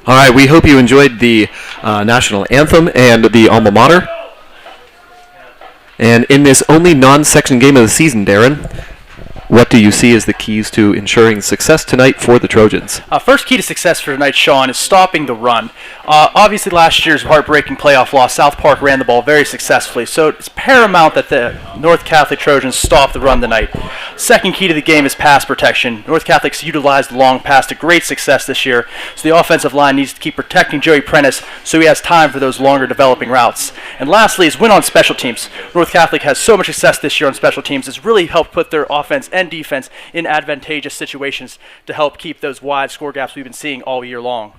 All right, we hope you enjoyed the national anthem and the alma mater. And in this only non-section game of the season, Darren, what do you see as the keys to ensuring success tonight for the Trojans? First key to success for tonight, Sean, is stopping the run. Obviously, last year's heartbreaking playoff loss, South Park ran the ball very successfully, so it's paramount that the North Catholic Trojans stop the run tonight. Second key to the game is pass protection. North Catholic's utilized the long pass to great success this year, so the offensive line needs to keep protecting Joey Prentice so he has time for those longer developing routes. And lastly is win on special teams. North Catholic has so much success this year on special teams. It's really helped put their offense and defense in advantageous situations to help keep those wide score gaps we've been seeing all year long.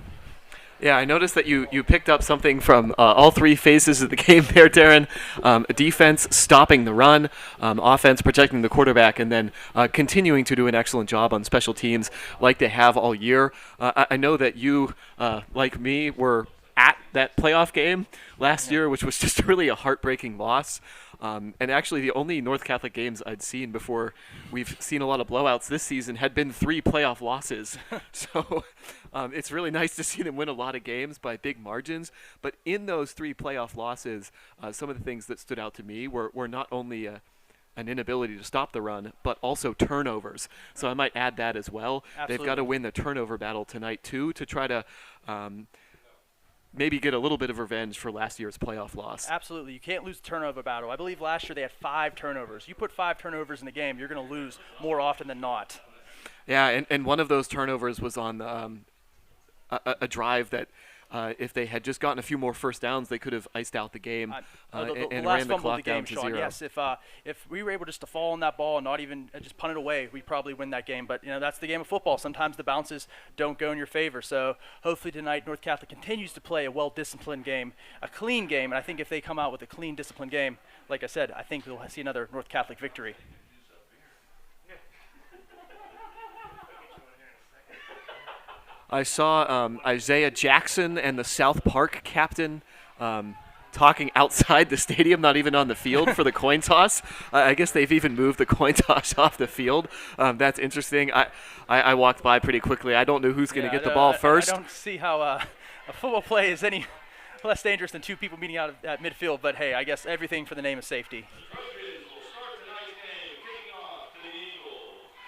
Yeah, I noticed that you picked up something from all three phases of the game there, Darren. Defense stopping the run, offense protecting the quarterback, and then continuing to do an excellent job on special teams like they have all year. I know that you, like me, were at that playoff game last year, which was just really a heartbreaking loss. And actually, the only North Catholic games I'd seen before we've seen a lot of blowouts this season had been 3 playoff losses. So it's really nice to see them win a lot of games by big margins. But in those 3 playoff losses, some of the things that stood out to me were not only an inability to stop the run, but also turnovers. So I might add that as well. Absolutely. They've got to win the turnover battle tonight, too, to try to maybe get a little bit of revenge for last year's playoff loss. Absolutely. You can't lose the turnover battle. I believe last year they had 5 turnovers. You put 5 turnovers in the game, you're going to lose more often than not. Yeah, and one of those turnovers was on a drive that if they had just gotten a few more first downs, they could have iced out the game and ran the clock down to 0. Yes, if we were able just to fall on that ball and not even just punt it away, we probably win that game. But that's the game of football. Sometimes the bounces don't go in your favor. So hopefully tonight North Catholic continues to play a well-disciplined game, a clean game. And I think if they come out with a clean, disciplined game, like I said, I think we'll see another North Catholic victory. I saw Isaiah Jackson and the South Park captain talking outside the stadium, not even on the field, for the coin toss. I guess they've even moved the coin toss off the field. That's interesting. I walked by pretty quickly. I don't know who's going to get the ball first. I don't see how a football play is any less dangerous than 2 people meeting out at midfield, but hey, I guess everything for the name of safety.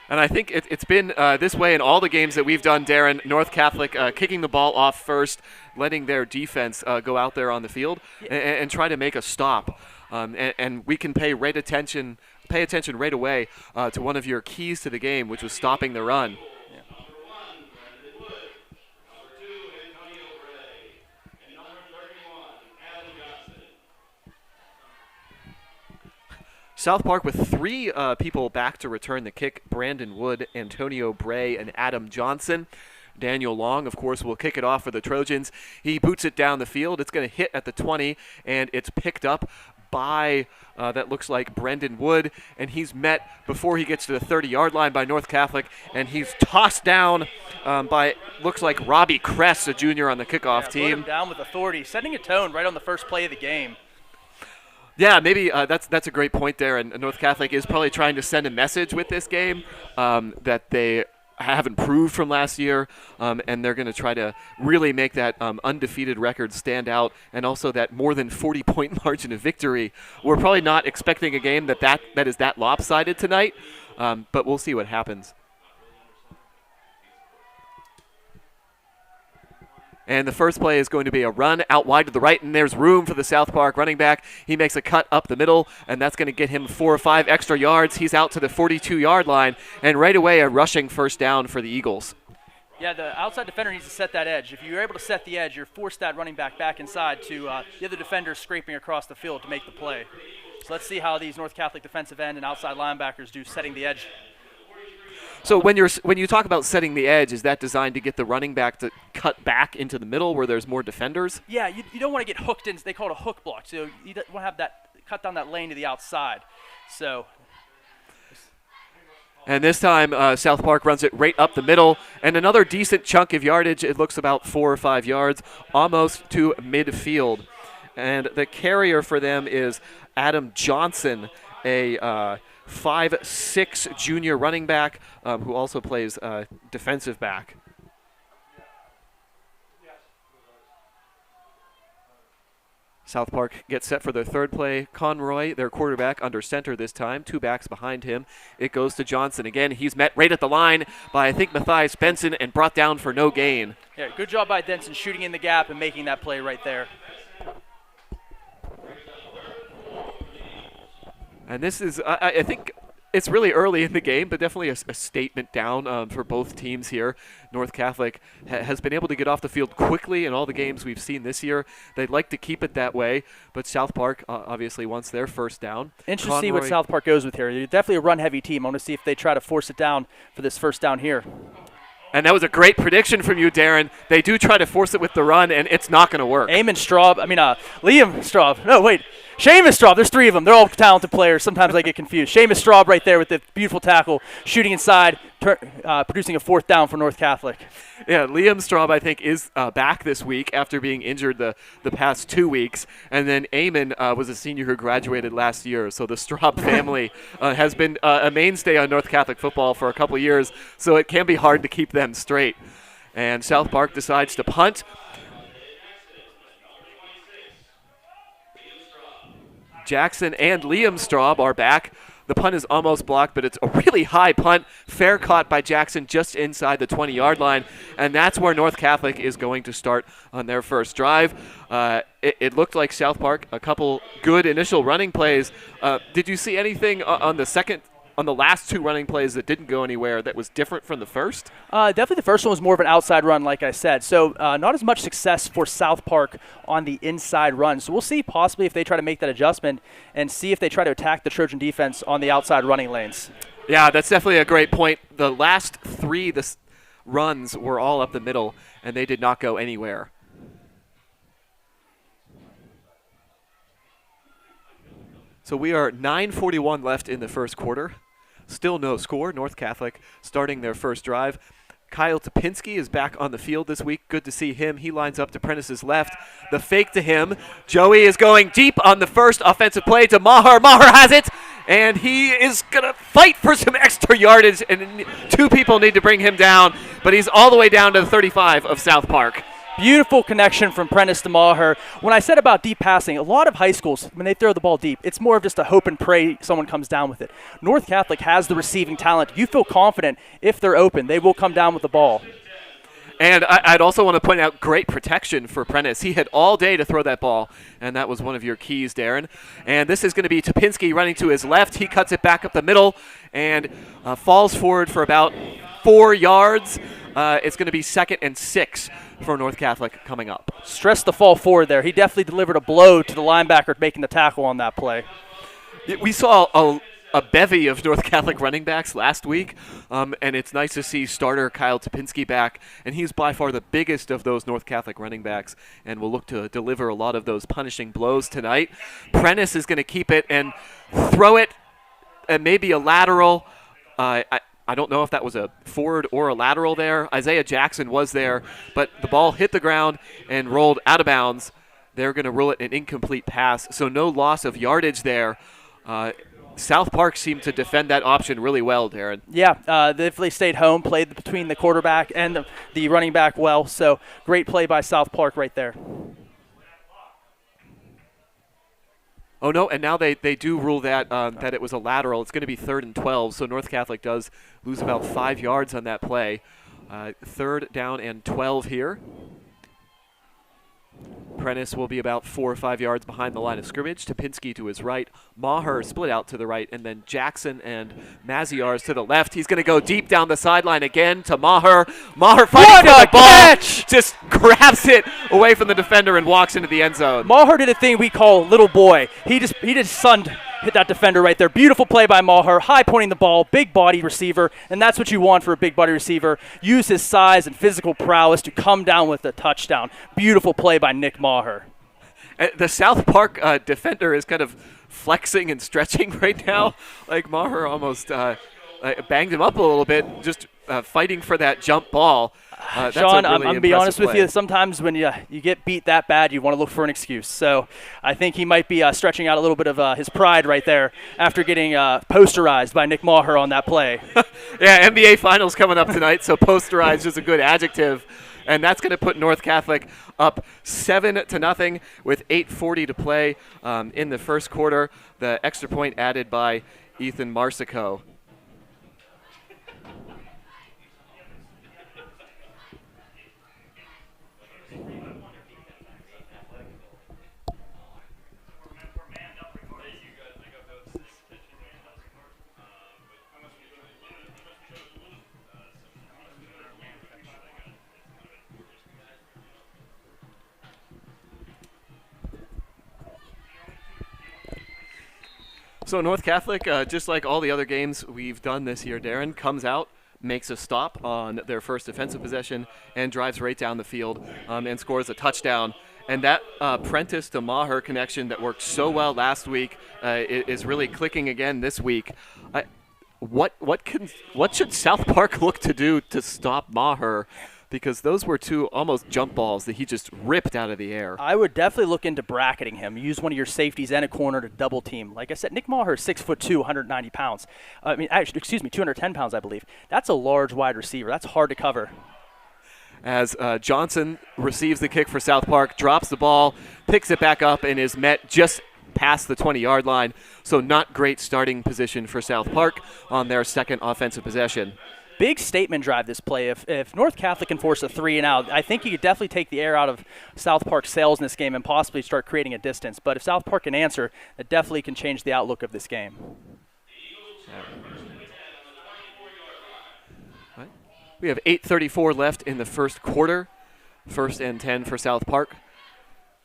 And I think it's been this way in all the games that we've done, Darren. North Catholic kicking the ball off first, letting their defense go out there on the field and try to make a stop. And we can pay attention right away to one of your keys to the game, which was stopping the run. South Park with 3 people back to return the kick: Brandon Wood, Antonio Bray, and Adam Johnson. Daniel Long, of course, will kick it off for the Trojans. He boots it down the field. It's going to hit at the 20, and it's picked up by, that looks like Brendan Wood, and he's met before he gets to the 30-yard line by North Catholic, and he's tossed down by, looks like Robbie Kress, a junior on the kickoff team. Put him down with authority, setting a tone right on the first play of the game. Yeah, maybe that's a great point there, and North Catholic is probably trying to send a message with this game that they have improved from last year, and they're going to try to really make that undefeated record stand out, and also that more than 40-point margin of victory. We're probably not expecting a game that is that lopsided tonight, but we'll see what happens. And the first play is going to be a run out wide to the right, and there's room for the South Park running back. He makes a cut up the middle, and that's going to get him 4 or 5 extra yards. He's out to the 42-yard line, and right away a rushing first down for the Eagles. Yeah, the outside defender needs to set that edge. If you're able to set the edge, you're forced that running back inside to the other defender scraping across the field to make the play. So let's see how these North Catholic defensive end and outside linebackers do setting the edge. So when you talk about setting the edge, is that designed to get the running back to cut back into the middle where there's more defenders? Yeah, you don't want to get hooked in. They call it a hook block. So you don't want to have that cut down that lane to the outside. So. And this time, South Park runs it right up the middle, and another decent chunk of yardage. It looks about 4 or 5 yards, almost to midfield. And the carrier for them is Adam Johnson, a 5'6" junior running back who also plays defensive back. South Park gets set for their third play. Conroy, their quarterback, under center this time. 2 backs behind him. It goes to Johnson. Again, he's met right at the line by, I think, Matthias Benson and brought down for no gain. Yeah, good job by Denson shooting in the gap and making that play right there. And this is, I think it's really early in the game, but definitely a statement down for both teams here. North Catholic has been able to get off the field quickly in all the games we've seen this year. They'd like to keep it that way, but South Park obviously wants their first down. Interesting to see what South Park goes with here. They're definitely a run-heavy team. I want to see if they try to force it down for this first down here. And that was a great prediction from you, Darren. They do try to force it with the run, and it's not going to work. Liam Straub. No, wait. Seamus Straub. There's 3 of them. They're all talented players. Sometimes I get confused. Seamus Straub right there with the beautiful tackle, shooting inside, producing a 4th down for North Catholic. Yeah, Liam Straub, I think, is back this week after being injured the past 2 weeks. And then Eamon was a senior who graduated last year. So the Straub family has been a mainstay on North Catholic football for a couple years. So it can be hard to keep them straight. And South Park decides to punt. Jackson and Liam Straub are back. The punt is almost blocked, but it's a really high punt. Fair caught by Jackson just inside the 20-yard line, and that's where North Catholic is going to start on their first drive. It looked like South Park, a couple good initial running plays. Did you see anything on the last 2 running plays that didn't go anywhere that was different from the first? Definitely the first one was more of an outside run, like I said. So not as much success for South Park on the inside run. So we'll see possibly if they try to make that adjustment and see if they try to attack the Trojan defense on the outside running lanes. Yeah, that's definitely a great point. The last 3 runs were all up the middle, and they did not go anywhere. So we are 9:41 left in the first quarter. Still no score. North Catholic starting their first drive. Kyle Topinski is back on the field this week. Good to see him. He lines up to Prentice's left. The fake to him. Joey is going deep on the first offensive play to Maher. Maher has it, and he is going to fight for some extra yardage, and 2 people need to bring him down, but he's all the way down to the 35 of South Park. Beautiful connection from Prentice to Maher. When I said about deep passing, a lot of high schools, when they throw the ball deep, it's more of just a hope and pray someone comes down with it. North Catholic has the receiving talent. You feel confident if they're open, they will come down with the ball. And I'd also want to point out great protection for Prentice. He had all day to throw that ball, and that was one of your keys, Darren. And this is going to be Topinski running to his left. He cuts it back up the middle and falls forward for about 4 yards. It's going to be 2nd and 6 for North Catholic coming up. Stress the fall forward there. He definitely delivered a blow to the linebacker making the tackle on that play. We saw a bevy of North Catholic running backs last week, and it's nice to see starter Kyle Topinski back, and he's by far the biggest of those North Catholic running backs and will look to deliver a lot of those punishing blows tonight. Prentice is going to keep it and throw it, and maybe a lateral. I don't know if that was a forward or a lateral there. Isaiah Jackson was there, but the ball hit the ground and rolled out of bounds. They're going to rule it an incomplete pass, so no loss of yardage there. South Park seemed to defend that option really well, Darren. Yeah, they definitely stayed home, played between the quarterback and the running back well, so great play by South Park right there. Oh, no, and now they do rule that that it was a lateral. It's going to be 3rd and 12, so North Catholic does lose about 5 yards on that play. 3rd down and 12 here. Prentice will be about 4 or 5 yards behind the line of scrimmage. Topinski to his right. Maher split out to the right, and then Jackson and Maziarz to the left. He's going to go deep down the sideline again to Maher. Maher fighting for the ball. Catch! Just grabs it away from the defender and walks into the end zone. Maher did a thing we call little boy. He just hit that defender right there. Beautiful play by Maher. High pointing the ball. Big body receiver, and that's what you want for a big body receiver. Use his size and physical prowess to come down with a touchdown. Beautiful play by Nick Maher. The South Park defender is kind of flexing and stretching right now. Like Maher almost banged him up a little bit, just fighting for that jump ball. Sean, I'm going to be honest with you. Sometimes when you get beat that bad, you want to look for an excuse. So I think he might be stretching out a little bit of his pride right there after getting posterized by Nick Maher on that play. Yeah, NBA Finals coming up tonight, so posterized is a good adjective. and that's going to put North Catholic up 7-0 with 8:40 to play in the first quarter. The extra point added by Ethan Marsico. So North Catholic, just like all the other games we've done this year, Darren, comes out, makes a stop on their first defensive possession, and drives right down the field and scores a touchdown. And that Prentice to Maher connection that worked so well last week is really clicking again this week. What should South Park look to do to stop Maher? Because those were two almost jump balls that he just ripped out of the air. I would definitely look into bracketing him. Use one of your safeties and a corner to double team. Like I said, Nick Maher is 6'2", 190 pounds. 210 pounds, I believe. That's a large wide receiver. That's hard to cover. As Johnson receives the kick for South Park, drops the ball, picks it back up, and is met just past the 20-yard line. So not great starting position for South Park on their second offensive possession. Big statement drive this play. If North Catholic can force a 3-and-out, I think you could definitely take the air out of South Park's sails in this game and possibly start creating a distance. But if South Park can answer, that definitely can change the outlook of this game. We have 8:34 left in the first quarter. 1st and 10 for South Park.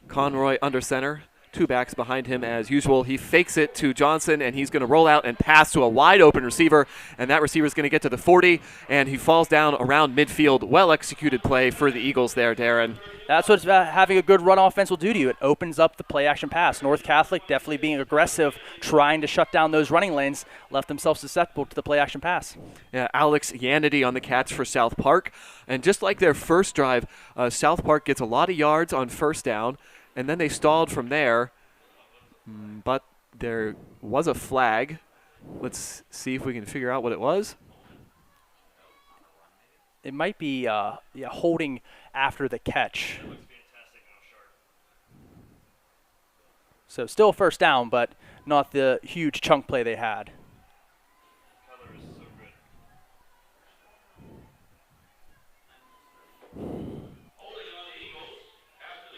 Conroy under center. Two backs behind him as usual. He fakes it to Johnson, and he's going to roll out and pass to a wide-open receiver, and that receiver is going to get to the 40, and he falls down around midfield. Well-executed play for the Eagles there, Darren. That's what having a good run offense will do to you. It opens up the play-action pass. North Catholic definitely being aggressive, trying to shut down those running lanes, left themselves susceptible to the play-action pass. Yeah, Alex Yanity on the catch for South Park. And just like their first drive, South Park gets a lot of yards on first down, and then they stalled from there, but there was a flag. Let's see if we can figure out what it was. It might be holding after the catch. So still first down, but not the huge chunk play they had.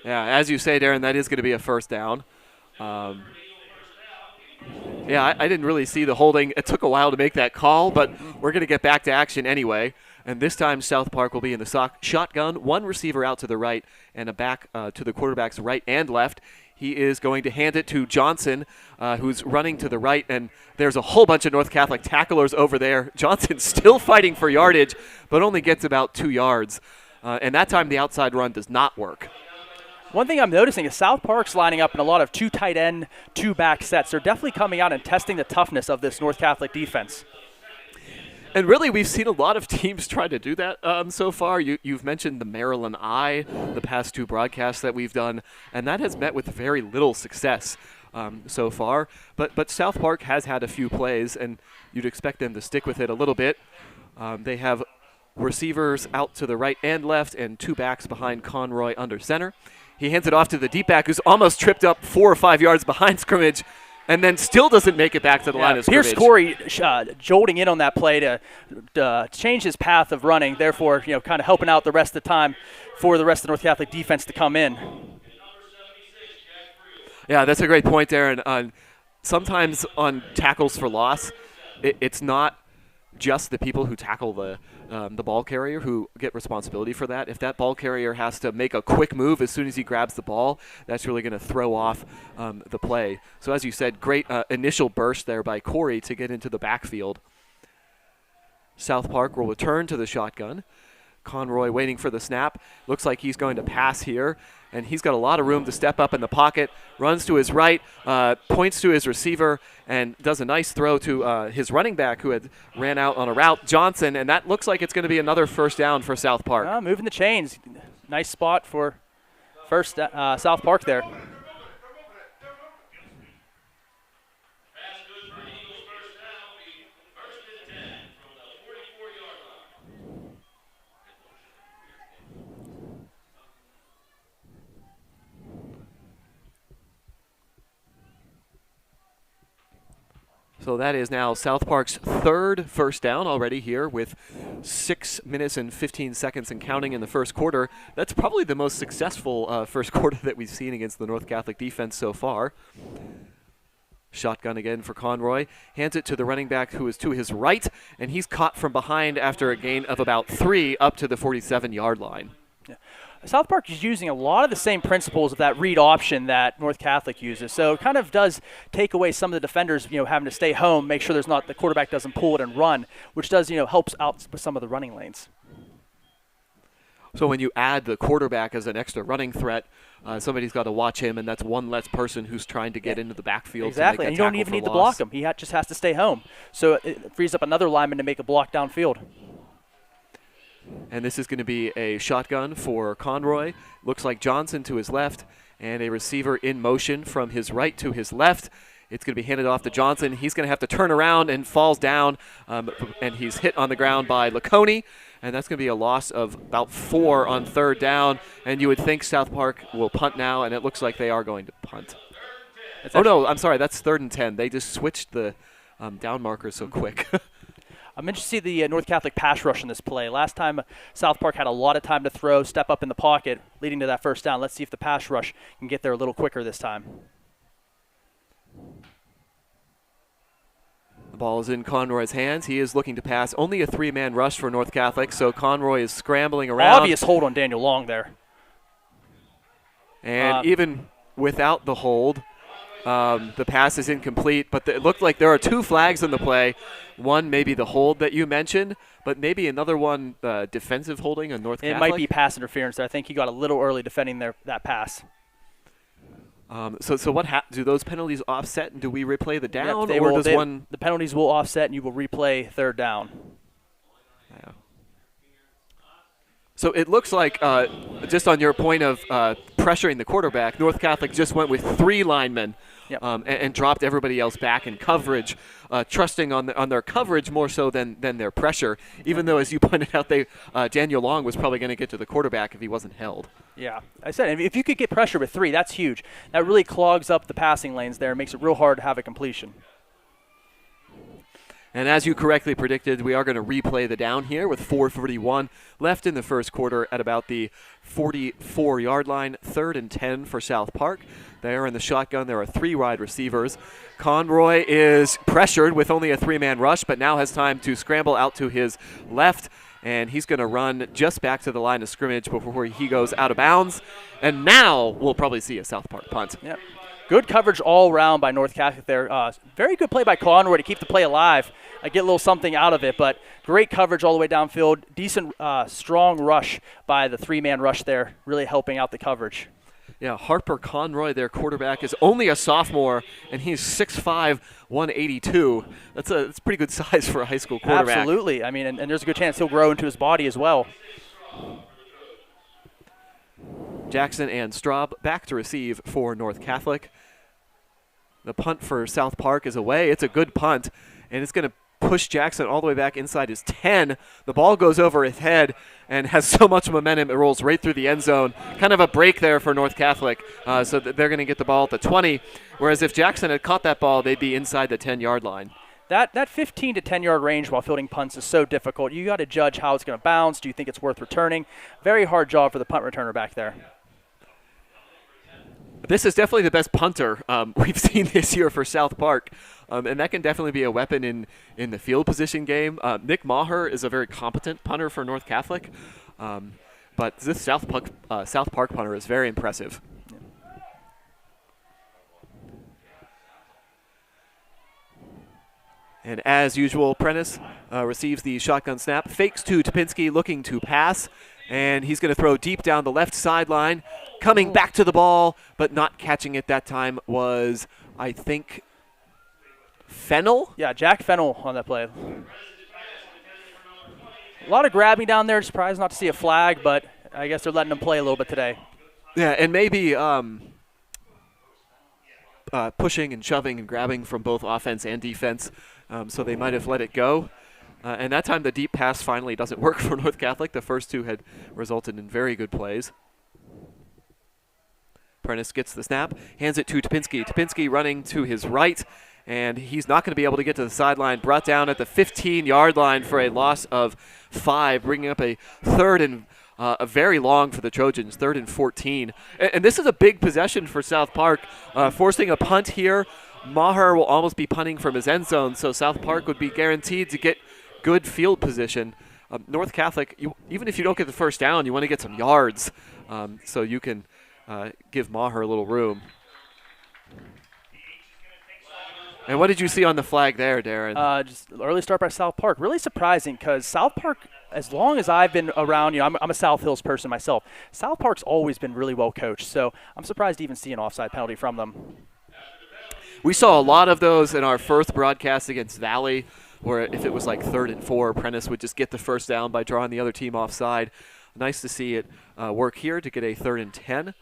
Yeah, as you say, Darren, that is going to be a first down. I didn't really see the holding. It took a while to make that call, but we're going to get back to action anyway. And this time South Park will be in the shotgun, one receiver out to the right and a back to the quarterback's right and left. He is going to hand it to Johnson, who's running to the right, and there's a whole bunch of North Catholic tacklers over there. Johnson still fighting for yardage, but only gets about 2 yards. And that time the outside run does not work. One thing I'm noticing is South Park's lining up in a lot of two tight end, two back sets. They're definitely coming out and testing the toughness of this North Catholic defense. And really, we've seen a lot of teams try to do that so far. You've mentioned the Maryland Eye, the past two broadcasts that we've done, and that has met with very little success so far. But South Park has had a few plays, and you'd expect them to stick with it a little bit. They have receivers out to the right and left and two backs behind Conroy under center. He hands it off to the deep back, who's almost tripped up 4 or 5 yards behind scrimmage, and then still doesn't make it back to the line of scrimmage. Pierce Corey jolting in on that play to change his path of running, therefore, kind of helping out the rest of the time for the rest of the North Catholic defense to come in. Yeah, that's a great point, Darren. Sometimes on tackles for loss, it's not just the people who tackle the ball carrier who get responsibility for that. If that ball carrier has to make a quick move as soon as he grabs the ball, that's really going to throw off the play. So as you said, great initial burst there by Corey to get into the backfield. South Park will return to the shotgun. Conroy waiting for the snap. Looks like he's going to pass here, and he's got a lot of room to step up in the pocket. Runs to his right, points to his receiver, and does a nice throw to his running back who had ran out on a route, Johnson, and that looks like it's going to be another first down for South Park. Moving the chains. Nice spot for first South Park there. So that is now South Park's third first down already here with 6 minutes and 15 seconds and counting in the first quarter. That's probably the most successful first quarter that we've seen against the North Catholic defense so far. Shotgun again for Conroy. Hands it to the running back who is to his right, and he's caught from behind after a gain of about 3 up to the 47-yard line. Yeah. South Park is using a lot of the same principles of that read option that North Catholic uses. So it kind of does take away some of the defenders, having to stay home, make sure the quarterback doesn't pull it and run, which does, helps out with some of the running lanes. So when you add the quarterback as an extra running threat, somebody's got to watch him, and that's one less person who's trying to get into the backfield. Exactly, to make and you don't even need to block him. He just has to stay home. So it frees up another lineman to make a block downfield. And this is going to be a shotgun for Conroy. Looks like Johnson to his left, and a receiver in motion from his right to his left. It's going to be handed off to Johnson. He's going to have to turn around and falls down, and he's hit on the ground by Laconey. And that's going to be a loss of about 4 on third down. And you would think South Park will punt now, and it looks like they are going to punt. No, I'm sorry. That's 3rd and 10. They just switched the down markers so quick. I'm interested to see the North Catholic pass rush in this play. Last time, South Park had a lot of time to throw, step up in the pocket, leading to that first down. Let's see if the pass rush can get there a little quicker this time. The ball is in Conroy's hands. He is looking to pass. Only a 3-man rush for North Catholic, so Conroy is scrambling around. Obvious hold on Daniel Long there. And even without the hold, the pass is incomplete, but it looked like there are 2 flags in the play. One, maybe the hold that you mentioned, but maybe another one, defensive holding on North Catholic. It might be pass interference there. I think he got a little early defending that pass. So what do those penalties offset, and do we replay the down, Yep, or does one? The penalties will offset, and you will replay third down. Yeah. So it looks like, just on your point of pressuring the quarterback, North Catholic just went with 3 linemen. Yep. And dropped everybody else back in coverage, trusting on their coverage more so than their pressure. Even though, as you pointed out, Daniel Long was probably going to get to the quarterback if he wasn't held. Yeah, I said if you could get pressure with 3, that's huge. That really clogs up the passing lanes there, makes it real hard to have a completion. And as you correctly predicted, we are going to replay the down here with 4:41 left in the first quarter at about the 44-yard line, 3rd and 10 for South Park. There in the shotgun, there are 3 wide receivers. Conroy is pressured with only a 3-man rush, but now has time to scramble out to his left, and he's going to run just back to the line of scrimmage before he goes out of bounds. And now we'll probably see a South Park punt. Yep. Good coverage all around by North Catholic there. Very good play by Conroy to keep the play alive. Get a little something out of it, but great coverage all the way downfield. Decent, strong rush by the 3-man rush there, really helping out the coverage. Yeah, Harper Conroy, their quarterback, is only a sophomore, and he's 6'5", 182. That's pretty good size for a high school quarterback. Absolutely. I mean, and there's a good chance he'll grow into his body as well. Jackson and Straub back to receive for North Catholic. The punt for South Park is away. It's a good punt, and it's going to push Jackson all the way back inside his 10. The ball goes over his head and has so much momentum it rolls right through the end zone. Kind of a break there for North Catholic, so that they're going to get the ball at the 20, whereas if Jackson had caught that ball, they'd be inside the 10-yard line. That 15 to 10-yard range while fielding punts is so difficult. You got to judge how it's going to bounce. Do you think it's worth returning? Very hard job for the punt returner back there. This is definitely the best punter we've seen this year for South Park, and that can definitely be a weapon in the field position game. Nick Maher is a very competent punter for North Catholic, but this South Park punter is very impressive. And as usual, Prentice receives the shotgun snap, fakes to Topinski, looking to pass, and he's going to throw deep down the left sideline. Coming back to the ball, but not catching it that time was, I think, Fennell? Yeah, Jack Fennell on that play. A lot of grabbing down there. Surprised not to see a flag, but I guess they're letting him play a little bit today. Yeah, and maybe pushing and shoving and grabbing from both offense and defense, so they might have let it go. And that time the deep pass finally doesn't work for North Catholic. The first 2 had resulted in very good plays. Prentice gets the snap, hands it to Topinski. Topinski running to his right, and he's not going to be able to get to the sideline. Brought down at the 15-yard line for a loss of 5, bringing up a third and a very long for the Trojans, 3rd and 14. And this is a big possession for South Park, forcing a punt here. Maher will almost be punting from his end zone, so South Park would be guaranteed to get good field position. North Catholic, even if you don't get the first down, you want to get some yards, so you can give Maher a little room. And what did you see on the flag there, Darren? Just early start by South Park. Really surprising because South Park, as long as I've been around, I'm a South Hills person myself. South Park's always been really well coached, so I'm surprised to even see an offside penalty from them. We saw a lot of those in our first broadcast against Valley, where if it was like 3rd and 4, Prentice would just get the first down by drawing the other team offside. Nice to see it work here to get a 3rd and 10.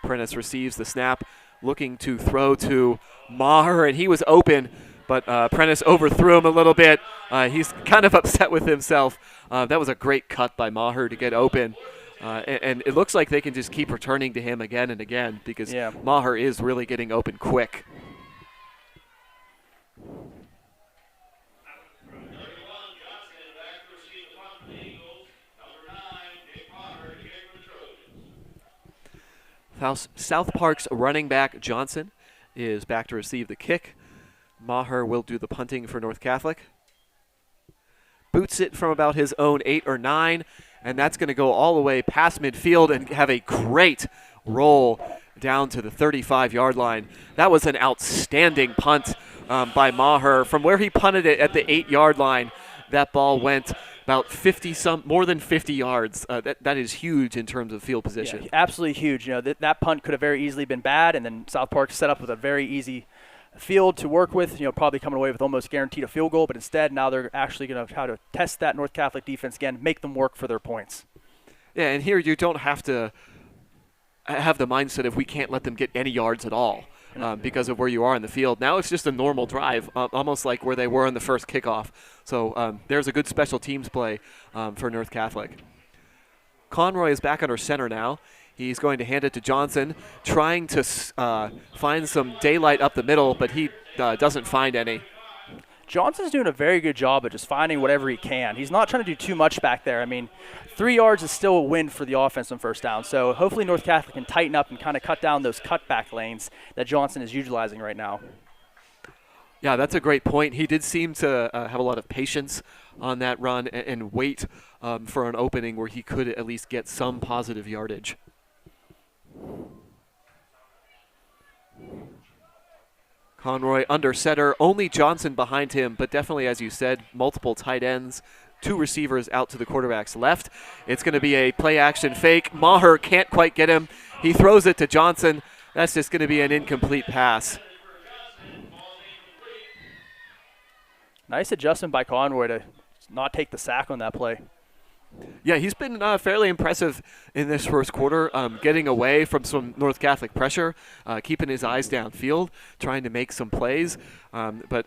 Prentice receives the snap, looking to throw to Maher, and he was open, but Prentice overthrew him a little bit. He's kind of upset with himself. That was a great cut by Maher to get open. And it looks like they can just keep returning to him again and again because Maher is really getting open quick. South Park's running back Johnson is back to receive the kick. Maher will do the punting for North Catholic. Boots it from about his own 8 or 9, and that's going to go all the way past midfield and have a great roll down to the 35-yard line. That was an outstanding punt by Maher. From where he punted it at the 8-yard line, that ball went about more than 50 yards. That is huge in terms of field position. Yeah, absolutely huge. That punt could have very easily been bad, and then South Park set up with a very easy field to work with, probably coming away with almost guaranteed a field goal, but instead now they're actually going to try to test that North Catholic defense again, make them work for their points. Yeah, and here you don't have to have the mindset of we can't let them get any yards at all because of where you are in the field. Now it's just a normal drive, almost like where they were in the first kickoff. So there's a good special teams play for North Catholic. Conroy is back under center now. He's going to hand it to Johnson, trying to find some daylight up the middle, but he doesn't find any. Johnson's doing a very good job of just finding whatever he can. He's not trying to do too much back there. 3 yards is still a win for the offense on first down. So hopefully North Catholic can tighten up and kind of cut down those cutback lanes that Johnson is utilizing right now. Yeah, that's a great point. He did seem to have a lot of patience on that run and wait for an opening where he could at least get some positive yardage. Conroy under center, only Johnson behind him, but definitely, as you said, multiple tight ends, 2 receivers out to the quarterback's left. It's going to be a play-action fake. Maher can't quite get him. He throws it to Johnson. That's just going to be an incomplete pass. Nice adjustment by Conroy to not take the sack on that play. Yeah, he's been fairly impressive in this first quarter, getting away from some North Catholic pressure, keeping his eyes downfield, trying to make some plays, but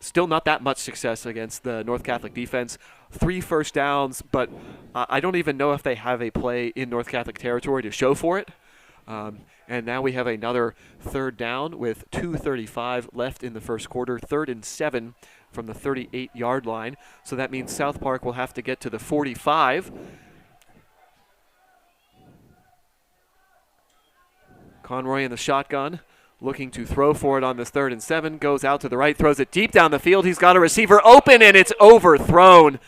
still not that much success against the North Catholic defense. 3 first downs, but I don't even know if they have a play in North Catholic territory to show for it. And now we have another 3rd down with 2:35 left in the first quarter, 3rd and 7 from the 38-yard line. So that means South Park will have to get to the 45. Conroy in the shotgun, looking to throw for it on this 3rd and 7, goes out to the right, throws it deep down the field. He's got a receiver open, and it's overthrown.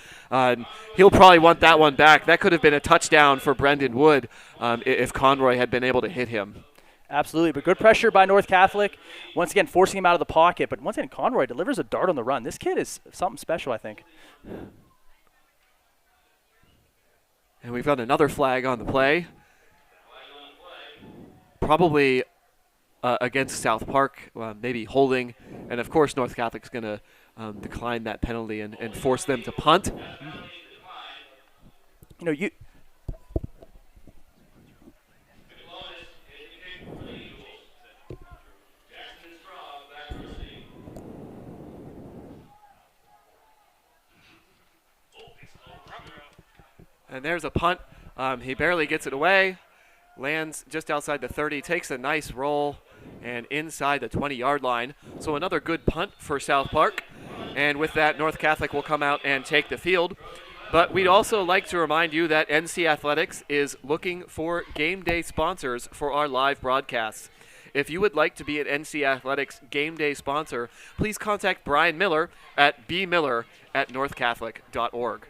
He'll probably want that one back. That could have been a touchdown for Brendan Wood if Conroy had been able to hit him. Absolutely, but good pressure by North Catholic. Once again, forcing him out of the pocket. But once again, Conroy delivers a dart on the run. This kid is something special, I think. And we've got another flag on the play. Probably against South Park, maybe holding. And, of course, North Catholic's going to decline that penalty and force them to punt. And there's a punt. He barely gets it away. Lands just outside the 30. Takes a nice roll and inside the 20-yard line. So another good punt for South Park. And with that, North Catholic will come out and take the field. But we'd also like to remind you that NC Athletics is looking for game day sponsors for our live broadcasts. If you would like to be an NC Athletics game day sponsor, please contact Brian Miller at bmiller@northcatholic.org.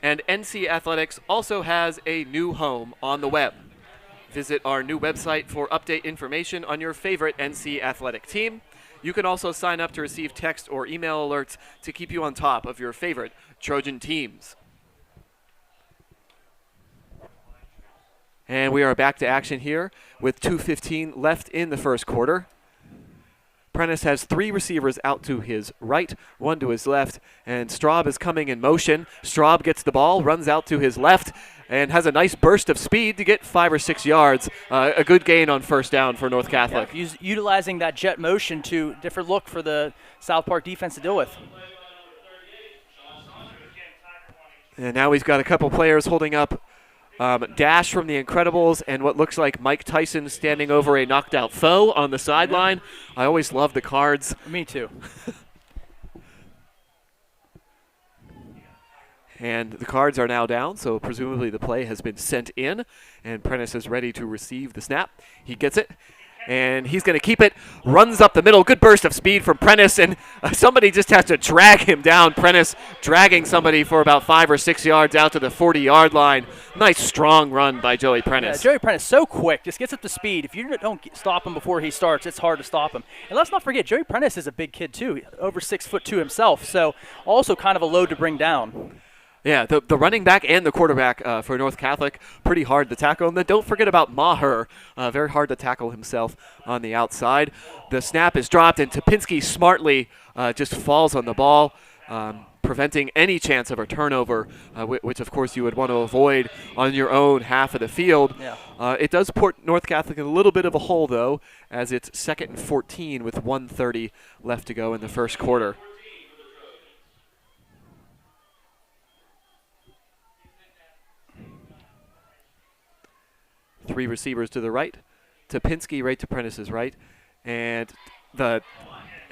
And NC Athletics also has a new home on the web. Visit our new website for update information on your favorite NC Athletic team. You can also sign up to receive text or email alerts to keep you on top of your favorite Trojan teams. And we are back to action here with 2:15 left in the first quarter. Prentice has 3 receivers out to his right, 1 to his left, and Straub is coming in motion. Straub gets the ball, runs out to his left, and has a nice burst of speed to get 5 or 6 yards. A good gain on first down for North Catholic. Yeah, utilizing that jet motion to different look for the South Park defense to deal with. And now he's got a couple players holding up Dash from the Incredibles and what looks like Mike Tyson standing over a knocked out foe on the sideline. I always love the cards. Me too. And the cards are now down, so presumably the play has been sent in, and Prentice is ready to receive the snap. He gets it, and he's going to keep it, runs up the middle. Good burst of speed from Prentice, and somebody just has to drag him down. Prentice dragging somebody for about 5 or 6 yards out to the 40-yard line. Nice, strong run by Joey Prentice. Yeah, Joey Prentice, so quick, just gets up to speed. If you don't stop him before he starts, it's hard to stop him. And let's not forget, Joey Prentice is a big kid, too, over 6'2" himself, so also kind of a load to bring down. Yeah, the running back and the quarterback for North Catholic, pretty hard to tackle. And then don't forget about Maher, very hard to tackle himself on the outside. The snap is dropped, and Topinski smartly just falls on the ball, preventing any chance of a turnover, which, of course, you would want to avoid on your own half of the field. Yeah. It does put North Catholic in a little bit of a hole, though, as it's 2nd and 14 with 1:30 left to go in the first quarter. Three receivers to the right. Topinski right to Prentice's right. And the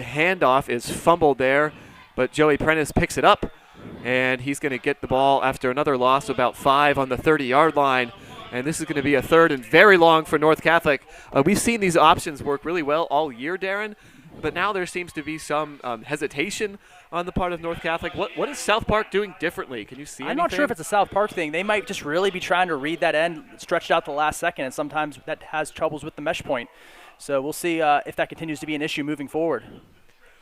handoff is fumbled there, but Joey Prentice picks it up, and he's going to get the ball after another loss of about 5 on the 30-yard line. And this is going to be a 3rd and very long for North Catholic. We've seen these options work really well all year, Darren, but now there seems to be some hesitation on the part of North Catholic. What is South Park doing differently? Can you see anything? I'm not sure if it's a South Park thing. They might just really be trying to read that end, stretch it out the last second, and sometimes that has troubles with the mesh point. So we'll see if that continues to be an issue moving forward.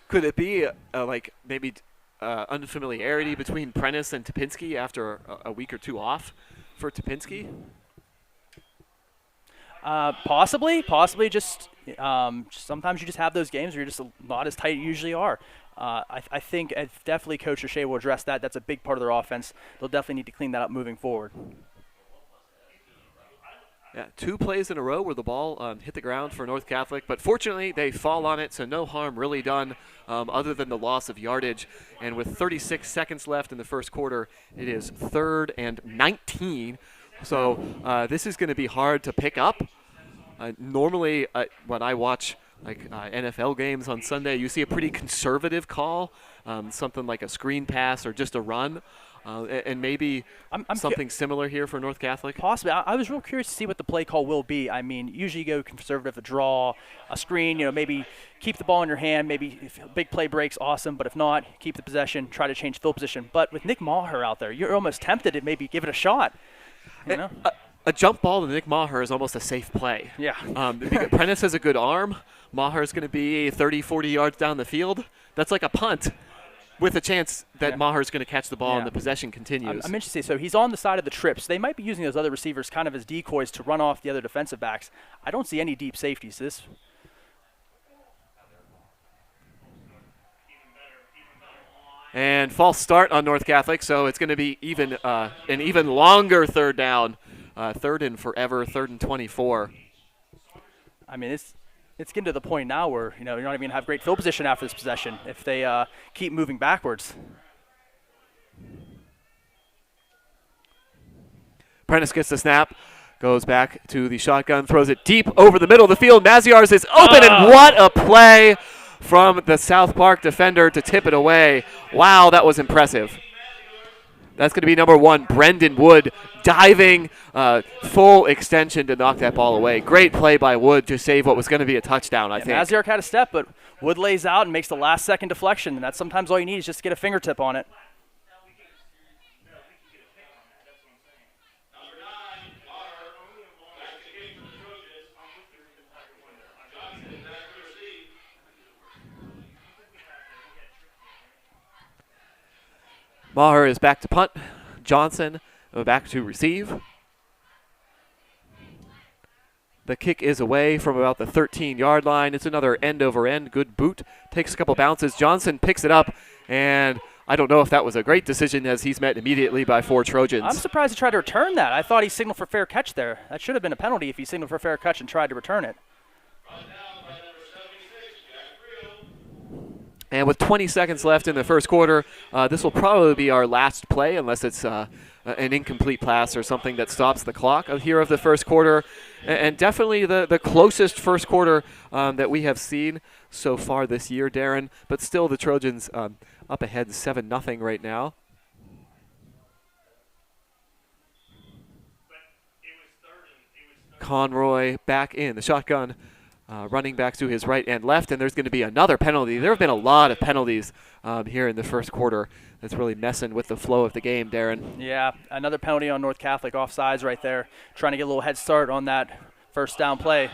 Could it be like maybe unfamiliarity between Prentice and Topinski after a week or two off for Topinski? Possibly. Just sometimes you just have those games where you're just not as tight as you usually are. I think definitely Coach O'Shea will address that. That's a big part of their offense. They'll definitely need to clean that up moving forward. Yeah, 2 plays in a row where the ball hit the ground for North Catholic, but fortunately they fall on it, so no harm really done other than the loss of yardage. And with 36 seconds left in the first quarter, it is 3rd and 19. So this is going to be hard to pick up. Normally, when I watch NFL games on Sunday, you see a pretty conservative call, something like a screen pass or just a run. And maybe something similar here for North Catholic? Possibly. I was real curious to see what the play call will be. I mean, usually you go conservative, a draw, a screen, maybe keep the ball in your hand. Maybe if a big play breaks, awesome. But if not, keep the possession, try to change field position. But with Nick Maher out there, you're almost tempted to maybe give it a shot. A jump ball to Nick Maher is almost a safe play. Yeah. Because Prentice has a good arm. Maher is going to be 30, 40 yards down the field. That's like a punt, with a chance that Maher is going to catch the ball and the possession continues. I'm interested to see. So he's on the side of the trip. So they might be using those other receivers kind of as decoys to run off the other defensive backs. I don't see any deep safeties. And false start on North Catholic, so it's going to be an even longer 3rd down. 3rd and forever, 3rd and 24. I mean, it's getting to the point now where you're not even going to have great field position after this possession if they keep moving backwards. Prentice gets the snap, Goes back to the shotgun, throws it deep over the middle of the field. Maziarz is open, and what a play from the South Park defender to tip it away. Wow, that was impressive. That's going to be number 1, Brendan Wood, diving full extension to knock that ball away. Great play by Wood to save what was going to be a touchdown, I think. Maziarz had a step, but Wood lays out and makes the last-second deflection, and that's sometimes all you need is just to get a fingertip on it. Maher is back to punt. Johnson back to receive. The kick is away from about the 13-yard line. It's another end-over-end. Good boot. Takes a couple bounces. Johnson picks it up, and I don't know if that was a great decision as he's met immediately by 4 Trojans. I'm surprised he tried to return that. I thought he signaled for fair catch there. That should have been a penalty if he signaled for fair catch and tried to return it. And with 20 seconds left in the first quarter, this will probably be our last play unless it's an incomplete pass or something that stops the clock here of the first quarter. And definitely the closest first quarter that we have seen so far this year, Darren. But still the Trojans up ahead 7-0 right now. Conroy back in the shotgun. Running back to his right and left, and there's going to be another penalty. There have been a lot of penalties here in the first quarter that's really messing with the flow of the game, Darren. Yeah, another penalty on North Catholic, offsides right there, trying to get a little head start on that first down play.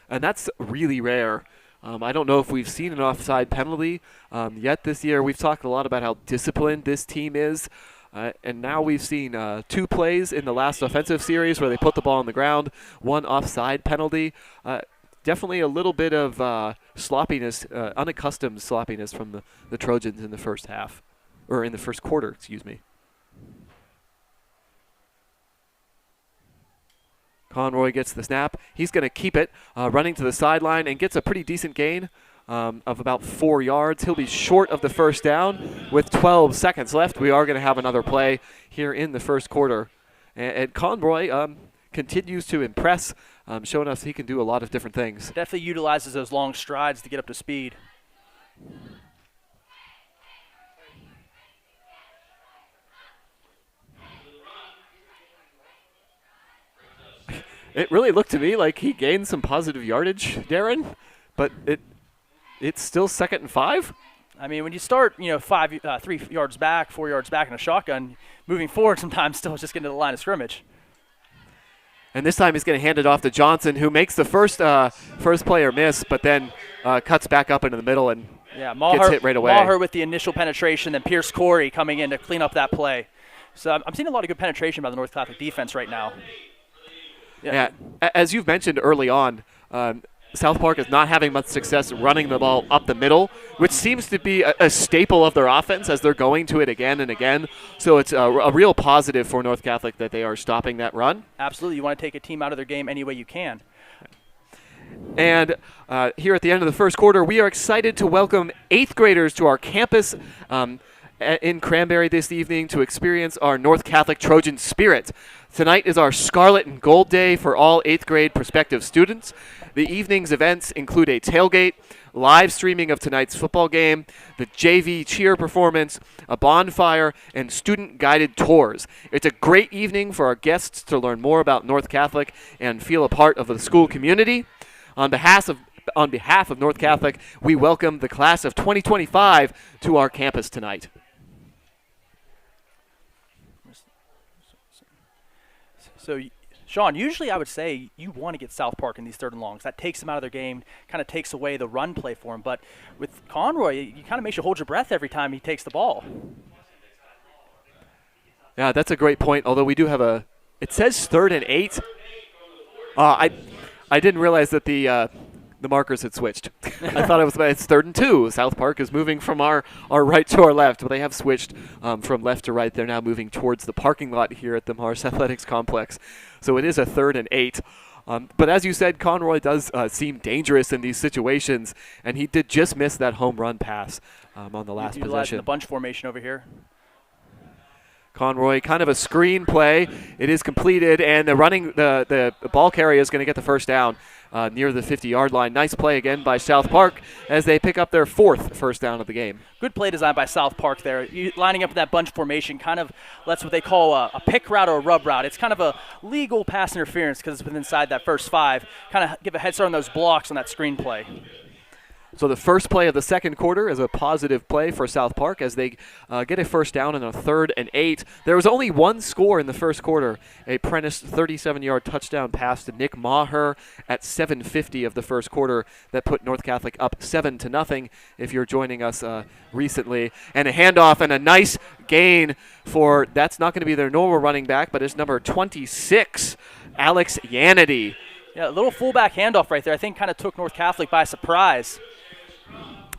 And that's really rare. I don't know if we've seen an offside penalty yet this year. We've talked a lot about how disciplined this team is. And now we've seen 2 plays in the last offensive series where they put the ball on the ground, 1 offside penalty. Definitely a little bit of sloppiness, unaccustomed sloppiness from the Trojans in the first half, or in the first quarter, excuse me. Conroy gets the snap. He's going to keep it, running to the sideline, and gets a pretty decent gain of about 4 yards. He'll be short of the first down with 12 seconds left. We are going to have another play here in the first quarter. And Conroy continues to impress, showing us he can do a lot of different things. Definitely utilizes those long strides to get up to speed. It really looked to me like he gained some positive yardage, Darren, but it's still 2nd and 5. I mean, when you start, 3 yards back, 4 yards back in a shotgun, moving forward sometimes still just getting to the line of scrimmage. And this time he's going to hand it off to Johnson, who makes the first player miss, but then cuts back up into the middle and gets hit right away. Maher with the initial penetration, then Pierce Corey coming in to clean up that play. So I'm seeing a lot of good penetration by the North Catholic defense right now. Yeah, as you've mentioned early on, South Park is not having much success running the ball up the middle, which seems to be a staple of their offense as they're going to it again and again. So it's a real positive for North Catholic that they are stopping that run. Absolutely. You want to take a team out of their game any way you can. And here at the end of the first quarter, we are excited to welcome 8th graders to our campus in Cranberry this evening to experience our North Catholic Trojan spirit. Tonight is our Scarlet and Gold Day for all 8th grade prospective students. The evening's events include a tailgate, live streaming of tonight's football game, the JV cheer performance, a bonfire, and student-guided tours. It's a great evening for our guests to learn more about North Catholic and feel a part of the school community. On behalf of North Catholic, we welcome the class of 2025 to our campus tonight. So, Sean, usually I would say you want to get South Park in these 3rd and longs. That takes them out of their game, kind of takes away the run play for them. But with Conroy, you kind of makes you hold your breath every time he takes the ball. Yeah, that's a great point. Although we do have it says 3rd and 8. I didn't realize that the markers had switched. I thought it's 3rd and 2. South Park is moving from our right to our left, but they have switched from left to right. They're now moving towards the parking lot here at the Marsh Athletics Complex. So it is a 3rd and 8. But as you said, Conroy does seem dangerous in these situations, and he did just miss that home run pass on the last Utilizing possession. the bunch formation over here. Conroy, kind of a screen play. It is completed, and the ball carrier is going to get the first down near the 50-yard line. Nice play again by South Park as they pick up their 4th first down of the game. Good play design by South Park there. Lining up in that bunch formation kind of lets what they call a pick route or a rub route. It's kind of a legal pass interference because it's within inside that first 5. Kind of give a head start on those blocks on that screen play. So the first play of the second quarter is a positive play for South Park as they get a first down on a 3rd and 8. There was only one score in the first quarter, a Prentice 37-yard touchdown pass to Nick Maher at 7:50 of the first quarter that put North Catholic up 7-0 if you're joining us recently. And a handoff and a nice gain for, that's not going to be their normal running back, but it's number 26, Alex Yanity. Yeah, a little fullback handoff right there. I think kind of took North Catholic by surprise.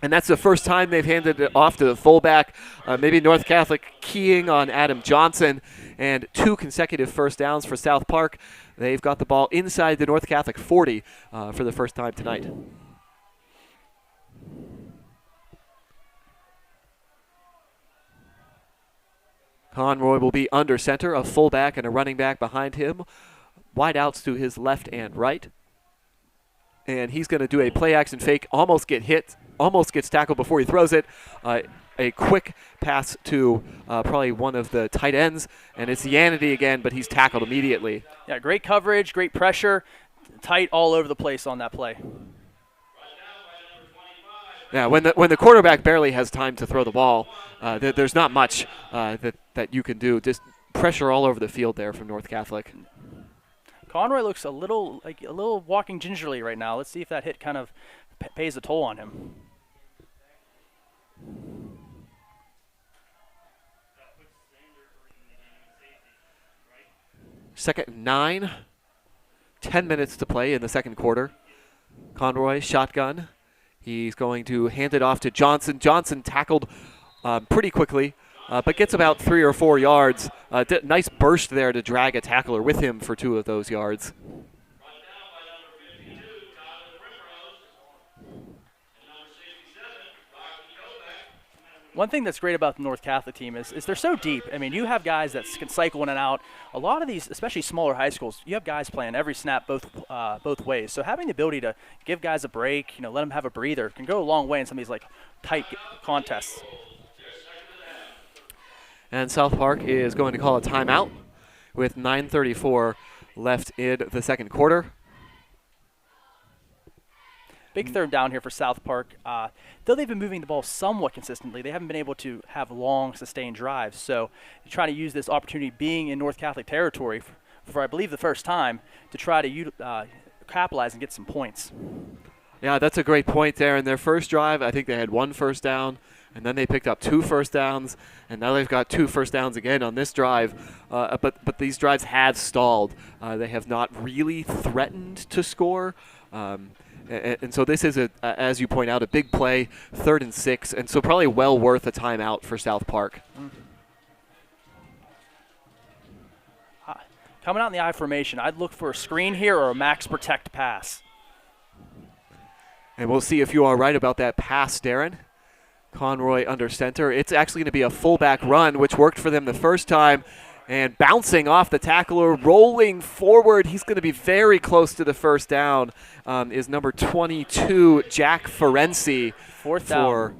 And that's the first time they've handed it off to the fullback. Maybe North Catholic keying on Adam Johnson, and 2 consecutive first downs for South Park. They've got the ball inside the North Catholic 40 for the first time tonight. Conroy will be under center, a fullback and a running back behind him. Wide outs to his left and right. And he's going to do a play-action fake, almost gets tackled before he throws it. A quick pass to probably one of the tight ends, and it's Yanity again, but he's tackled immediately. Yeah, great coverage, great pressure, tight all over the place on that play. Yeah, when the quarterback barely has time to throw the ball, there's not much that you can do. Just pressure all over the field there from North Catholic. Conroy looks a little walking gingerly right now. Let's see if that hit kind of pays a toll on him. Second and 9. 10 minutes to play in the second quarter. Conroy, shotgun. He's going to hand it off to Johnson. Johnson tackled pretty quickly, but gets about 3 or 4 yards. Nice burst there to drag a tackler with him for 2 of those yards. One thing that's great about the North Catholic team is they're so deep. I mean, you have guys that can cycle in and out. A lot of these, especially smaller high schools, you have guys playing every snap both ways. So having the ability to give guys a break, let them have a breather, can go a long way in some of these like tight contests. And South Park is going to call a timeout with 9:34 left in the second quarter. Big third down here for South Park. Though they've been moving the ball somewhat consistently, they haven't been able to have long, sustained drives. So trying to use this opportunity being in North Catholic territory for I believe, the first time to try to capitalize and get some points. Yeah, that's a great point there. In their first drive, I think they had 1 first down, and then they picked up 2 first downs, and now they've got 2 first downs again on this drive. But these drives have stalled. They have not really threatened to score. And so this is, as you point out, a big play, 3rd and 6, and so probably well worth a timeout for South Park. Coming out in the I formation, I'd look for a screen here or a max protect pass. And we'll see if you are right about that pass, Darren. Conroy under center. It's actually going to be a fullback run, which worked for them the first time. And bouncing off the tackler, rolling forward. He's going to be very close to the first down, is number 22, Jack Ferenczi. 4th down. For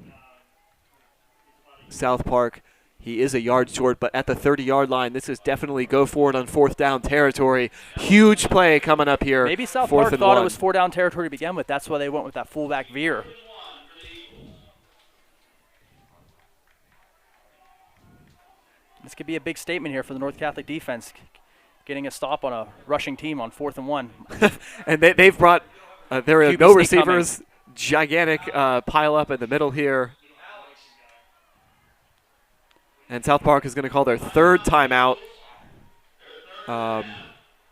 South Park. He is a yard short, but at the 30-yard line, this is definitely go for it on 4th down territory. Huge play coming up here. Maybe South Park thought it was 4 down territory to begin with. That's why they went with that fullback veer. This could be a big statement here for the North Catholic defense, getting a stop on a rushing team on 4th and 1. And they've brought, there are QB no sneak receivers, gigantic pile up in the middle here. And South Park is going to call their 3rd timeout.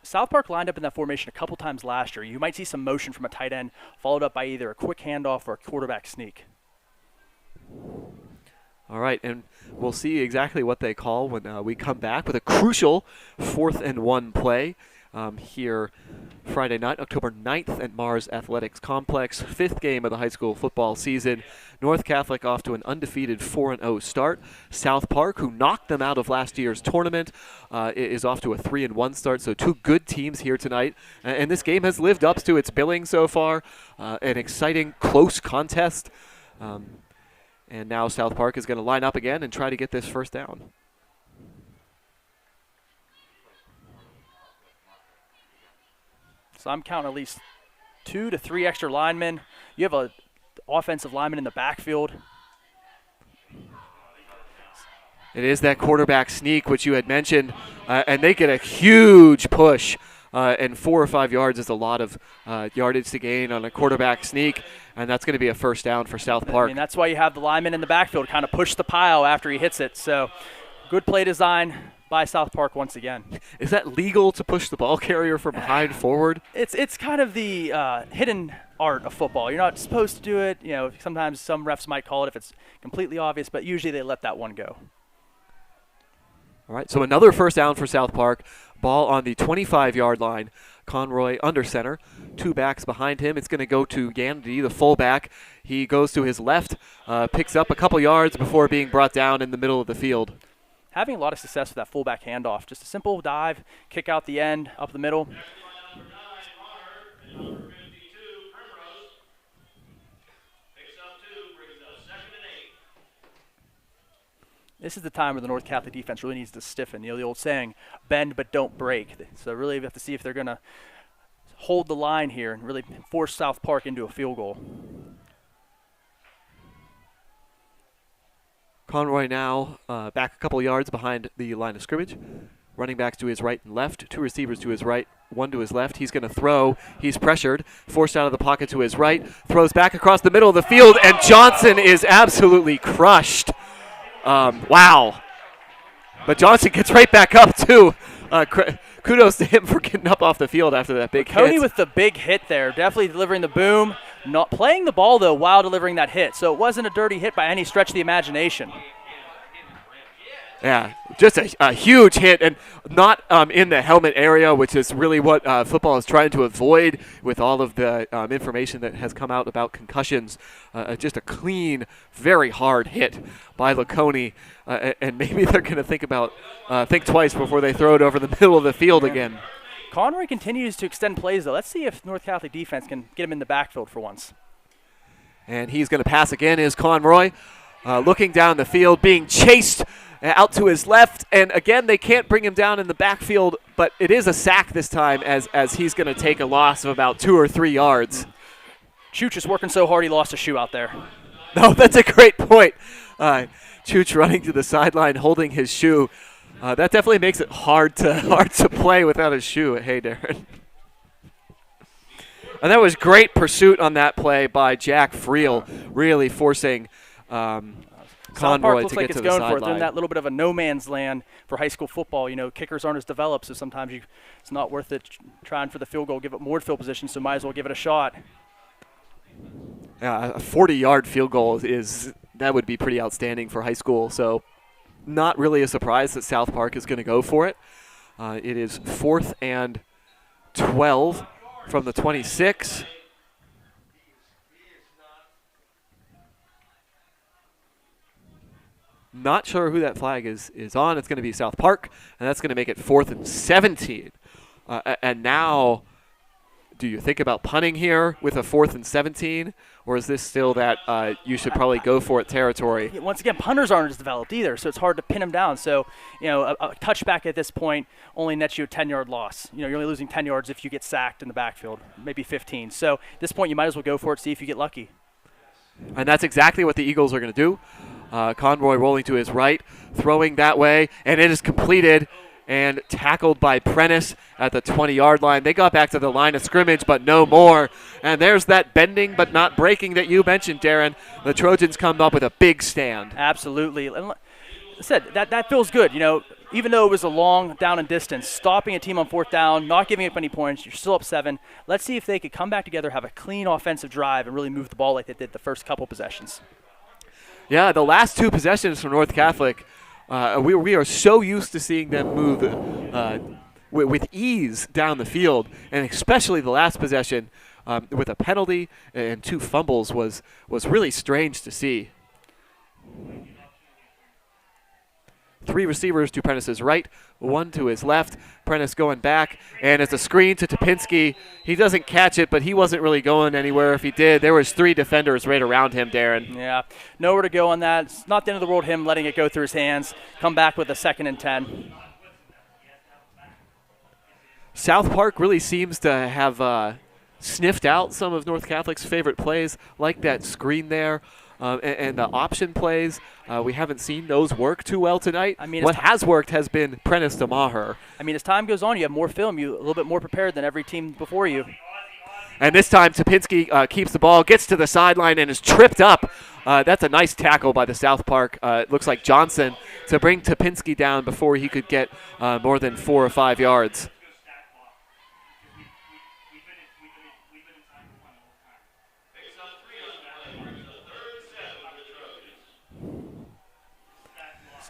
South Park lined up in that formation a couple times last year. You might see some motion from a tight end, followed up by either a quick handoff or a quarterback sneak. All right, and we'll see exactly what they call when we come back with a crucial 4th and 1 play. here Friday night, October 9th at Mars Athletics Complex. 5th game of the high school football season. North Catholic off to an undefeated 4-0 start. South Park, who knocked them out of last year's tournament, is off to a 3-1 start. So two good teams here tonight. And this game has lived up to its billing so far. An exciting, close contest. And now South Park is going to line up again and try to get this first down. So I'm counting at least 2 to 3 extra linemen. You have a offensive lineman in the backfield. It is that quarterback sneak, which you had mentioned, and they get a huge push. And 4 or 5 yards is a lot of yardage to gain on a quarterback sneak, and that's going to be a first down for South Park. I mean, that's why you have the lineman in the backfield kind of push the pile after he hits it. So good play design by South Park once again. Is that legal to push the ball carrier from behind forward? It's kind of the hidden art of football. You're not supposed to do it. You know, sometimes some refs might call it if it's completely obvious, but usually they let that one go. All right, so another first down for South Park. Ball on the 25-yard line. Conroy under center. 2 backs behind him. It's going to go to Gandy, the fullback. He goes to his left, picks up a couple yards before being brought down in the middle of the field. Having a lot of success with that fullback handoff. Just a simple dive, kick out the end, up the middle. This is the time where the North Catholic defense really needs to stiffen. You know, the old saying, bend but don't break. So really we have to see if they're going to hold the line here and really force South Park into a field goal. Conroy now back a couple yards behind the line of scrimmage. Running backs to his right and left. 2 receivers to his right, 1 to his left. He's going to throw. He's pressured. Forced out of the pocket to his right. Throws back across the middle of the field, and Johnson is absolutely crushed. Wow. But Johnson gets right back up, too. Kudos to him for getting up off the field after that big Cody hit. with the big hit there, definitely delivering the boom. Not playing the ball, though, while delivering that hit. So it wasn't a dirty hit by any stretch of the imagination. Yeah, just a huge hit, and not in the helmet area, which is really what football is trying to avoid with all of the information that has come out about concussions. Just a clean, very hard hit by Laconii, and maybe they're going to think twice before they throw it over the middle of the field again. Conroy continues to extend plays, though. Let's see if North Catholic defense can get him in the backfield for once. And he's going to pass again, is Conroy. Looking down the field, being chased out to his left, and again they can't bring him down in the backfield, but it is a sack this time as he's going to take a loss of about 2 or 3 yards. Chooch is working so hard he lost a shoe out there. No, that's a great point. Chooch running to the sideline holding his shoe. That definitely makes it hard to play without a shoe. Hey, Darren. And that was great pursuit on that play by Jack Friel, really forcing South Park Conroy looks to like get it's to the going for it. They're in sideline. that little bit of a no man's land for high school football. You know, kickers aren't as developed, so sometimes it's not worth it trying for the field goal, give up more field position, so might as well give it a shot. A 40-yard field goal that would be pretty outstanding for high school. So not really a surprise that South Park is going to go for it. It is 4th and 12 from the 26. Not sure who that flag is on. It's going to be South Park, and that's going to make it 4th and 17. And now, do you think about punting here with a 4th and 17, or is this still that you should probably go for it territory? Once again, punters aren't as developed either, so it's hard to pin them down. So, you know, a touchback at this point only nets you a 10-yard loss. You know, you're only losing 10 yards if you get sacked in the backfield, maybe 15. So at this point, you might as well go for it, see if you get lucky. And that's exactly what the Eagles are going to do. Conroy rolling to his right, throwing that way, and it is completed and tackled by Prentice at the 20-yard line. They got back to the line of scrimmage, but no more. And there's that bending but not breaking that you mentioned, Darren. The Trojans come up with a big stand. Absolutely. And like I said, that feels good. You know, even though it was a long down and distance, stopping a team on 4th down, not giving up any points, you're still up 7. Let's see if they could come back together, have a clean offensive drive, and really move the ball like they did the first couple possessions. Yeah, the last 2 possessions for North Catholic, we are so used to seeing them move with ease down the field, and especially the last possession with a penalty and 2 fumbles was really strange to see. 3 receivers to Prentice's right, 1 to his left. Prentice going back, and it's a screen to Topinski. He doesn't catch it, but he wasn't really going anywhere. If he did, there was 3 defenders right around him, Darren. Yeah, nowhere to go on that. It's not the end of the world, him letting it go through his hands. Come back with a 2nd and 10. South Park really seems to have sniffed out some of North Catholic's favorite plays, like that screen there. And the option plays, we haven't seen those work too well tonight. I mean, what has worked has been Prentice to Maher. I mean, as time goes on, you have more film. You're a little bit more prepared than every team before you. And this time, Topinski keeps the ball, gets to the sideline, and is tripped up. That's a nice tackle by the South Park. It looks like Johnson to bring Topinski down before he could get more than 4 or 5 yards.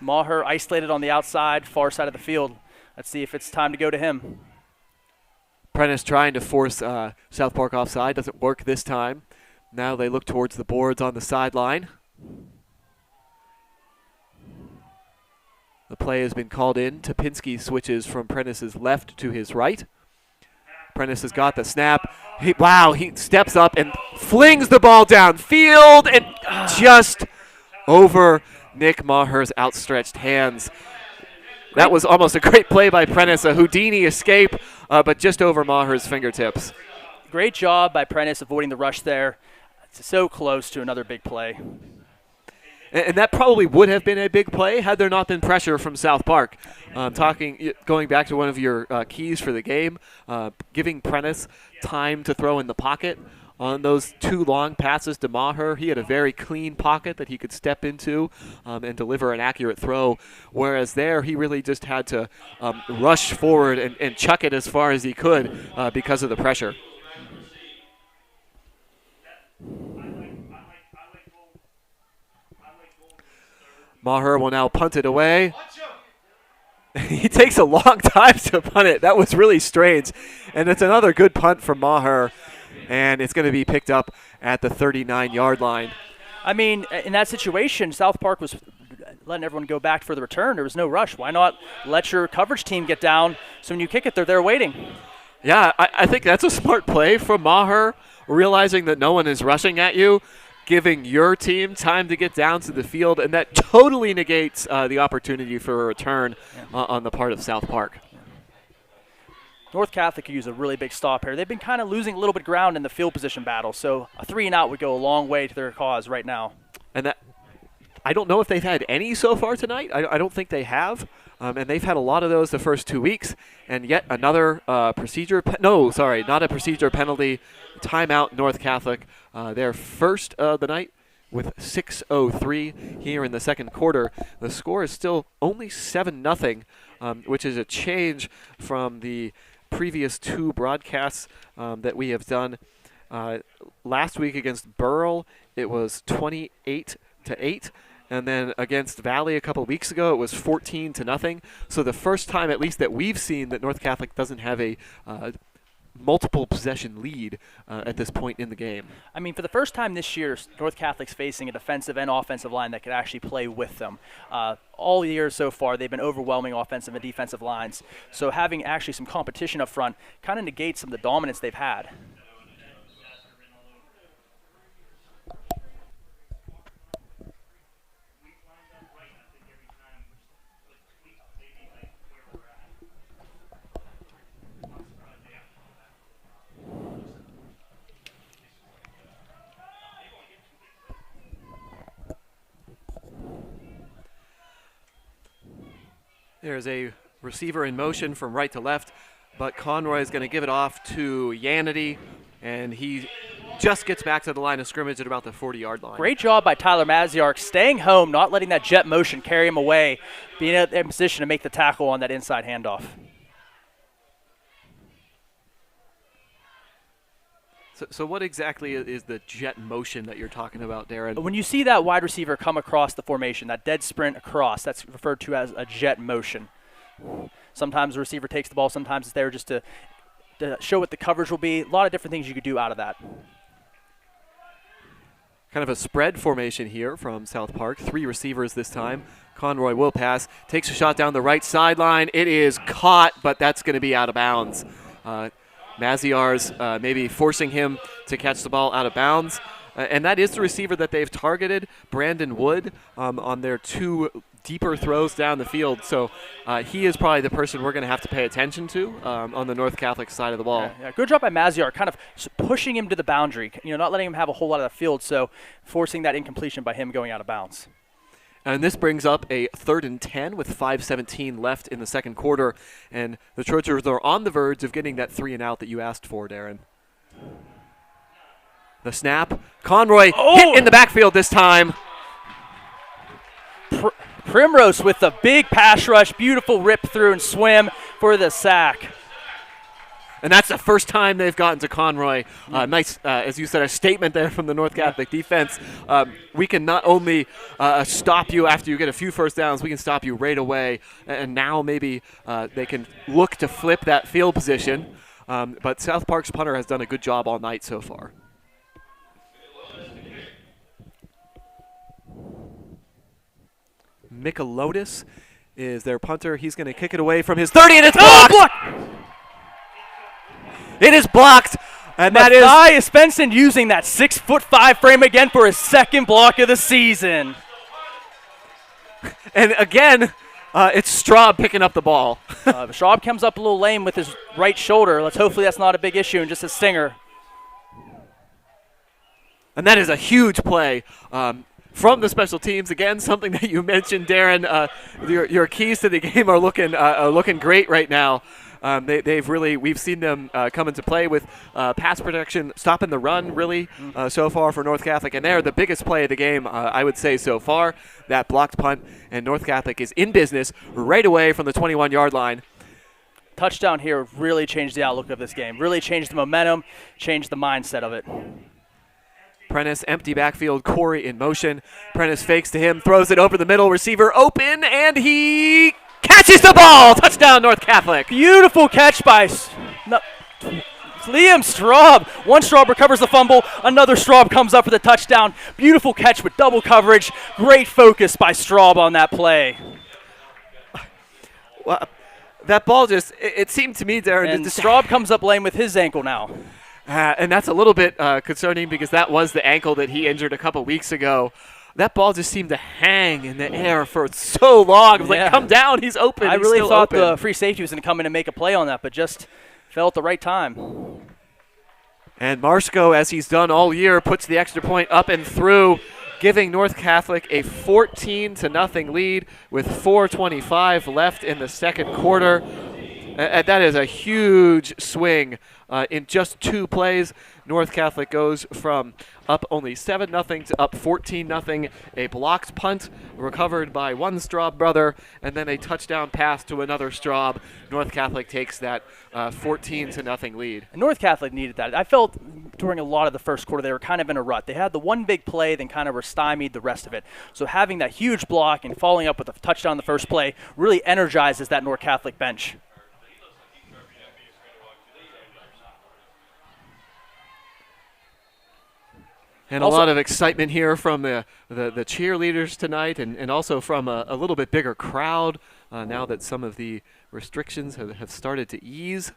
Maher isolated on the outside, far side of the field. Let's see if it's time to go to him. Prentice trying to force South Park offside. Doesn't work this time. Now they look towards the boards on the sideline. The play has been called in. Topinski switches from Prentice's left to his right. Prentice has got the snap. He steps up and flings the ball downfield and just over Nick Maher's outstretched hands. That was almost a great play by Prentice, a Houdini escape, but just over Maher's fingertips. Great job by Prentice avoiding the rush there. It's so close to another big play. And that probably would have been a big play had there not been pressure from South Park. Going back to one of your keys for the game, giving Prentice time to throw in the pocket. On those 2 long passes to Maher, he had a very clean pocket that he could step into and deliver an accurate throw, whereas there he really just had to rush forward and chuck it as far as he could because of the pressure. Maher will now punt it away. He takes a long time to punt it. That was really strange. And it's another good punt from Maher. And it's going to be picked up at the 39-yard line. I mean, in that situation, South Park was letting everyone go back for the return. There was no rush. Why not let your coverage team get down so when you kick it, they're there waiting? Yeah, I think that's a smart play from Maher, realizing that no one is rushing at you, giving your team time to get down to the field, and that totally negates the opportunity for a return on the part of South Park. North Catholic could use a really big stop here. They've been kind of losing a little bit of ground in the field position battle, so a 3-and-out would go a long way to their cause right now. And that, I don't know if they've had any so far tonight. I don't think they have. And they've had a lot of those the first 2 weeks. And yet another not a procedure penalty. Timeout, North Catholic. Their first of the night with 6:03 here in the second quarter. The score is still only 7-0, which is a change from the previous 2 broadcasts that we have done. Last week against Burrell, it was 28-8. And then against Valley a couple weeks ago, it was 14-0. So the first time, at least that we've seen, that North Catholic doesn't have a multiple possession lead at this point in the game. I mean, for the first time this year, North Catholic's facing a defensive and offensive line that could actually play with them. All year so far, they've been overwhelming offensive and defensive lines. So having actually some competition up front kind of negates some of the dominance they've had. There's a receiver in motion from right to left, but Conroy is going to give it off to Yanity, and he just gets back to the line of scrimmage at about the 40-yard line. Great job by Tyler Maziark staying home, not letting that jet motion carry him away, being in position to make the tackle on that inside handoff. So what exactly is the jet motion that you're talking about, Darren? When you see that wide receiver come across the formation, that dead sprint across, that's referred to as a jet motion. Sometimes the receiver takes the ball. Sometimes it's there just to show what the coverage will be. A lot of different things you could do out of that. Kind of a spread formation here from South Park. 3 receivers this time. Conroy will pass, takes a shot down the right sideline. It is caught, but that's going to be out of bounds. Maziar's maybe forcing him to catch the ball out of bounds. And that is the receiver that they've targeted, Brandon Wood, on their 2 deeper throws down the field. So he is probably the person we're going to have to pay attention to on the North Catholic side of the ball. Yeah, good job by Maziar, kind of pushing him to the boundary, not letting him have a whole lot of the field, so forcing that incompletion by him going out of bounds. And this brings up a 3rd and 10 with 5:17 left in the second quarter. And the Trojans are on the verge of getting that 3 and out that you asked for, Darren. The snap. Conroy hit in the backfield this time. Primrose with the big pass rush, beautiful rip through and swim for the sack. And that's the first time they've gotten to Conroy. Nice, as you said, a statement there from the North Catholic defense. We can not only stop you after you get a few first downs, we can stop you right away. And now maybe they can look to flip that field position. But South Park's punter has done a good job all night so far. Michelotis is their punter. He's going to kick it away from his 30, and it's blocked! It is blocked, and that is Matthias Benson using that 6'5" frame again for his second block of the season. And again, it's Straub picking up the ball. Straub comes up a little lame with his right shoulder. Hopefully that's not a big issue and just a stinger. And that is a huge play from the special teams. Again, something that you mentioned, Darren. Your keys to the game are looking great right now. We've seen them come into play with pass protection, stopping the run really so far for North Catholic. And they're the biggest play of the game, I would say so far, that blocked punt. And North Catholic is in business right away from the 21-yard line. Touchdown here really changed the outlook of this game, really changed the momentum, changed the mindset of it. Prentice, empty backfield, Corey in motion. Prentice fakes to him, throws it over the middle, receiver open, and he catches the ball! Touchdown, North Catholic! Beautiful catch by Liam Straub. One Straub recovers the fumble, another Straub comes up for the touchdown. Beautiful catch with double coverage. Great focus by Straub on that play. Well, that ball it seemed to me, Darren. And Straub comes up lame with his ankle now. And that's a little bit concerning because that was the ankle that he injured a couple weeks ago. That ball just seemed to hang in the air for so long. It was like, come down, he's open. I really thought the free safety was going to come in and make a play on that, but just fell at the right time. And Marshko, as he's done all year, puts the extra point up and through, giving North Catholic a 14-0 lead with 4:25 left in the second quarter. And that is a huge swing in just 2 plays. North Catholic goes from up only 7-0 to up 14-0. A blocked punt recovered by one Straub brother, and then a touchdown pass to another Straub. North Catholic takes that 14-0 lead. And North Catholic needed that. I felt during a lot of the first quarter they were kind of in a rut. They had the one big play, then kind of were stymied the rest of it. So having that huge block and following up with a touchdown on the first play really energizes that North Catholic bench. And a lot of excitement here from the cheerleaders tonight and also from a little bit bigger crowd now that some of the restrictions have started to ease.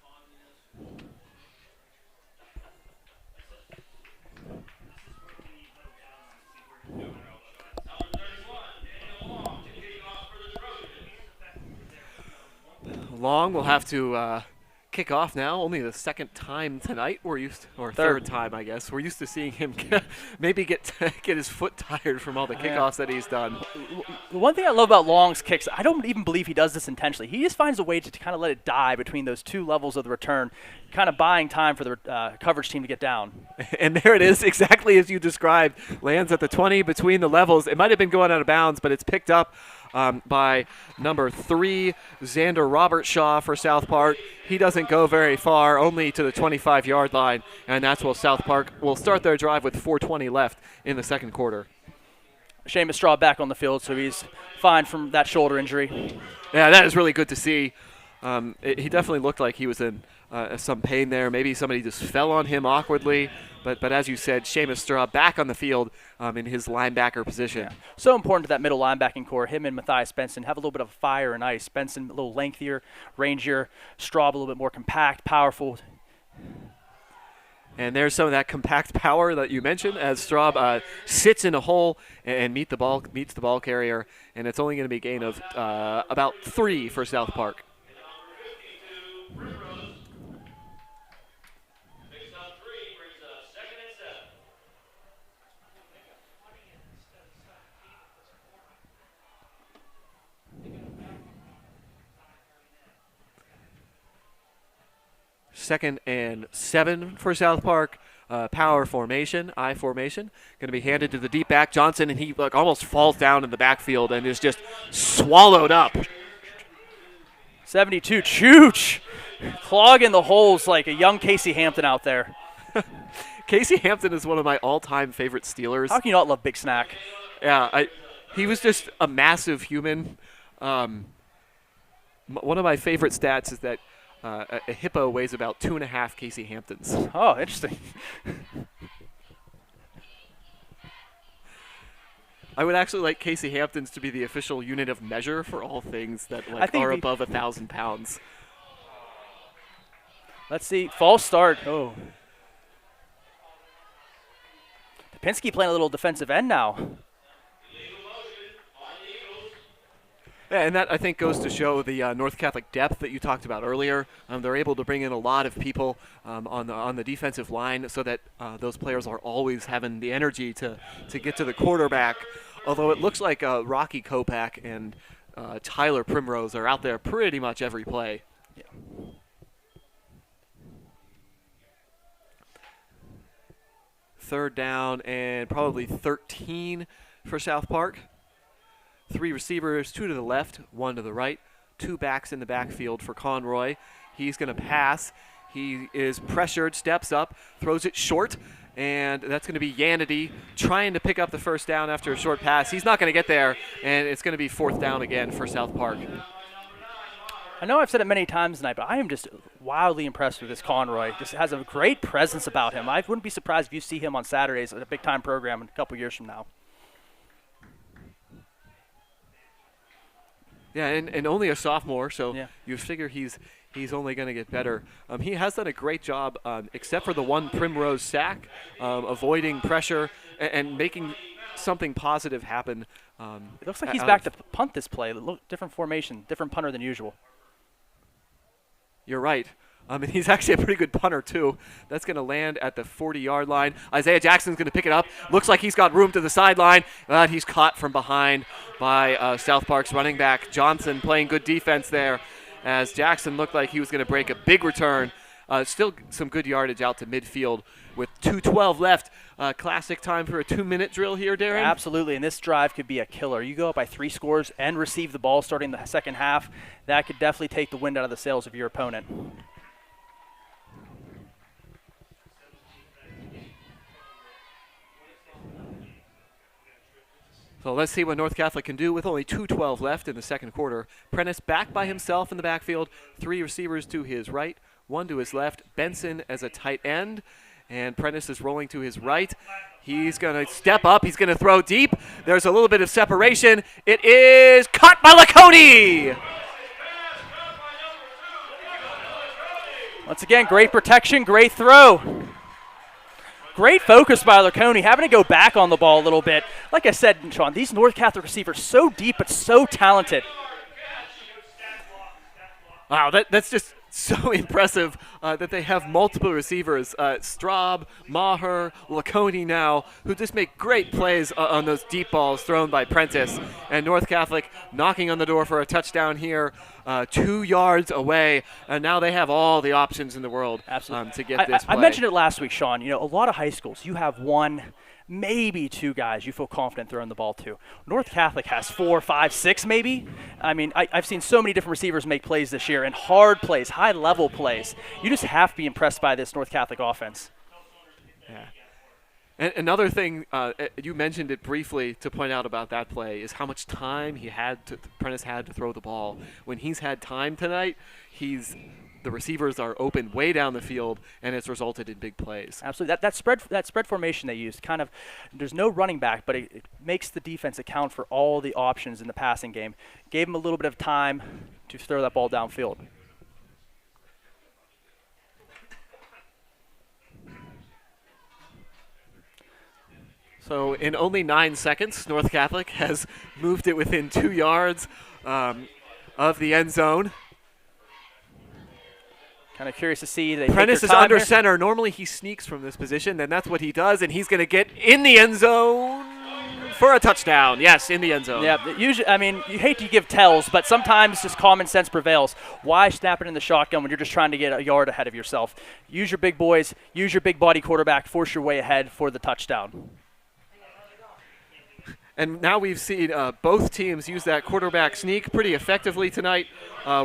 Long will have to kick off now. Only the second time tonight third time, I guess. We're used to seeing him maybe get his foot tired from all the kickoffs that he's done. The one thing I love about Long's kicks, I don't even believe he does this intentionally. He just finds a way to kind of let it die between those 2 levels of the return, kind of buying time for the coverage team to get down. And there it is, exactly as you described. Lands at the 20 between the levels. It might have been going out of bounds, but it's picked up by number 3, Xander Robertshaw for South Park. He doesn't go very far, only to the 25-yard line, and that's where South Park will start their drive with 4:20 left in the second quarter. Seamus Straub back on the field, so he's fine from that shoulder injury. Yeah, that is really good to see. He definitely looked like he was in some pain there. Maybe somebody just fell on him awkwardly. But as you said, Seamus Straub back on the field in his linebacker position. Yeah. So important to that middle linebacking core. Him and Matthias Benson have a little bit of fire and ice. Benson a little lengthier, rangier. Straub a little bit more compact, powerful. And there's some of that compact power that you mentioned as Straub sits in a hole and meets the ball carrier. And it's only going to be a gain of about 3 for South Park. Second and 7 for South Park. Power formation, I formation, going to be handed to the deep back Johnson, and he almost falls down in the backfield and is just swallowed up. 72, Chooch, clogging the holes like a young Casey Hampton out there. Casey Hampton is one of my all-time favorite Steelers. How can you not love Big Snack? Yeah, he was just a massive human. One of my favorite stats is that a hippo weighs about 2.5 Casey Hamptons. Oh, interesting. I would actually like Casey Hamptons to be the official unit of measure for all things that are above 1,000 pounds. Let's see. False start. Oh. Pinsky playing a little defensive end now. Yeah, and that, I think, goes to show the North Catholic depth that you talked about earlier. They're able to bring in a lot of people on the defensive line so that those players are always having the energy to get to the quarterback. Although it looks like Rocky Kopak and Tyler Primrose are out there pretty much every play. Yeah. Third down and probably 13 for South Park. 3 receivers, 2 to the left, 1 to the right. 2 backs in the backfield for Conroy. He's going to pass. He is pressured, steps up, throws it short, and that's going to be Yanity trying to pick up the first down after a short pass. He's not going to get there, and it's going to be 4th down again for South Park. I know I've said it many times tonight, but I am just wildly impressed with this Conroy. Just has a great presence about him. I wouldn't be surprised if you see him on Saturdays at a big-time program in a couple years from now. Yeah, and only a sophomore, so yeah. You figure he's only going to get better. He has done a great job, except for the one Primrose sack, avoiding pressure and making something positive happen. It looks like he's back to punt this play. Look, different formation, different punter than usual. You're right. And he's actually a pretty good punter, too. That's going to land at the 40-yard line. Isaiah Jackson's going to pick it up. Looks like he's got room to the sideline. But he's caught from behind by South Park's running back, Johnson, playing good defense there, as Jackson looked like he was going to break a big return. Still some good yardage out to midfield with 2:12 left. Classic time for a 2-minute drill here, Darren? Absolutely, and this drive could be a killer. You go up by 3 scores and receive the ball starting the second half. That could definitely take the wind out of the sails of your opponent. So let's see what North Catholic can do with only 2:12 left in the second quarter. Prentice back by himself in the backfield. 3 receivers to his right, 1 to his left. Benson as a tight end. And Prentice is rolling to his right. He's going to step up. He's going to throw deep. There's a little bit of separation. It is caught by Laconey. Once again, great protection, great throw. Great focus by Laconey, having to go back on the ball a little bit. Like I said, Sean, these North Catholic receivers so deep but so talented. Wow, that's just so impressive that they have multiple receivers. Straub, Maher, Laconey now, who just make great plays on those deep balls thrown by Prentice. And North Catholic knocking on the door for a touchdown here, 2 yards away. And now they have all the options in the world to get this play. I mentioned it last week, Sean. You know, a lot of high schools, you have 1, maybe 2 guys you feel confident throwing the ball to. North Catholic has 4, 5, 6 maybe. I mean, I've seen so many different receivers make plays this year, and hard plays, high-level plays. You just have to be impressed by this North Catholic offense. Yeah. And another thing, you mentioned it briefly to point out about that play is how much time Prentice had to throw the ball. When he's had time tonight, the receivers are open way down the field, and it's resulted in big plays. Absolutely. That spread formation they used, kind of, there's no running back, but it makes the defense account for all the options in the passing game. Gave them a little bit of time to throw that ball downfield. So in only 9 seconds, North Catholic has moved it within 2 yards of the end zone. Kind of curious to see. They Prentice is under center. Normally he sneaks from this position, and that's what he does, and he's going to get in the end zone for a touchdown. Yes, in the end zone. Yeah, usually, I mean, you hate to give tells, but sometimes just common sense prevails. Why snap it in the shotgun when you're just trying to get a yard ahead of yourself? Use your big boys, use your big body quarterback, force your way ahead for the touchdown. And now we've seen both teams use that quarterback sneak pretty effectively tonight.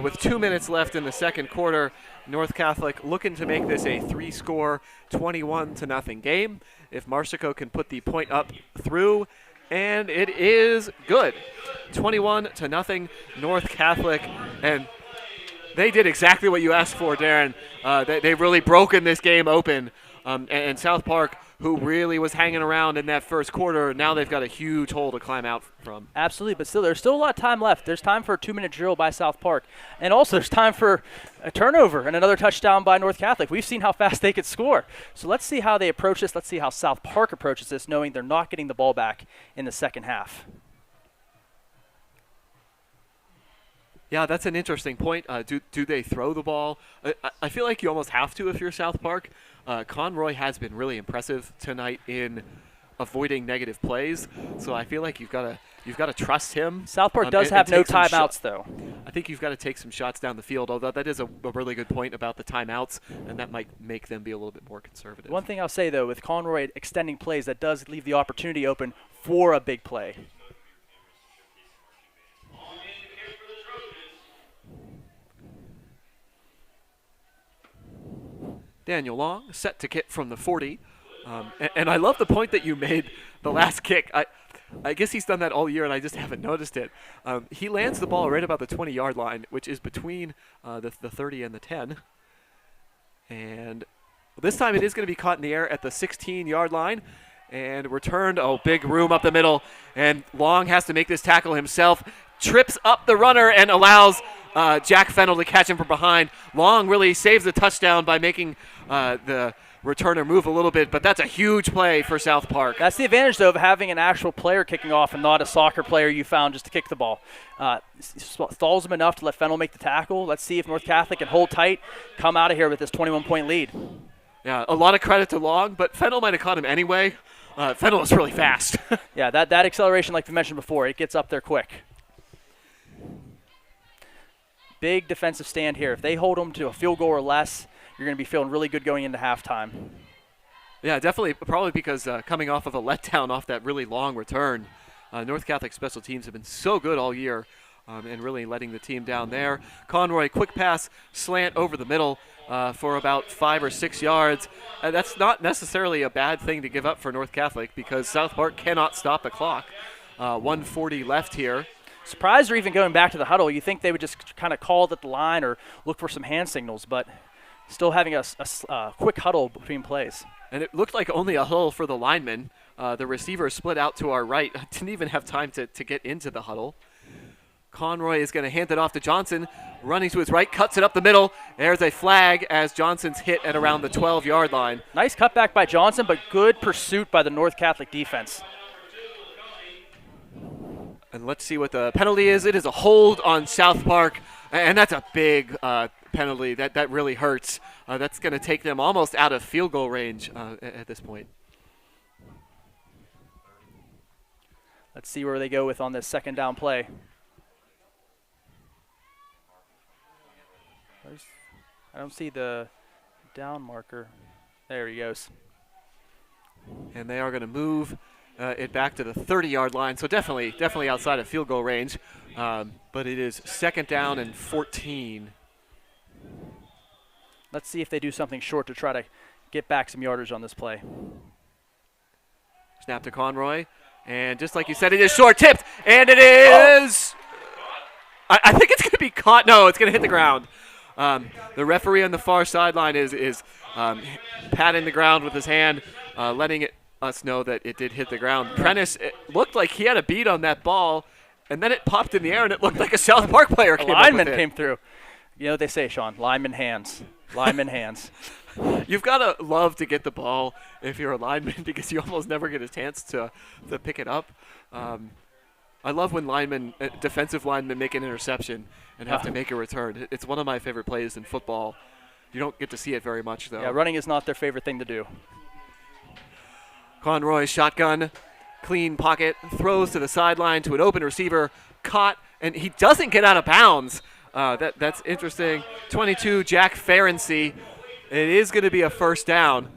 With 2 minutes left in the second quarter, North Catholic looking to make this a 3-score, 21-0 game. If Marsico can put the point up through, and it is good. 21-0 North Catholic, and they did exactly what you asked for, Darren. They've really broken this game open, and South Park, who really was hanging around in that first quarter, now they've got a huge hole to climb out from. Absolutely, but still, there's still a lot of time left. There's time for a 2-minute drill by South Park. And also, there's time for a turnover and another touchdown by North Catholic. We've seen how fast they could score. So let's see how they approach this. Let's see how South Park approaches this, knowing they're not getting the ball back in the second half. Yeah, that's an interesting point. Do they throw the ball? I feel like you almost have to if you're South Park. Conroy has been really impressive tonight in avoiding negative plays, so I feel like you've got to trust him. South Park does have no timeouts, though. I think you've got to take some shots down the field, although that is a really good point about the timeouts, and that might make them be a little bit more conservative. One thing I'll say, though, with Conroy extending plays, that does leave the opportunity open for a big play. Daniel Long set to kick from the 40. And I love the point that you made, the last kick. I guess he's done that all year, and I just haven't noticed it. He lands the ball right about the 20-yard line, which is between the 30 and the 10. And this time it is going to be caught in the air at the 16-yard line and returned. Oh, big room up the middle. And Long has to make this tackle himself. Trips up the runner and allows Jack Fennell to catch him from behind. Long really saves the touchdown by making the returner move a little bit, but that's a huge play for South Park. That's the advantage, though, of having an actual player kicking off and not a soccer player you found just to kick the ball. Stalls him enough to let Fennell make the tackle. Let's see if North Catholic can hold tight, come out of here with this 21-point lead. Yeah, a lot of credit to Long, but Fennell might have caught him anyway. Fennell is really fast. Yeah, that acceleration, like we mentioned before, it gets up there quick. Big defensive stand here. If they hold them to a field goal or less, you're going to be feeling really good going into halftime. Yeah, definitely. Probably because coming off of a letdown off that really long return, North Catholic special teams have been so good all year and really letting the team down there. Conroy, quick pass, slant over the middle for about 5 or 6 yards. That's not necessarily a bad thing to give up for North Catholic because South Park cannot stop the clock. 1:40 left here. Surprised they're even going back to the huddle. You think they would just kind of call it at the line or look for some hand signals, but still having a quick huddle between plays. And it looked like only a huddle for the linemen. The receiver split out to our right. Didn't even have time to get into the huddle. Conroy is going to hand it off to Johnson. Running to his right, cuts it up the middle. There's a flag as Johnson's hit at around the 12-yard line. Nice cutback by Johnson, but good pursuit by the North Catholic defense. And let's see what the penalty is. It is a hold on South Park, and that's a big penalty. That really hurts. That's going to take them almost out of field goal range at this point. Let's see where they go with on this second down play. I don't see the down marker. There he goes. And they are going to move it back to the 30-yard line, so definitely outside of field goal range. But it is second down and 14. Let's see if they do something short to try to get back some yardage on this play. Snap to Conroy. And just like you said, it is short tipped. And it is. I think it's going to be caught. No, it's going to hit the ground. The referee on the far sideline is patting the ground with his hand, letting us know that it did hit the ground. Prentice, it looked like he had a beat on that ball, and then it popped in the air, and it looked like a South Park player came up with Lineman it. came through. You know what they say, Sean? Lineman hands. Lineman hands. You've got to love to get the ball if you're a lineman because you almost never get a chance to pick it up. I love when defensive linemen make an interception and have to make a return. It's one of my favorite plays in football. You don't get to see it very much, though. Yeah, running is not their favorite thing to do. Conroy, shotgun, clean pocket, throws to the sideline to an open receiver, caught, and he doesn't get out of bounds. That's interesting. 22, Jack Ferenczi. It is going to be a first down.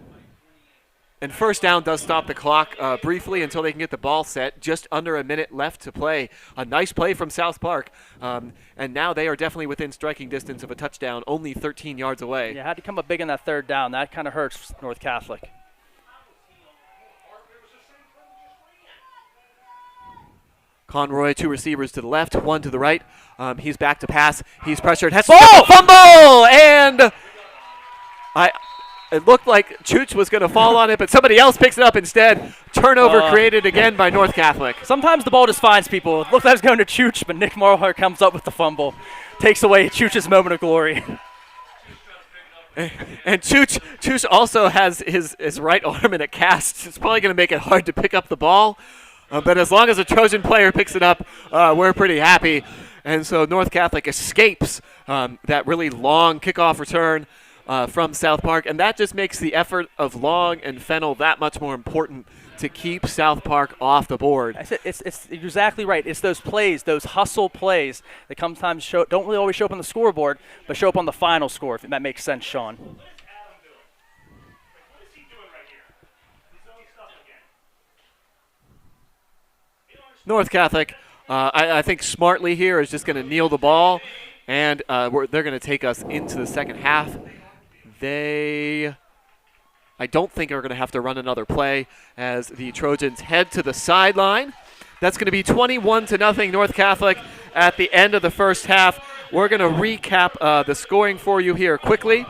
And first down does stop the clock briefly until they can get the ball set. Just under a minute left to play. A nice play from South Park. And now they are definitely within striking distance of a touchdown, only 13 yards away. Yeah, had to come up big on that third down. That kind of hurts North Catholic. Conroy, 2 receivers to the left, 1 to the right. He's back to pass. He's pressured. Has fumble! And it looked like Chooch was going to fall on it, but somebody else picks it up instead. Turnover created again by North Catholic. Sometimes the ball just finds people. It looked like it was going to Chooch, but Nick Marlar comes up with the fumble. Takes away Chooch's moment of glory. And Chooch also has his right arm in a cast. It's probably going to make it hard to pick up the ball. But as long as a Trojan player picks it up, we're pretty happy. And so North Catholic escapes that really long kickoff return from South Park. And that just makes the effort of Long and Fennell that much more important to keep South Park off the board. It's exactly right. It's those plays, those hustle plays that sometimes don't really always show up on the scoreboard, but show up on the final score, if that makes sense, Sean. North Catholic, I think smartly here is just going to kneel the ball, and they're going to take us into the second half. I don't think are going to have to run another play as the Trojans head to the sideline. That's going to be 21-0 North Catholic at the end of the first half. We're going to recap the scoring for you here quickly.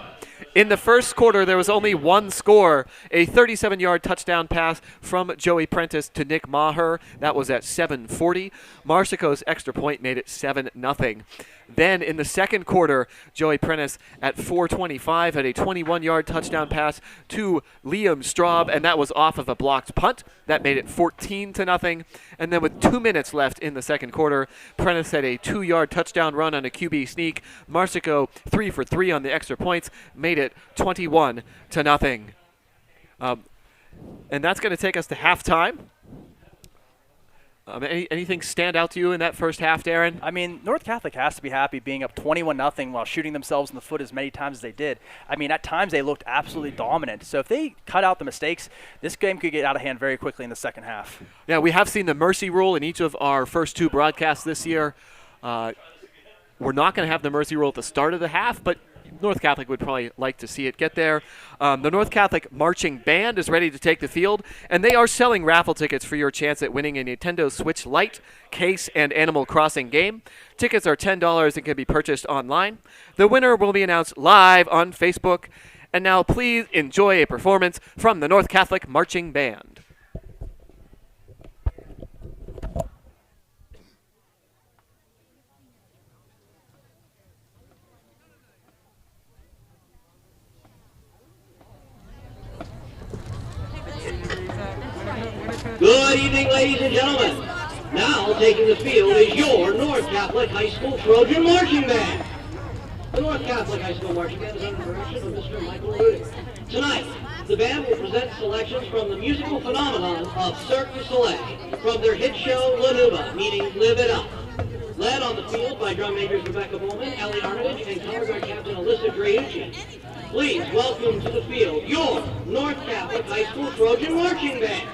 In the first quarter, there was only one score, a 37-yard touchdown pass from Joey Prentice to Nick Maher. That was at 7:40. Marsico's extra point made it 7-0. Then in the second quarter, Joey Prentice at 4:25 had a 21-yard touchdown pass to Liam Straub, and that was off of a blocked punt. That made it 14-0. And then with 2 minutes left in the second quarter, Prentice had a 2-yard touchdown run on a QB sneak. Marsico 3 for 3 on the extra points, made it 21-0. And that's going to take us to halftime. Anything stand out to you in that first half, Darren? I mean, North Catholic has to be happy being up 21-0 while shooting themselves in the foot as many times as they did. I mean, at times they looked absolutely dominant. So if they cut out the mistakes, this game could get out of hand very quickly in the second half. Yeah, we have seen the mercy rule in each of our first 2 broadcasts this year. We're not going to have the mercy rule at the start of the half, but North Catholic would probably like to see it get there. The North Catholic Marching Band is ready to take the field, and they are selling raffle tickets for your chance at winning a Nintendo Switch Lite, case, and Animal Crossing game. Tickets are $10 and can be purchased online. The winner will be announced live on Facebook. And now please enjoy a performance from the North Catholic Marching Band. Good evening, ladies and gentlemen. Now taking the field is your North Catholic High School Trojan Marching Band. The North Catholic High School Marching Band is under the direction of Mr. Michael Rudick. Tonight, the band will present selections from the musical phenomenon of Cirque du Soleil from their hit show La Nuba, meaning Live It Up. Led on the field by drum majors Rebecca Bowman, Ellie Armitage, and color guard captain Alyssa Driucci. Please welcome to the field your North Catholic High School Trojan Marching Band.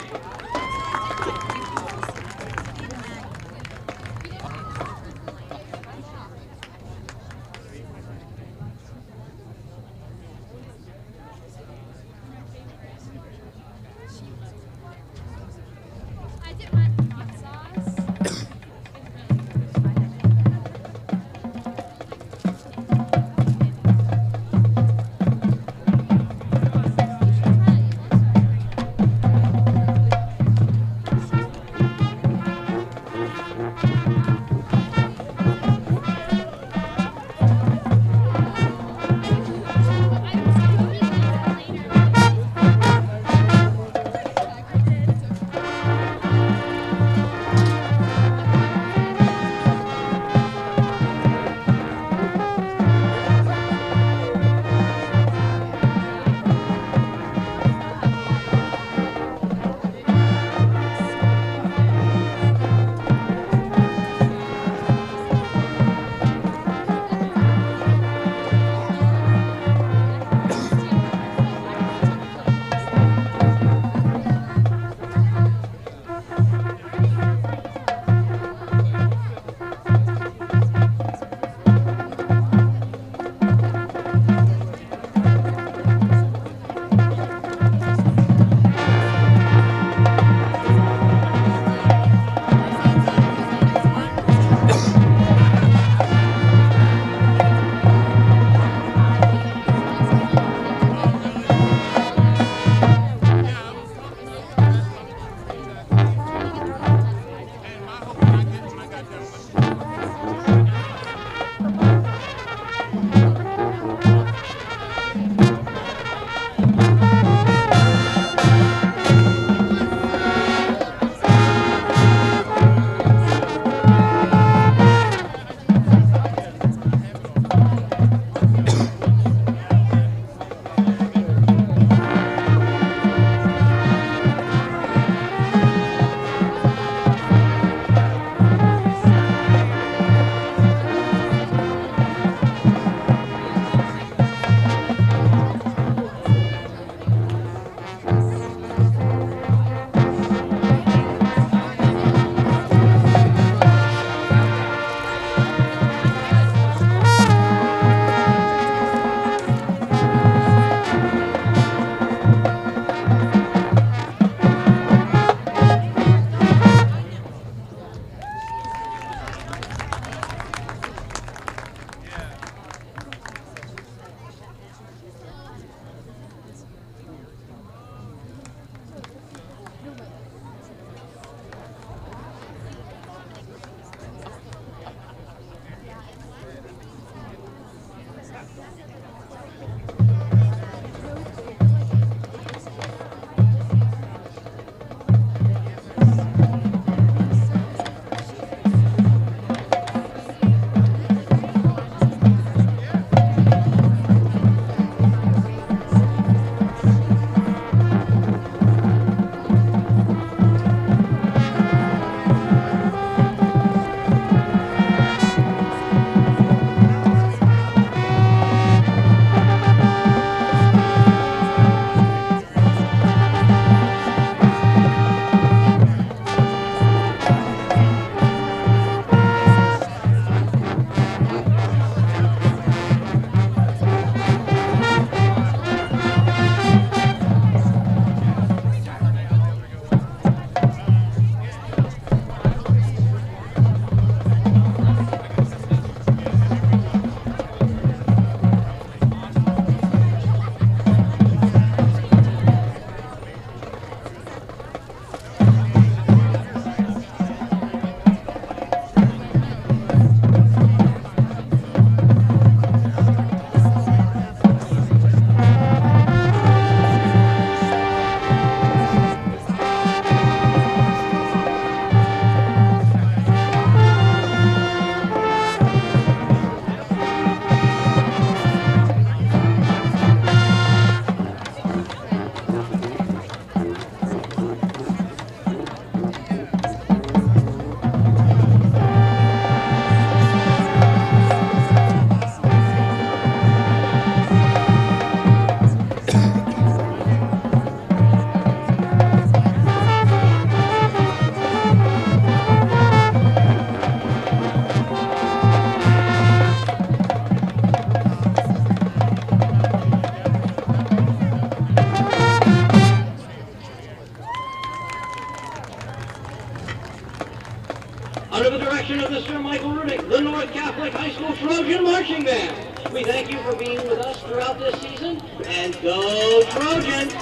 of Mr. Michael Rudick, the North Catholic High School Trojan Marching Band. We thank you for being with us throughout this season, and go Trojans!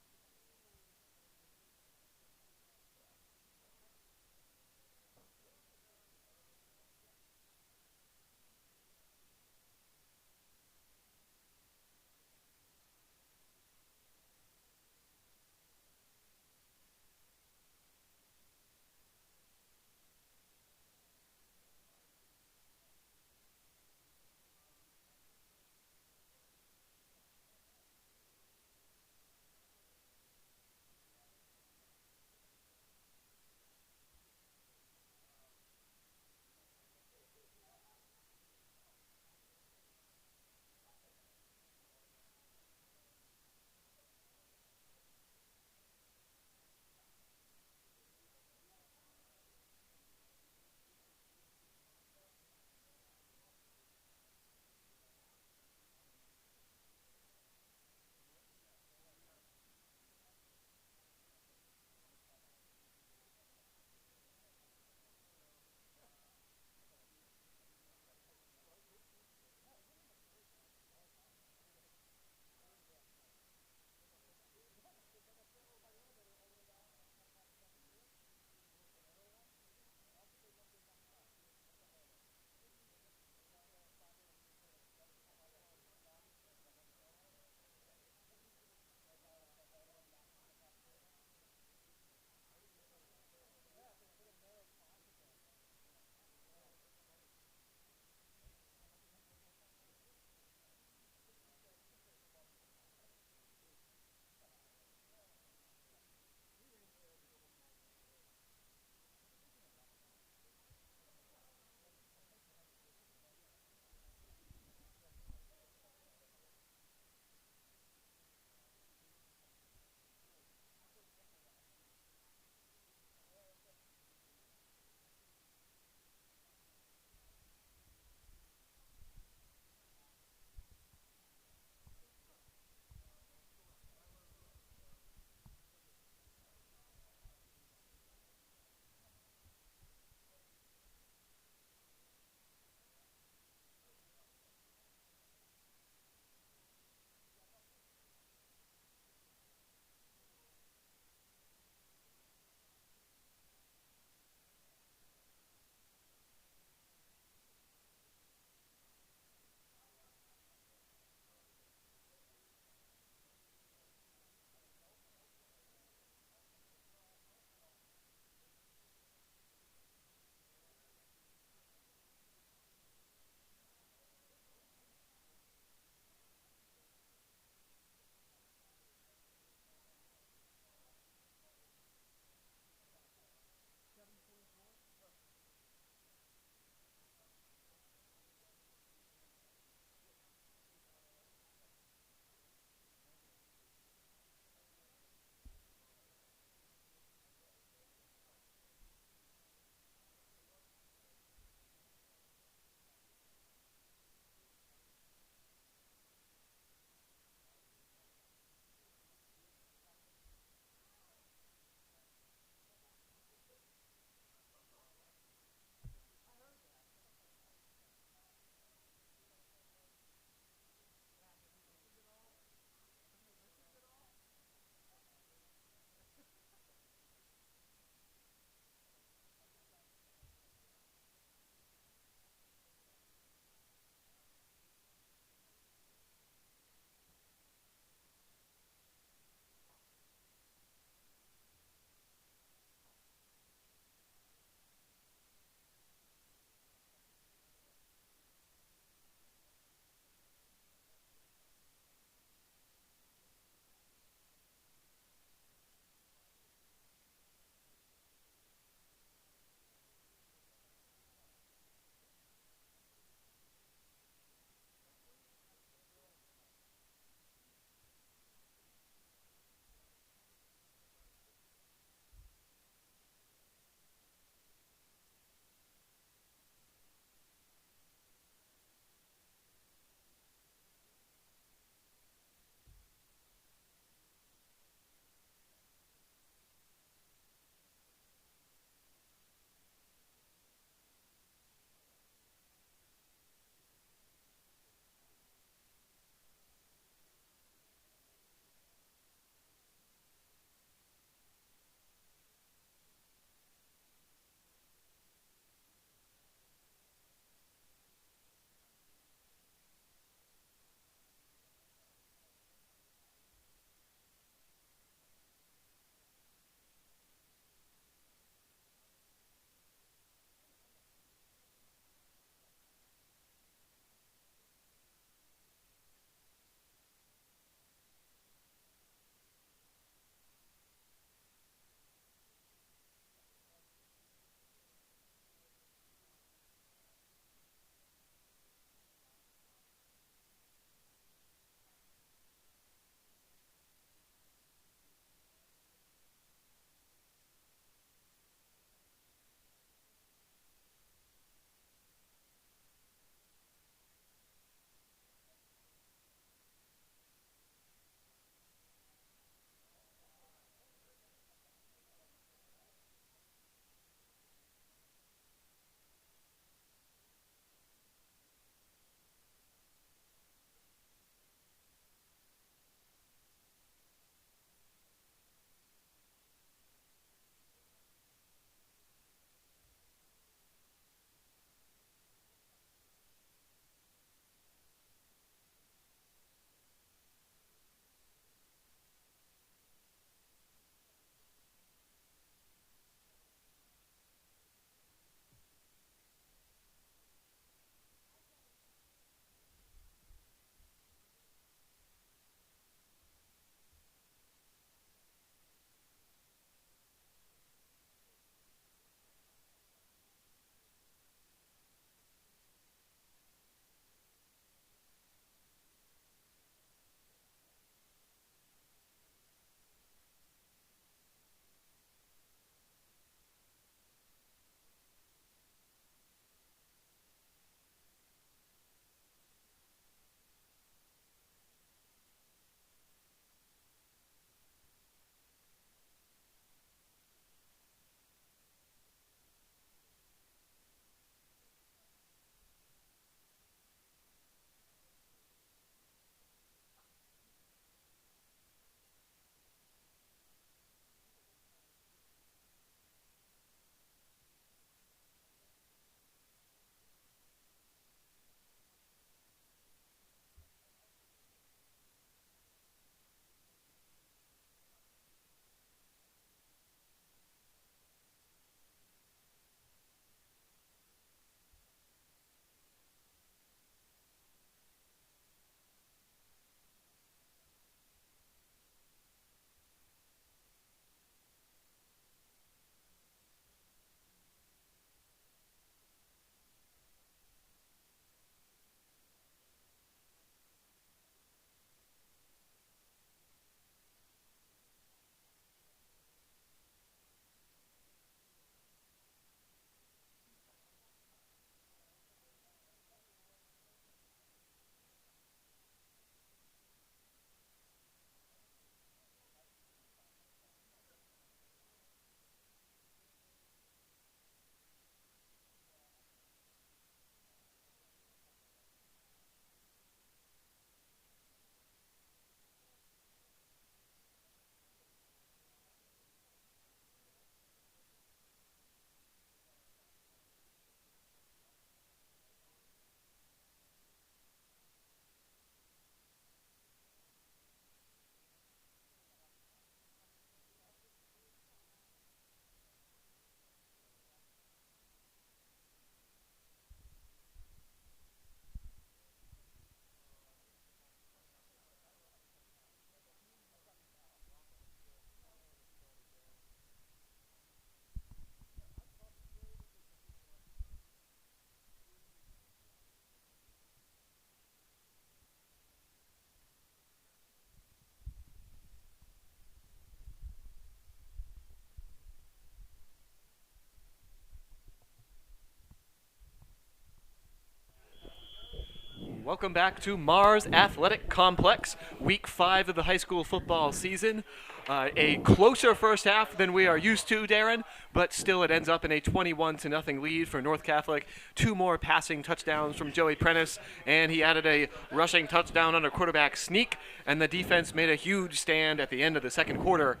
Welcome back to Mars Athletic Complex, week 5 of the high school football season. A closer first half than we are used to, Darren, but still it ends up in a 21-0 lead for North Catholic. 2 more passing touchdowns from Joey Prentice, and he added a rushing touchdown on a quarterback sneak, and the defense made a huge stand at the end of the second quarter.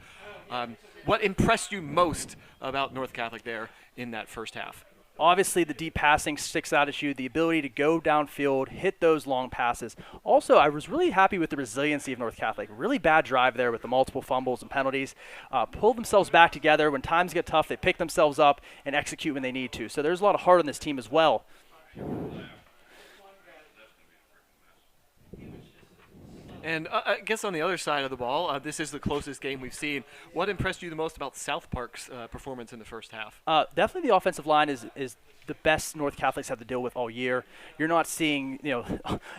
What impressed you most about North Catholic there in that first half? Obviously, the deep passing sticks out at you, the ability to go downfield, hit those long passes. Also, I was really happy with the resiliency of North Catholic. Really bad drive there with the multiple fumbles and penalties. Pulled themselves back together. When times get tough, they pick themselves up and execute when they need to. So there's a lot of heart on this team as well. And I guess on the other side of the ball, this is the closest game we've seen. What impressed you the most about South Park's performance in the first half? Definitely the offensive line is the best North Catholics have to deal with all year. You're not seeing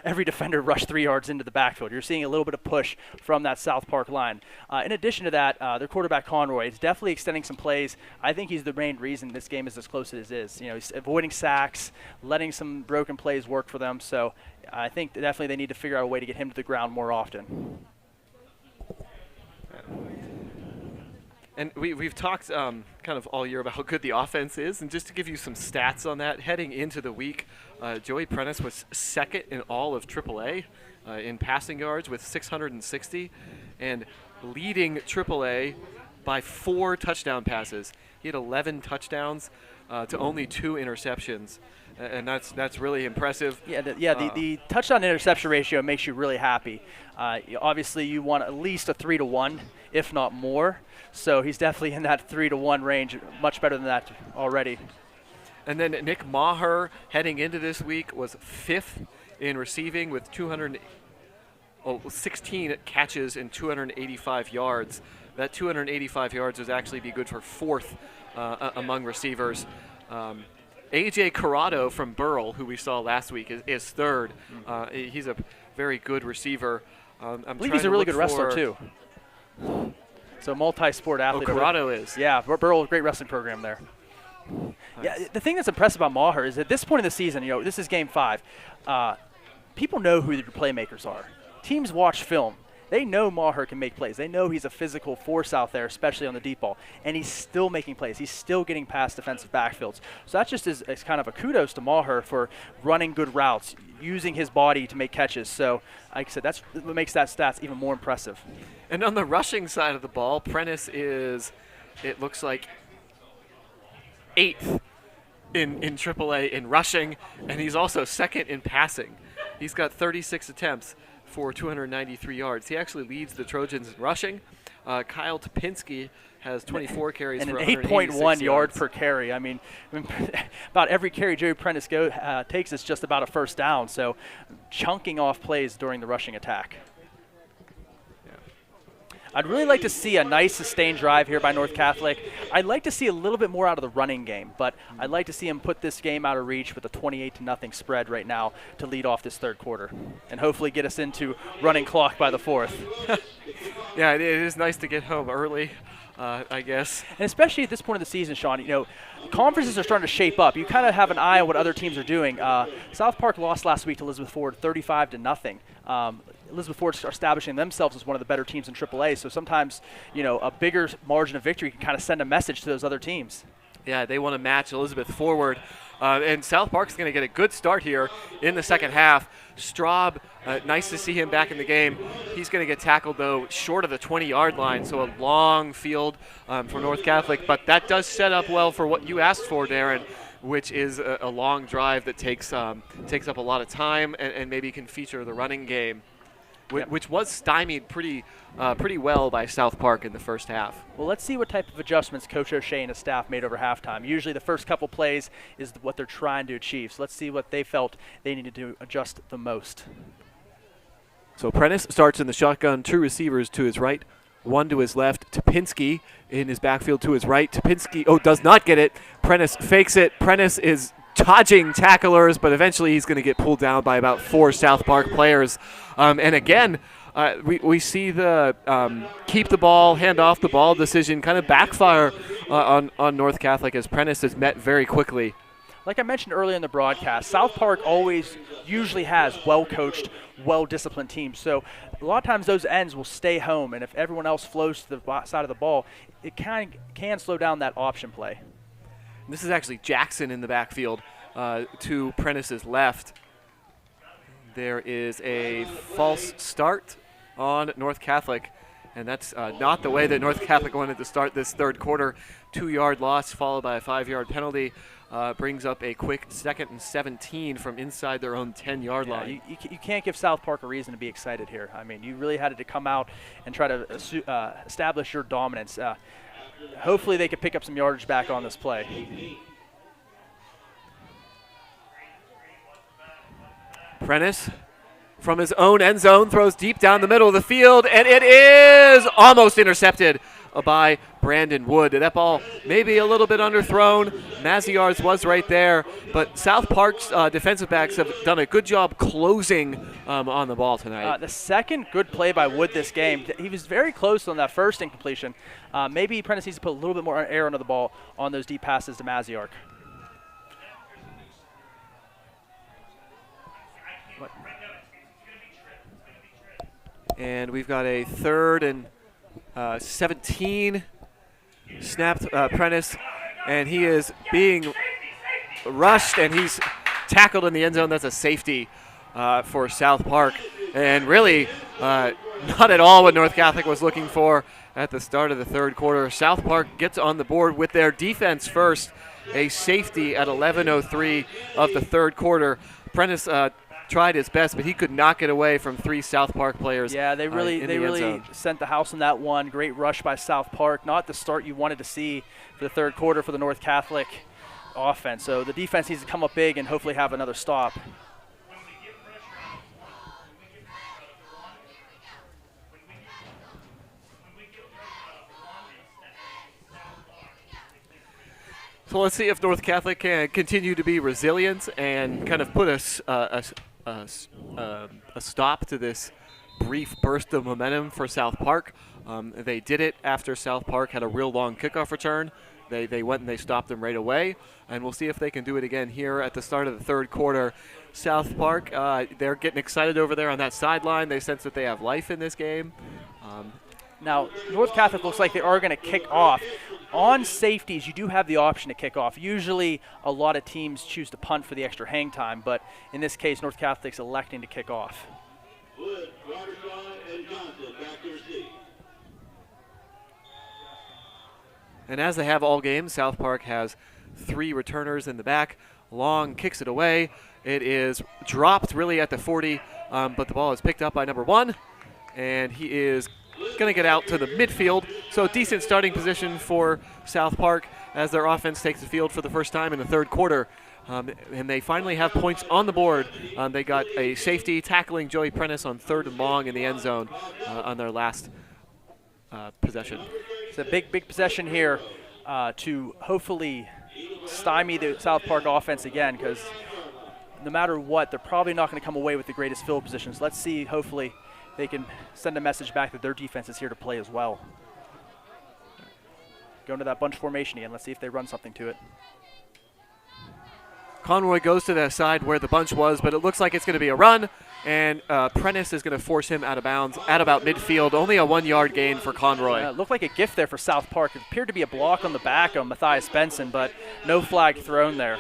every defender rush 3 yards into the backfield. You're seeing a little bit of push from that South Park line. In addition to that, their quarterback Conroy is definitely extending some plays. I think he's the main reason this game is as close as it is. He's avoiding sacks, letting some broken plays work for them. So I think definitely they need to figure out a way to get him to the ground more often. And we've talked kind of all year about how good the offense is, and just to give you some stats on that, heading into the week, Joey Prentice was second in all of AAA in passing yards with 660, and leading AAA by 4 touchdown passes. He had 11 touchdowns to only 2 interceptions. And that's really impressive. The touchdown interception ratio makes you really happy. Obviously, you want at least a 3-to-1, if not more. So he's definitely in that 3-to-1 range, much better than that already. And then Nick Maher, heading into this week, was 5th in receiving with 16 catches and 285 yards. That 285 yards would actually be good for 4th among receivers. AJ Corrado from Burrell, who we saw last week, is 3rd. He's a very good receiver. I believe he's a really good wrestler, too. So multi-sport athlete. Corrado is. Yeah, Burrell, great wrestling program there. Nice. Yeah, the thing that's impressive about Maher is at this point in the season, this is game 5. People know who the playmakers are. Teams watch film. They know Maher can make plays. They know he's a physical force out there, especially on the deep ball. And he's still making plays. He's still getting past defensive backfields. So that just is kind of a kudos to Maher for running good routes, using his body to make catches. So, like I said, that's what makes that stats even more impressive. And on the rushing side of the ball, Prentice is, it looks like, 8th in AAA in rushing, and he's also 2nd in passing. He's got 36 attempts for 293 yards. He actually leads the Trojans in rushing. Kyle Topinski has 24 carries and for an 186 8.1 yard yards per carry. I mean, about every carry Joey Prentice takes is just about a first down. So chunking off plays during the rushing attack. I'd really like to see a nice sustained drive here by North Catholic. I'd like to see a little bit more out of the running game, but I'd like to see him put this game out of reach with a 28-0 spread right now to lead off this third quarter and hopefully get us into running clock by the 4th. Yeah, it is nice to get home early, I guess. And especially at this point of the season, Sean, conferences are starting to shape up. You kind of have an eye on what other teams are doing. South Park lost last week to Elizabeth Ford 35-0. Elizabeth Ford's establishing themselves as one of the better teams in AAA, so sometimes, a bigger margin of victory can kind of send a message to those other teams. Yeah, they want to match Elizabeth forward. And South Park's going to get a good start here in the second half. Straub, nice to see him back in the game. He's going to get tackled, though, short of the 20-yard line, so a long field for North Catholic. But that does set up well for what you asked for, Darren, which is a long drive that takes up a lot of time and maybe can feature the running game, which was stymied pretty well by South Park in the first half. Well, let's see what type of adjustments Coach O'Shea and his staff made over halftime. Usually the first couple plays is what they're trying to achieve. So let's see what they felt they needed to adjust the most. So Prentice starts in the shotgun, 2 receivers to his right, 1 to his left. Topinski in his backfield to his right. Topinski, does not get it. Prentice fakes it. Prentice is dodging tacklers, but eventually he's going to get pulled down by about 4 South Park players. And again, we see the keep the ball, hand off the ball decision kind of backfire on North Catholic as Prentice is met very quickly. Like I mentioned earlier in the broadcast, South Park always usually has well-coached, well-disciplined teams. So a lot of times those ends will stay home, and if everyone else flows to the side of the ball, it can slow down that option play. This is actually Jackson in the backfield to Prentice's left. There is a false start on North Catholic, and that's not the way that North Catholic wanted to start this third quarter. 2-yard loss followed by a 5-yard penalty brings up a quick 2nd and 17 from inside their own 10-yard line. You can't give South Park a reason to be excited here. I mean, you really had to come out and try to establish your dominance. Hopefully they could pick up some yardage back on this play. Prentice from his own end zone throws deep down the middle of the field, and it is almost intercepted by Brandon Wood. That ball maybe a little bit underthrown. Maziar's was right there, but South Park's defensive backs have done a good job closing on the ball tonight. The second good play by Wood this game, he was very close on that first incompletion. Maybe Prentice needs to put a little bit more air under the ball on those deep passes to Maziar. And we've got a 3rd and 17 snapped Prentice, and he is being rushed, and he's tackled in the end zone. That's a safety for South Park, and really not at all what North Catholic was looking for at the start of the third quarter. South Park gets on the board with their defense first, a safety at 11:03 of the third quarter. Prentice tried his best, but he could not get away from 3 South Park players. Yeah, they really sent the house on that one. Great rush by South Park. Not the start you wanted to see for the third quarter for the North Catholic offense. So the defense needs to come up big and hopefully have another stop. So let's see if North Catholic can continue to be resilient and kind of put a stop to this brief burst of momentum for South Park. They did it after South Park had a real long kickoff return. They went and they stopped them right away, and we'll see if they can do it again here at the start of the third quarter. South Park, they're getting excited over there on that sideline. They sense that they have life in this game. Now, North Catholic looks like they are going to kick off. On safeties, you do have the option to kick off. Usually, a lot of teams choose to punt for the extra hang time, but in this case, North Catholic's electing to kick off. Wood, Robertson, and Johnson back to receive. And as they have all games, South Park has 3 returners in the back. Long kicks it away. It is dropped really at the 40, but the ball is picked up by number 1, and he is going to get out to the midfield. So decent starting position for South Park as their offense takes the field for the first time in the third quarter. And they finally have points on the board. They got a safety tackling Joey Prentice on 3rd and long in the end zone on their last possession. It's a big possession here to hopefully stymie the South Park offense again, because no matter what, they're probably not going to come away with the greatest field positions. Let's see, hopefully they can send a message back that their defense is here to play as well. Going to that bunch formation again. Let's see if they run something to it. Conroy goes to the side where the bunch was, but it looks like it's going to be a run, and Prentice is going to force him out of bounds at about midfield. Only a 1-yard gain for Conroy. It looked like a gift there for South Park. It appeared to be a block on the back of Matthias Benson, but no flag thrown there.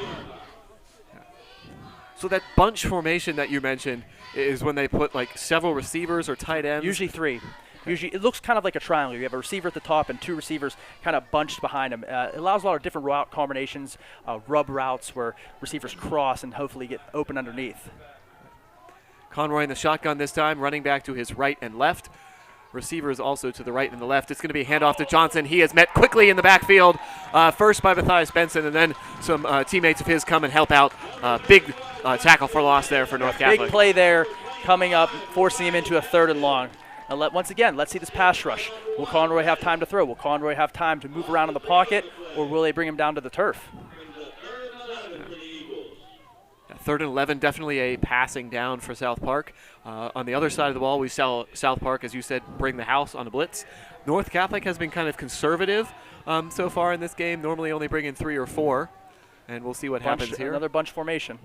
So that bunch formation that you mentioned is when they put like several receivers or tight ends? Usually 3. Usually it looks kind of like a triangle. You have a receiver at the top and 2 receivers kind of bunched behind him. It allows a lot of different route combinations, rub routes where receivers cross and hopefully get open underneath. Conroy in the shotgun this time, running back to his right and left. Receivers also to the right and the left. It's going to be a handoff to Johnson. He is met quickly in the backfield, first by Matthias Benson, and then some teammates of his come and help out. Big tackle for loss there for North Catholic. Big play there coming up, forcing him into a 3rd and long. Now once again, let's see this pass rush. Will Conroy have time to throw? Will Conroy have time to move around in the pocket, or will they bring him down to the turf? 3rd and 11, definitely a passing down for South Park. On the other side of the ball, we saw South Park, as you said, bring the house on a blitz. North Catholic has been kind of conservative so far in this game, normally only bringing 3 or 4. and we'll see what happens here. Another bunch formation.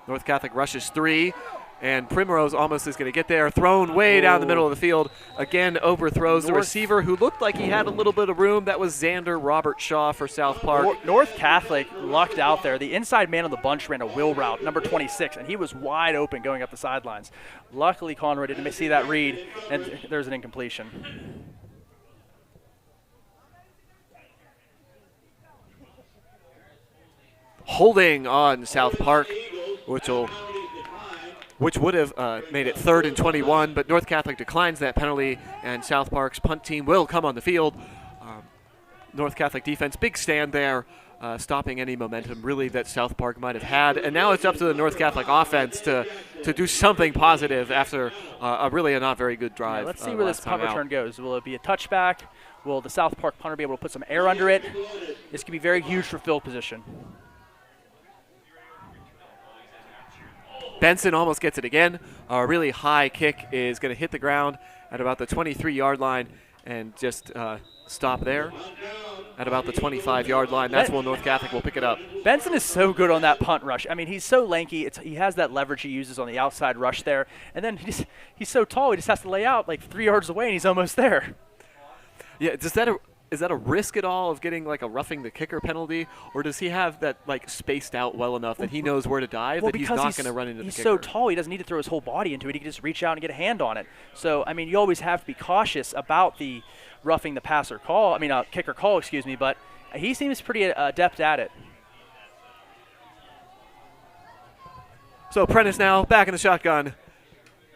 North Catholic rushes 3, and Primrose almost is going to get there. Thrown way down the middle of the field. Again, overthrows the receiver who looked like he had a little bit of room. That was Xander Robert Shaw for South Park. North Catholic lucked out there. The inside man of the bunch ran a wheel route, number 26, and he was wide open going up the sidelines. Luckily, Conroy didn't see that read, and there's an incompletion. Holding on South Park, which would have made it 3rd and 21, but North Catholic declines that penalty, and South Park's punt team will come on the field. North Catholic defense, big stand there, stopping any momentum really that South Park might have had. And now it's up to the North Catholic offense to do something positive after a not very good drive. Yeah, let's see where this punt return goes. Will it be a touchback? Will the South Park punter be able to put some air under it? This could be very huge for field position. Benson almost gets it again. A really high kick is going to hit the ground at about the 23-yard line and just stop there at about the 25-yard line. That's when North Catholic will pick it up. Benson is so good on that punt rush. I mean, he's so lanky. He has that leverage he uses on the outside rush there. And then he's so tall, he just has to lay out like 3 yards away, and he's almost there. Yeah, is that a risk at all of getting like a roughing the kicker penalty, or does he have that like spaced out well enough that he knows where to dive, that he's not going to run into the kicker? He's so tall, he doesn't need to throw his whole body into it. He can just reach out and get a hand on it. So, I mean, you always have to be cautious about the roughing the passer call. I mean, kicker call, excuse me, but he seems pretty adept at it. So Prentice now back in the shotgun.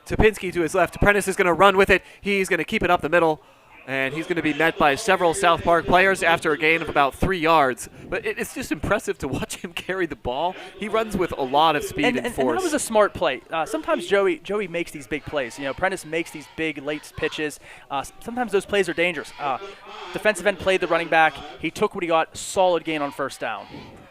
Topinski to his left. Prentice is going to run with it. He's going to keep it up the middle. And he's going to be met by several South Park players after a gain of about 3 yards. But it's just impressive to watch him carry the ball. He runs with a lot of speed and force. And that was a smart play. Sometimes Joey makes these big plays. You know, Prentice makes these big late pitches. Sometimes those plays are dangerous. Defensive end played the running back. He took what he got. Solid gain on first down.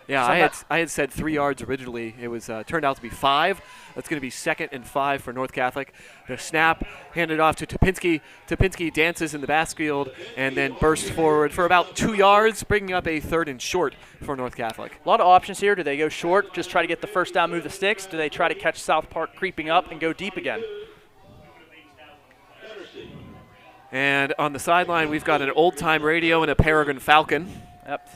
Yeah, I had said 3 yards originally. It was turned out to be 5. That's going to be 2nd and 5 for North Catholic. The snap handed off to Topinski. Topinski dances in the backfield and then bursts forward for about 2 yards, bringing up a 3rd and short for North Catholic. A lot of options here. Do they go short, just try to get the first down, move the sticks? Do they try to catch South Park creeping up and go deep again? And on the sideline, we've got an old-time radio and a Peregrine Falcon. Yep.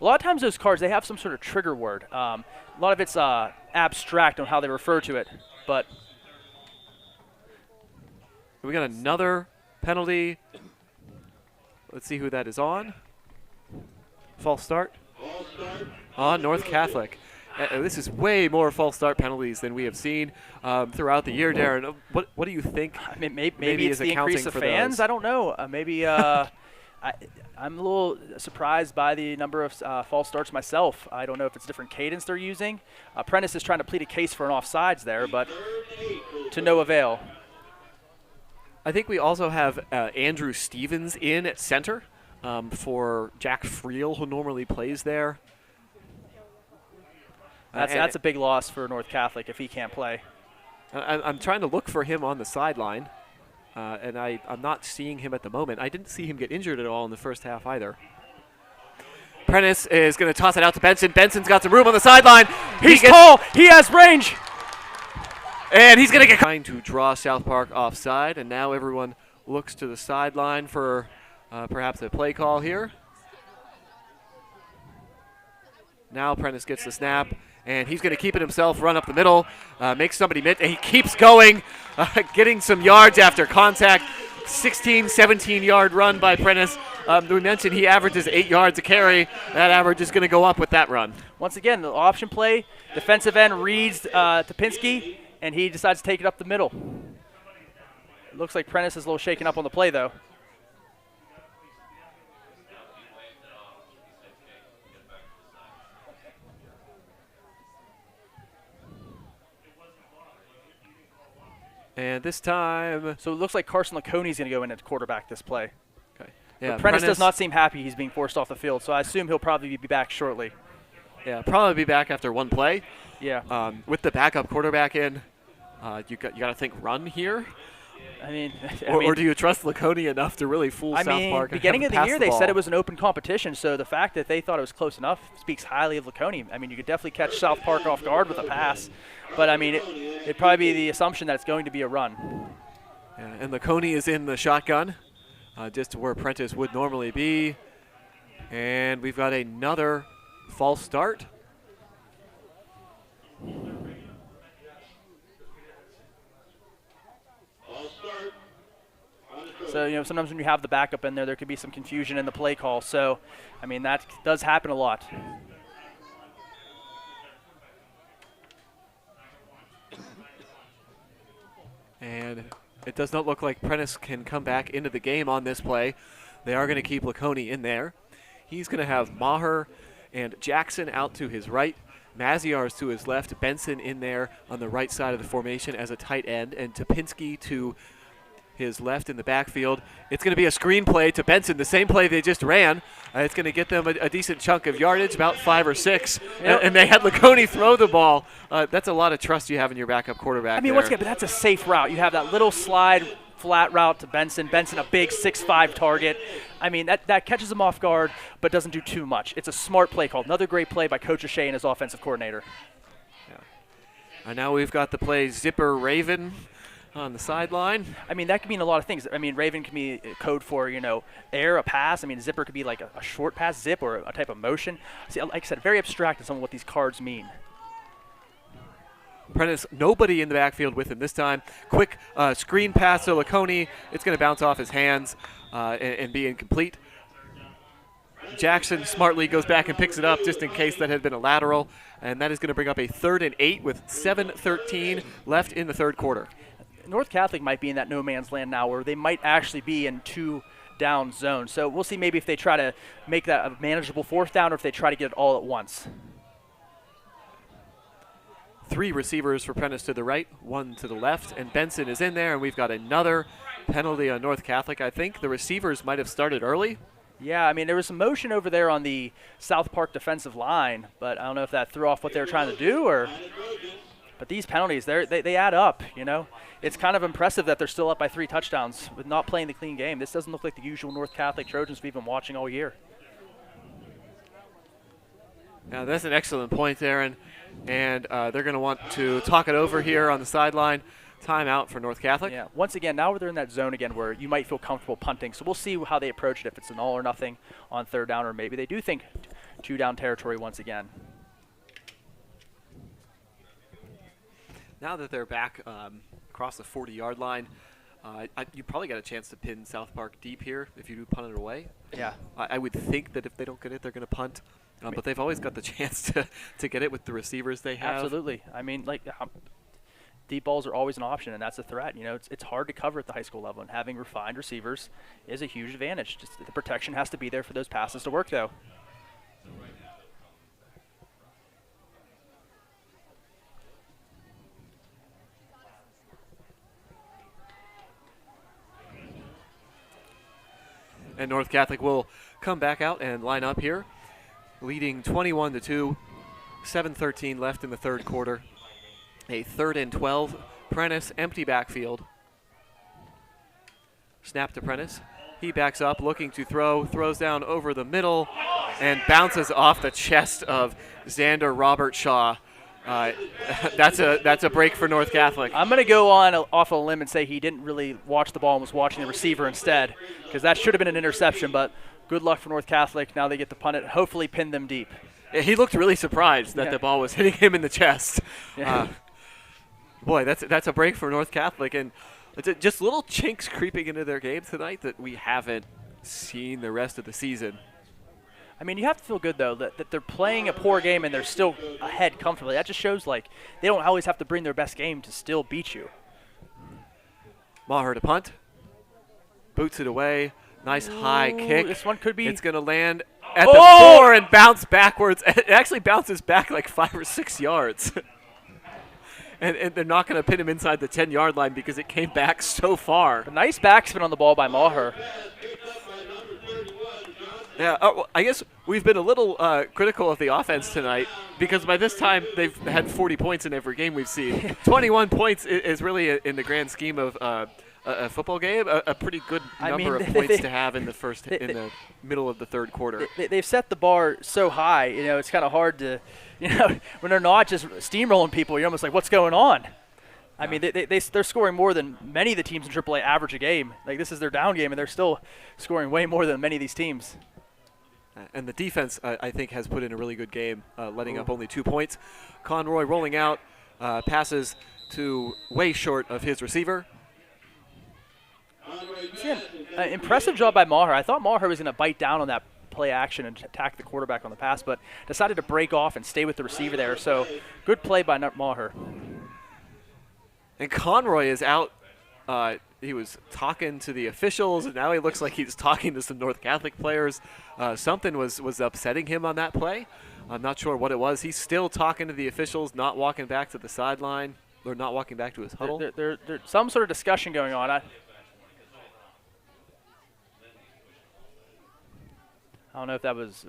A lot of times those cards, they have some sort of trigger word. A lot of it's abstract on how they refer to it, but we got another penalty. Let's see who that is on. False start. On North Catholic. This is way more false start penalties than we have seen throughout the year, Darren. What do you think? I mean, maybe it's the increase of fans. Those? I don't know. Maybe I'm a little surprised by the number of false starts myself. I don't know if it's different cadence they're using. Prentice is trying to plead a case for an offsides there, but to no avail. I think we also have Andrew Stevens in at center for Jack Friel, who normally plays there. That's a big loss for North Catholic if he can't play. I'm trying to look for him on the sideline. And I'm not seeing him at the moment. I didn't see him get injured at all in the first half either. Prentice is going to toss it out to Benson. Benson's got some room on the sideline. He's tall. He has range. And he's going to get trying to draw South Park offside. And now everyone looks to the sideline for perhaps a play call here. Now Prentice gets the snap. And he's going to keep it himself, run up the middle, make somebody miss, and he keeps going, getting some yards after contact. 16, 17-yard run by Prentice. We mentioned he averages 8 yards a carry. That average is going to go up with that run. Once again, the option play, defensive end reads Topinski, and he decides to take it up the middle. It looks like Prentice is a little shaken up on the play, though. And this time, so it looks like Carson Laconey is going to go in at quarterback this play. Okay. Yeah, Prentice does not seem happy he's being forced off the field, so I assume he'll probably be back shortly. Yeah, probably be back after one play. Yeah. With the backup quarterback in, you got to think run here. Or do you trust Laconia enough to really fool South Park? and Beginning have of them the year, pass they ball? said it was an open competition, so the fact that they thought it was close enough speaks highly of Laconia. I mean, you could definitely catch South Park off guard with a pass, but I mean, it'd probably be the assumption that it's going to be a run. Yeah, and Laconia is in the shotgun, just where Prentice would normally be. And we've got another false start. So, sometimes when you have the backup in there could be some confusion in the play call. So, I mean, that does happen a lot. And it does not look like Prentice can come back into the game on this play. They are going to keep Laconia in there. He's going to have Maher and Jackson out to his right. Maziar's to his left. Benson in there on the right side of the formation as a tight end. And Topinski to his left in the backfield. It's going to be a screen play to Benson, the same play they just ran. It's going to get them a decent chunk of yardage, about 5 or 6. Yep. And they had Laconia throw the ball. That's a lot of trust you have in your backup quarterback. I mean, there. once again, but that's a safe route. You have that little slide flat route to Benson. Benson, a big 6'5" target. I mean, that catches him off guard, but doesn't do too much. It's a smart play call. Another great play by Coach O'Shea and his offensive coordinator. And now we've got the play Zipper Raven on the sideline. I mean, that could mean a lot of things. I mean, Raven can be code for, air, a pass. I mean, zipper could be like a short pass, zip, or a type of motion. See, like I said, very abstract in some of what these cards mean. Prentice, nobody in the backfield with him this time. Quick screen pass to Laconia. It's going to bounce off his hands and be incomplete. Jackson smartly goes back and picks it up just in case that had been a lateral. And that is going to bring up a 3rd and 8 with 7:13 left in the third quarter. North Catholic might be in that no man's land now where they might actually be in 2-down zone. So we'll see maybe if they try to make that a manageable 4th down or if they try to get it all at once. 3 receivers for Prentice to the right, 1 to the left, and Benson is in there, and we've got another penalty on North Catholic. I think the receivers might have started early. Yeah, I mean, there was some motion over there on the South Park defensive line, but I don't know if that threw off what they were trying to do or – but these penalties, they add up, It's kind of impressive that they're still up by 3 touchdowns with not playing the clean game. This doesn't look like the usual North Catholic Trojans we've been watching all year. Now, that's an excellent point, Aaron. And they're going to want to talk it over here on the sideline. Timeout for North Catholic. Yeah, once again, now they're in that zone again where you might feel comfortable punting. So we'll see how they approach it, if it's an all or nothing on 3rd down, or maybe they do think 2-down territory once again. Now that they're back across the 40-yard line, you probably got a chance to pin South Park deep here if you do punt it away. Yeah. I would think that if they don't get it, they're going to punt. But they've always got the chance to get it with the receivers they have. Absolutely. I mean, deep balls are always an option, and that's a threat. It's hard to cover at the high school level, and having refined receivers is a huge advantage. Just the protection has to be there for those passes to work, though. And North Catholic will come back out and line up here, leading 21-2, 7:13 left in the third quarter. A 3rd and 12. Prentice, empty backfield. Snap to Prentice. He backs up, looking to throw, throws down over the middle, and bounces off the chest of Xander Robert Shaw. That's a break for North Catholic. I'm going to go off a limb and say he didn't really watch the ball and was watching the receiver instead, because that should have been an interception, but good luck for North Catholic. Now they get to punt it, hopefully pin them deep. He looked really surprised that the ball was hitting him in the chest. Yeah. Boy, that's a break for North Catholic, and just little chinks creeping into their game tonight that we haven't seen the rest of the season. I mean, you have to feel good, though, that they're playing a poor game and they're still ahead comfortably. That just shows, they don't always have to bring their best game to still beat you. Maher to punt. Boots it away. Nice high kick. This one could be. It's going to land at the 4 and bounce backwards. It actually bounces back like 5 or 6 yards. and they're not going to pin him inside the 10-yard line because it came back so far. A nice backspin on the ball by Maher. Yeah, I guess we've been a little critical of the offense tonight because by this time they've had 40 points in every game we've seen. 21 points is really in the grand scheme of a football game, a pretty good I number mean, of points to have in the the middle of the third quarter. They've set the bar so high. It's kind of hard to, when they're not just steamrolling people, you're almost like, what's going on? I mean, they're scoring more than many of the teams in AAA average a game. Like, this is their down game, and they're still scoring way more than many of these teams. And the defense, I think, has put in a really good game, letting up only 2 points. Conroy rolling out, passes to way short of his receiver. Impressive job by Maher. I thought Maher was going to bite down on that play action and attack the quarterback on the pass, but decided to break off and stay with the receiver there. So good play by Maher. And Conroy is out. He was talking to the officials, and now he looks like he's talking to some North Catholic players. Something was upsetting him on that play. I'm not sure what it was. He's still talking to the officials, not walking back to the sideline, or not walking back to his huddle. There's some sort of discussion going on. I don't know if that was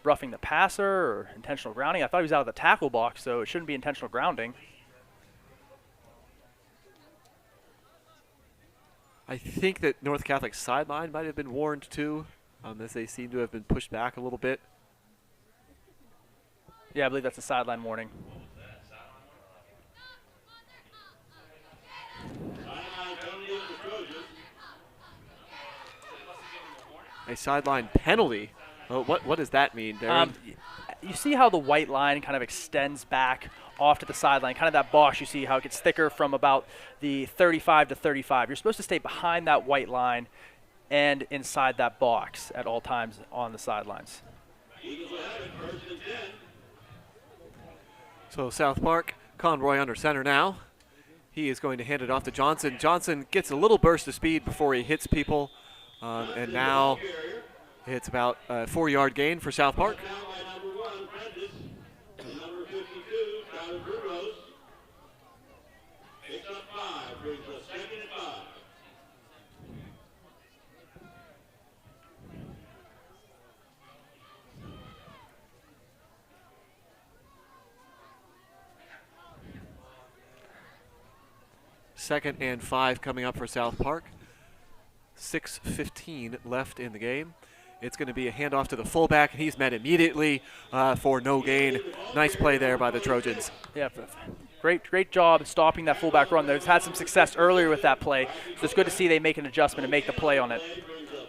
roughing the passer or intentional grounding. I thought he was out of the tackle box, so it shouldn't be intentional grounding. I think that North Catholic's sideline might have been warned too, as they seem to have been pushed back a little bit. Yeah, I believe that's a sideline warning. A sideline penalty. Oh, what does that mean, Darren? You see how the white line kind of extends back off to the sideline, kind of that box. You see how it gets thicker from about the 35 to 35. You're supposed to stay behind that white line and inside that box at all times on the sidelines. So South Park, Conroy under center now. He is going to hand it off to Johnson. Johnson gets a little burst of speed before he hits people. And now it's about a 4-yard gain for South Park. Second and 5 coming up for South Park. 6:15 left in the game. It's going to be a handoff to the fullback, and he's met immediately for no gain. Nice play there by the Trojans. Yeah, great job stopping that fullback run. They've had some success earlier with that play, so it's good to see they make an adjustment and make the play on it.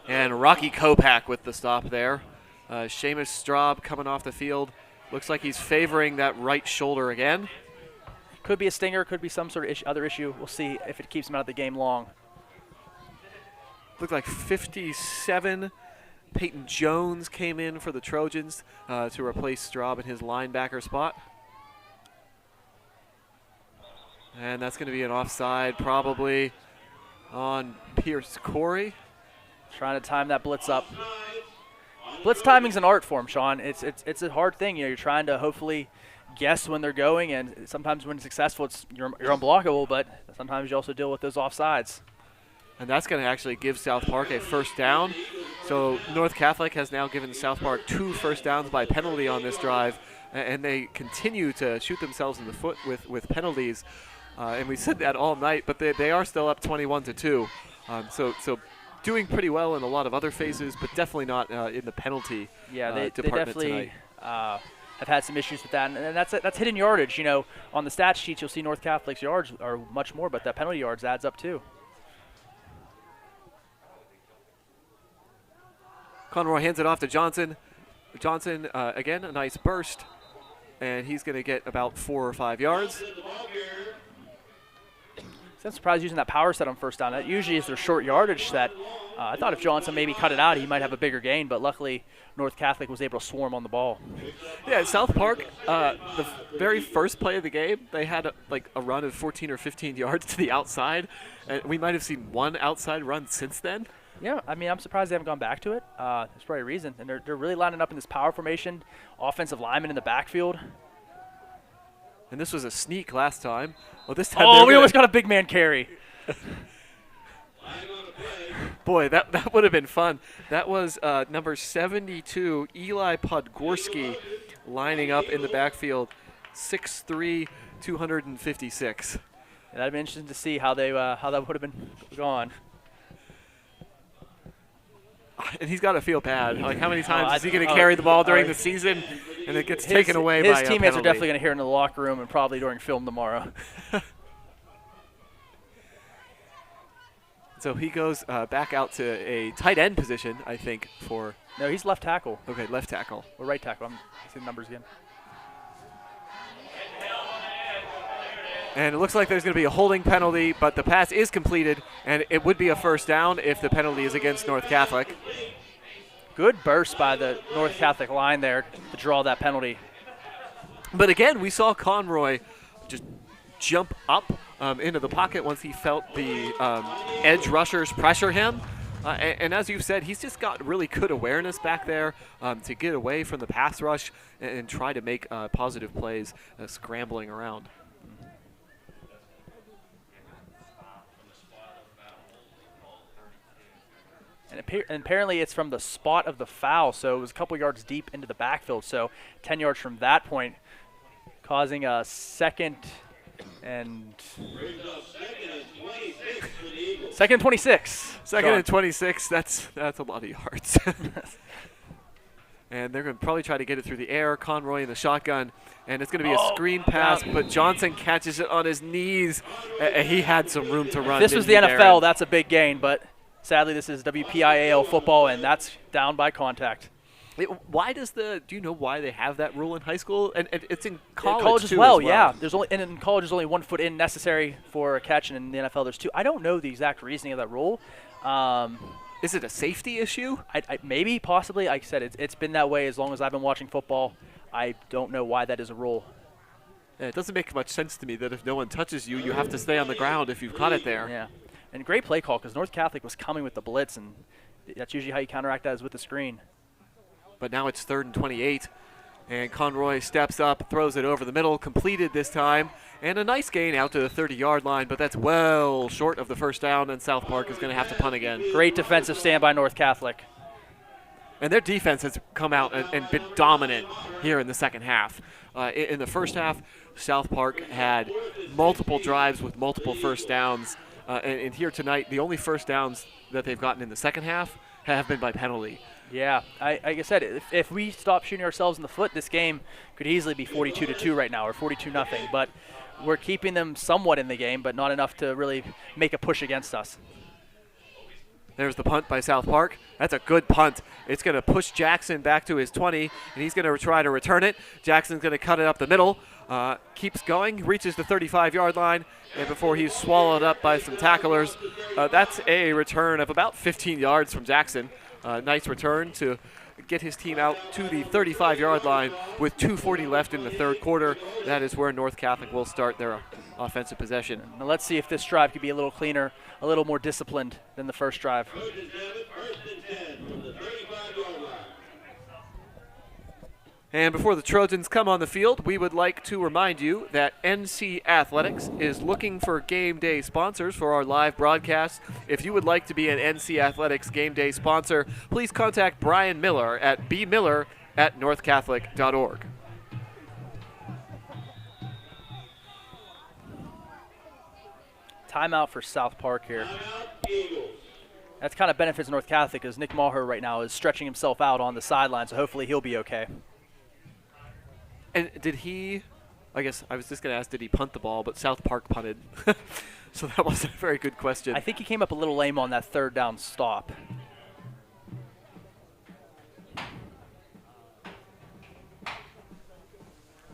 And Rocky Kopak with the stop there. Seamus Straub coming off the field. Looks like he's favoring that right shoulder again. Could be a stinger, could be some sort of other issue. We'll see if it keeps him out of the game long. Looked like 57. Peyton Jones came in for the Trojans to replace Straub in his linebacker spot. And that's going to be an offside probably on Pierce Corey. Trying to time that blitz up. Blitz timing's an art form, Sean. It's a hard thing. You're trying to hopefully guess when they're going, and sometimes when it's successful, you're unblockable, but sometimes you also deal with those offsides. And that's going to actually give South Park a first down. So North Catholic has now given South Park 2 first downs by penalty on this drive, and they continue to shoot themselves in the foot with penalties. And we said that all night, but they are still up 21-2. So doing pretty well in a lot of other phases, but definitely not in the penalty they department definitely tonight. have had some issues with that, and that's hidden yardage. On the stat sheets, you'll see North Catholic's yards are much more, but that penalty yards adds up too. Conroy hands it off to Johnson. Johnson, again, a nice burst, and he's going to get about 4 or 5 yards. I'm surprised using that power set on first down. That usually is their short yardage set. I thought if Johnson maybe cut it out, he might have a bigger gain, but luckily North Catholic was able to swarm on the ball. Yeah, South Park, the very first play of the game, they had a run of 14 or 15 yards to the outside, and we might have seen one outside run since then. Yeah, I mean, I'm surprised they haven't gone back to it. There's probably a reason. And they're really lining up in this power formation, offensive lineman in the backfield. And this was a sneak last time. Well, this time we almost got a big man carry. Boy, that would have been fun. That was number 72, Eli Podgorski, lining up in the backfield, 6'3", 256. That'd be interesting to see how that would have been gone. And he's got to feel bad. Like, how many times I- is he going to oh, carry the ball during oh, the season, and it gets His- taken away his by a teammates penalty? are definitely going to hear it in the locker room and probably during film tomorrow. So he goes back out to a tight end position, I think, for No, he's left tackle left tackle. or right tackle. I'm seeing the numbers again. And it looks like there's going to be a holding penalty, but the pass is completed, and it would be a first down if the penalty is against North Catholic. Good burst by the North Catholic line there to draw that penalty. But again, we saw Conroy just jump up into the pocket once he felt the edge rushers pressure him. And as you've said, he's just got really good awareness back there to get away from the pass rush and try to make positive plays scrambling around. And apparently it's from the spot of the foul, so it was a couple yards deep into the backfield. So 10 yards from that point, causing a second and 26. Second Sean. and 26, that's a lot of yards. And they're going to probably try to get it through the air. Conroy in the shotgun, and it's going to be a screen pass, but Johnson catches it on his knees. He had some room to run. If this was the didn't he, NFL, Darren? that's a big gain, but sadly this is WPIAL football, and that's down by contact. Why does do you know why they have that rule in high school? And it's in college, College as too, well, yeah. And in college, there's only 1 foot in necessary for a catch, and in the NFL, there's 2. I don't know the exact reasoning of that rule. Is it a safety issue? Maybe, possibly. Like I said, it's been that way as long as I've been watching football. I don't know why that is a rule. Yeah, it doesn't make much sense to me that if no one touches you, you have to stay on the ground if you've caught it there. Yeah, and great play call because North Catholic was coming with the blitz, and that's usually how you counteract that is with the screen. But now it's 3rd and 28, and Conroy steps up, throws it over the middle, completed this time, and a nice gain out to the 30-yard line, but that's well short of the first down, and South Park is going to have to punt again. Great defensive stand by North Catholic. And their defense has come out and been dominant here in the second half. In the first half, South Park had multiple drives with multiple first downs, and here tonight, the only first downs that they've gotten in the second half have been by penalty. Yeah, like I said, if we stop shooting ourselves in the foot, this game could easily be 42-2 right now, or 42-0. But we're keeping them somewhat in the game, but not enough to really make a push against us. There's the punt by South Park. That's a good punt. It's going to push Jackson back to his 20, and he's going to try to return it. Jackson's going to cut it up the middle. Keeps going, reaches the 35-yard line, and before he's swallowed up by some tacklers, that's a return of about 15 yards from Jackson. Nice return to get his team out to the 35-yard line with 2:40 left in the third quarter. That is where North Catholic will start their offensive possession. Now let's see if this drive could be a little cleaner, a little more disciplined than the first drive. And before the Trojans come on the field, we would like to remind you that NC Athletics is looking for game day sponsors for our live broadcasts. If you would like to be an NC Athletics game day sponsor, please contact Brian Miller at bmiller@northcatholic.org. Timeout for South Park here. That's kind of benefits North Catholic as Nick Maher right now is stretching himself out on the sideline, so hopefully he'll be okay. And did he, I guess I was just going to ask, did he punt the ball, but South Park punted. So that wasn't a very good question. I think he came up a little lame on that third down stop.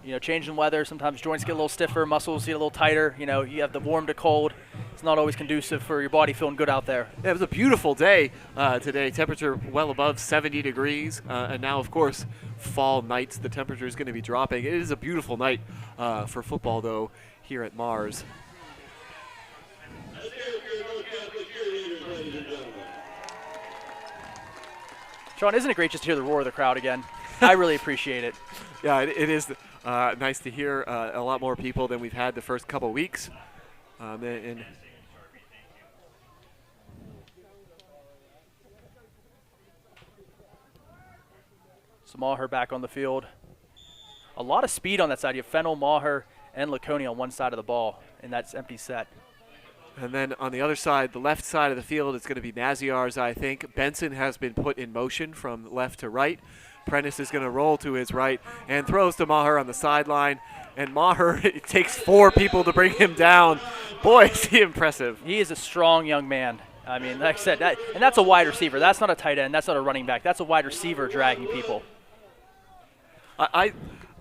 You know, changing weather, sometimes joints get a little stiffer, muscles get a little tighter. You know, you have the warm to cold. It's not always conducive for your body feeling good out there. Yeah, it was a beautiful day today. Temperature well above 70 degrees. And now, of course, fall nights, the temperature is going to be dropping. It is a beautiful night for football, though, here at Mars. Sean, isn't it great just to hear the roar of the crowd again? I really appreciate it. Yeah, it is nice to hear a lot more people than we've had the first couple weeks. And So Maher back on the field. A lot of speed on that side. You have Fennel, Maher, and Laconia on one side of the ball, and that's empty set. And then on the other side, the left side of the field, it's going to be Maziar's, I think. Benson has been put in motion from left to right. Prentice is going to roll to his right and throws to Maher on the sideline. And Maher, it takes 4 people to bring him down. Boy, is he impressive. He is a strong young man. I mean, like I said, and that's a wide receiver. That's not a tight end. That's not a running back. That's a wide receiver dragging people. I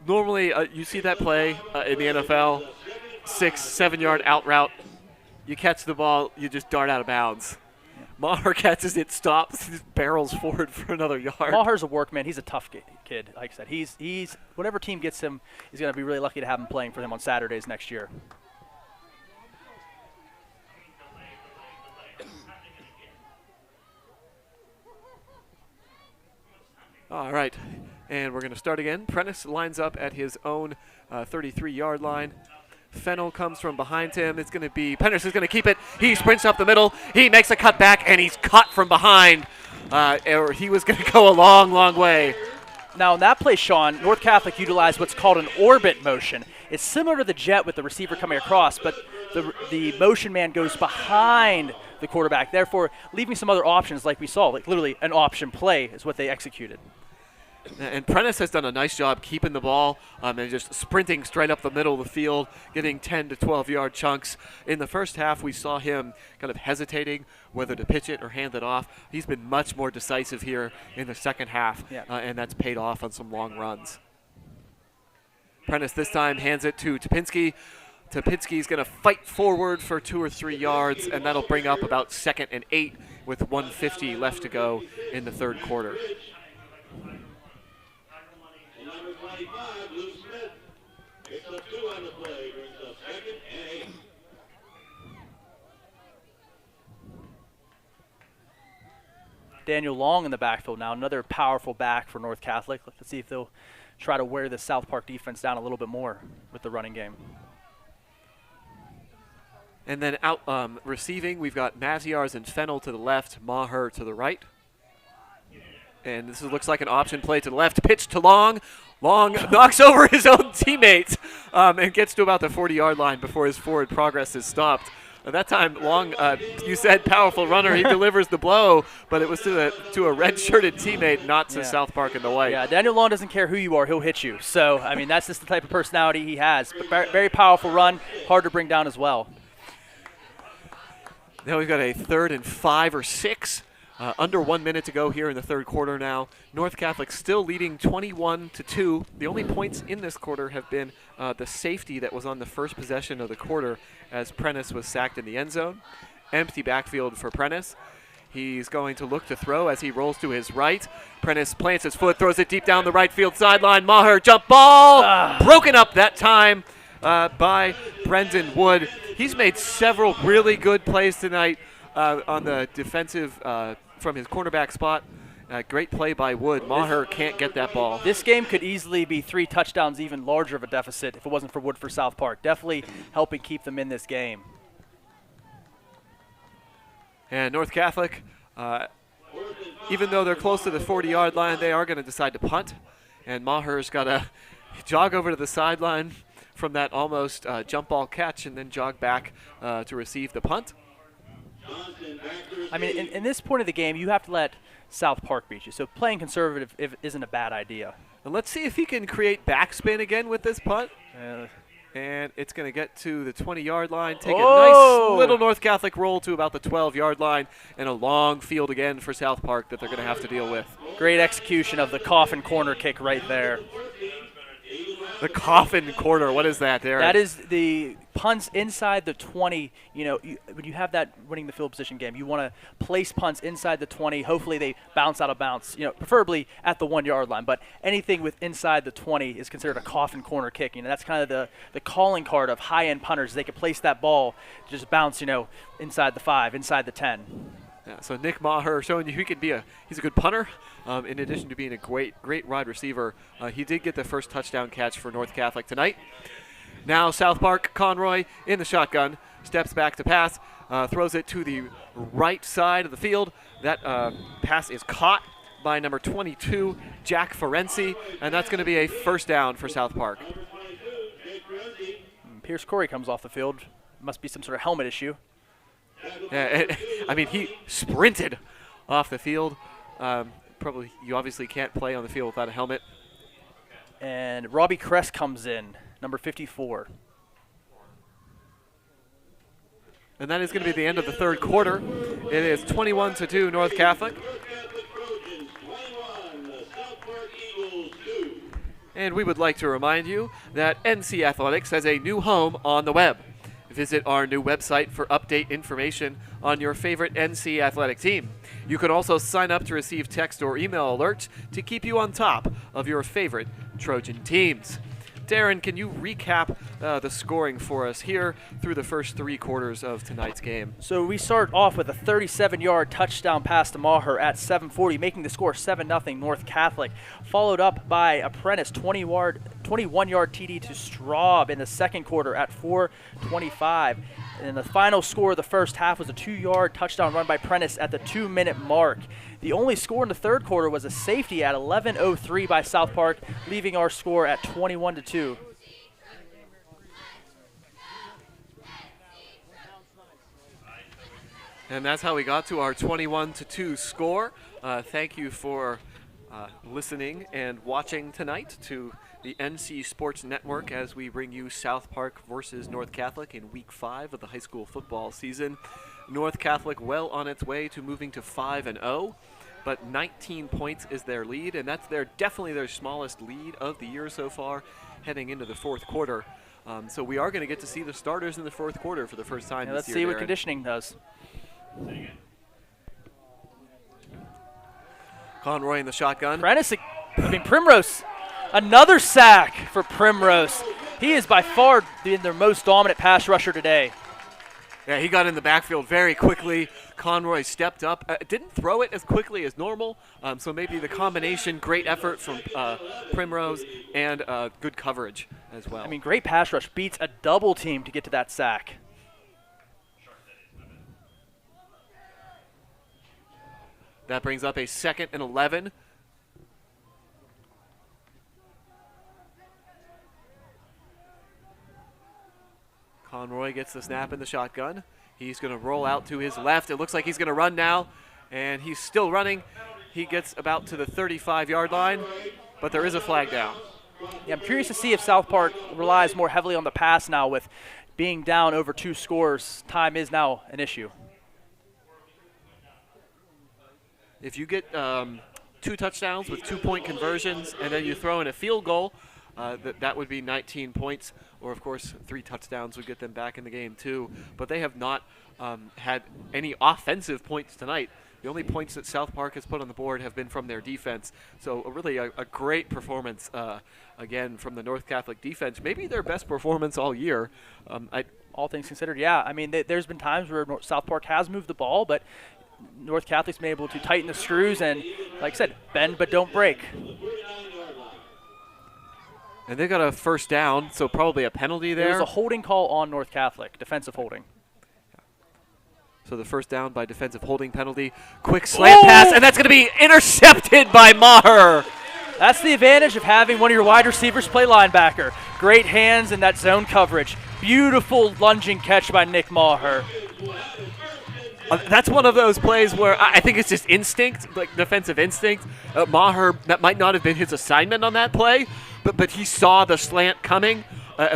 normally, you see that play in the NFL, 6-7 yard out route. You catch the ball, you just dart out of bounds. Maher catches it, stops, just barrels forward for another yard. Maher's a workman. He's a tough kid. Like I said, he's whatever team gets him, he's going to be really lucky to have him playing for them on Saturdays next year. All right, and we're going to start again. Prentice lines up at his own 33-yard line. Fennell comes from behind him. It's going to be, Prentice is going to keep it. He sprints up the middle. He makes a cut back, and he's caught from behind. Or he was going to go a long, long way. Now, in that play, Sean, North Catholic utilized what's called an orbit motion. It's similar to the jet with the receiver coming across, but the motion man goes behind the quarterback, therefore leaving some other options like we saw. Like literally an option play is what they executed. And Prentice has done a nice job keeping the ball and just sprinting straight up the middle of the field, getting 10 to 12-yard chunks. In the first half, we saw him kind of hesitating whether to pitch it or hand it off. He's been much more decisive here in the second half, and that's paid off on some long runs. Prentice this time hands it to Topinski. Topinski's going to fight forward for 2 or 3 yards, and that'll bring up about 2nd and 8 with 1:50 left to go in the third quarter. Number 25, Luke Smith, picks up 2 on the play, brings up 2nd and 8. Daniel Long in the backfield now, another powerful back for North Catholic. Let's see if they'll try to wear the South Park defense down a little bit more with the running game. And then out receiving, we've got Maziar's and Fennell to the left, Maher to the right. And this looks like an option play to the left. Pitch to Long. Long knocks over his own teammate and gets to about the 40-yard line before his forward progress is stopped. At that time, Long, you said powerful runner. He delivers the blow, but it was to a red-shirted teammate, not to South Park in the white. Yeah, Daniel Long doesn't care who you are. He'll hit you. So, I mean, that's just the type of personality he has. But very powerful run, hard to bring down as well. Now we've got a 3rd and 5 or 6. Under 1 minute to go here in the third quarter now. North Catholic still leading 21-2. The only points in this quarter have been the safety that was on the first possession of the quarter as Prentice was sacked in the end zone. Empty backfield for Prentice. He's going to look to throw as he rolls to his right. Prentice plants his foot, throws it deep down the right field sideline. Maher, jump ball! Broken up that time by Brendan Wood. He's made several really good plays tonight on the defensive from his cornerback spot. Great play by Wood. Maher can't get that ball. This game could easily be 3 touchdowns, even larger of a deficit if it wasn't for Wood for South Park. Definitely helping keep them in this game. And North Catholic, even though they're close to the 40-yard line, they are going to decide to punt. And Maher's got to jog over to the sideline from that almost jump ball catch and then jog back to receive the punt. I mean, in this point of the game, you have to let South Park beat you. So playing conservative isn't a bad idea. And let's see if he can create backspin again with this punt. And it's going to get to the 20-yard line, take a nice little North Catholic roll to about the 12-yard line, and a long field again for South Park that they're going to have to deal with. Great execution of the coffin corner kick right there. The coffin corner, what is that, Darren? That is the punts inside the 20. You know, when you have that winning the field position game, you want to place punts inside the 20. Hopefully they bounce out of bounds, you know, preferably at the 1-yard line. But anything with inside the 20 is considered a coffin corner kick. You know, that's kind of the calling card of high-end punters. They can place that ball, just bounce, you know, inside the 5, inside the 10. Yeah, so Nick Maher showing you he's a good punter. In addition to being a great wide receiver, he did get the first touchdown catch for North Catholic tonight. Now South Park, Conroy in the shotgun, steps back to pass, throws it to the right side of the field. That pass is caught by number 22, Jack Ferenci, and that's going to be a first down for South Park. Pierce Corey comes off the field. Must be some sort of helmet issue. I mean, he sprinted off the field. Probably, you obviously can't play on the field without a helmet. And Robbie Kress comes in, number 54. And that is going to be the end of the third quarter. It is 21-2 North Catholic. North Catholic Trojans 21, the South Park Eagles 2. And we would like to remind you that NC Athletics has a new home on the web. Visit our new website for update information on your favorite NC Athletic team. You can also sign up to receive text or email alerts to keep you on top of your favorite Trojan teams. Darren, can you recap the scoring for us here through the first 3 quarters of tonight's game? So we start off with a 37-yard touchdown pass to Maher at 7:40, making the score 7-0 North Catholic, followed up by Apprentice 21-yard TD to Straub in the second quarter at 4:25. And the final score of the first half was a 2-yard touchdown run by Prentice at the 2-minute mark. The only score in the third quarter was a safety at 11:03 by South Park, leaving our score at 21-2. And that's how we got to our 21-2 score. Thank you for listening and watching tonight to the NC Sports Network as we bring you South Park versus North Catholic in Week 5 of the high school football season. North Catholic well on its way to moving to 5-0, but 19 points is their lead, and that's definitely their smallest lead of the year so far, heading into the fourth quarter. So we are going to get to see the starters in the fourth quarter for the first time Let's this year. see what Darren. conditioning does. Conroy in the shotgun. Primrose. Another sack for Primrose. He is by far their most dominant pass rusher today. Yeah, he got in the backfield very quickly. Conroy stepped up. Didn't throw it as quickly as normal, so maybe the combination, great effort from Primrose and good coverage as well. I mean, great pass rush. Beats a double team to get to that sack. That brings up a 2nd and 11. Conroy gets the snap in the shotgun. He's going to roll out to his left. It looks like he's going to run now, and he's still running. He gets about to the 35-yard line, but there is a flag down. Yeah, I'm curious to see if South Park relies more heavily on the pass now with being down over 2 scores. Time is now an issue. If you get 2 touchdowns with 2-point conversions and then you throw in a field goal, that would be 19 points. Or, of course, 3 touchdowns would get them back in the game, too. But they have not had any offensive points tonight. The only points that South Park has put on the board have been from their defense. So, really a great performance, again, from the North Catholic defense. Maybe their best performance all year. All things considered, yeah. I mean, there's been times where South Park has moved the ball, but North Catholic's been able to tighten the screws and, like I said, bend but don't break. And they got a first down, so probably a penalty there. There's a holding call on North Catholic, defensive holding. So the first down by defensive holding penalty. Quick slant pass, and that's going to be intercepted by Maher. That's the advantage of having one of your wide receivers play linebacker. Great hands in that zone coverage. Beautiful lunging catch by Nick Maher. That's one of those plays where I think it's just instinct, like defensive instinct. Maher, that might not have been his assignment on that play, but he saw the slant coming,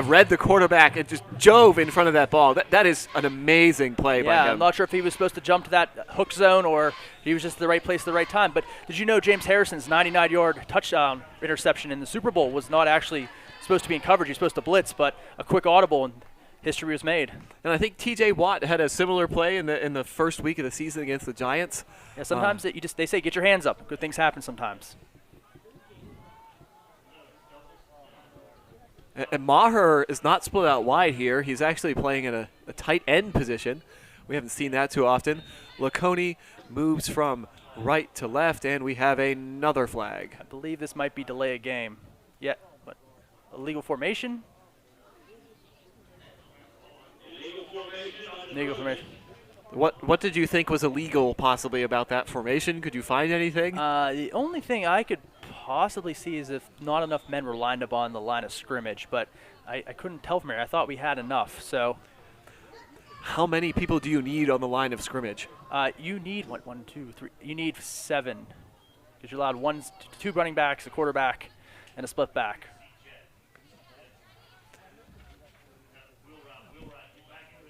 read the quarterback, and just drove in front of that ball. That is an amazing play by him. Yeah, I'm not sure if he was supposed to jump to that hook zone or he was just the right place at the right time. But did you know James Harrison's 99-yard touchdown interception in the Super Bowl was not actually supposed to be in coverage? He was supposed to blitz, but a quick audible and history was made. And I think T.J. Watt had a similar play in the first week of the season against the Giants. Yeah, sometimes they say get your hands up. Good things happen sometimes. And Maher is not split out wide here. He's actually playing in a tight end position. We haven't seen that too often. Laconi moves from right to left, and we have another flag. I believe this might be delay a game. Yeah, what? Illegal formation? Illegal formation. What did you think was illegal possibly about that formation? Could you find anything? The only thing I could possibly see as if not enough men were lined up on the line of scrimmage, but I couldn't tell from here. I thought we had enough. So How many people do you need on the line of scrimmage? you need one, two, three. You need 7 because you're allowed 2 running backs, a quarterback, and a split back.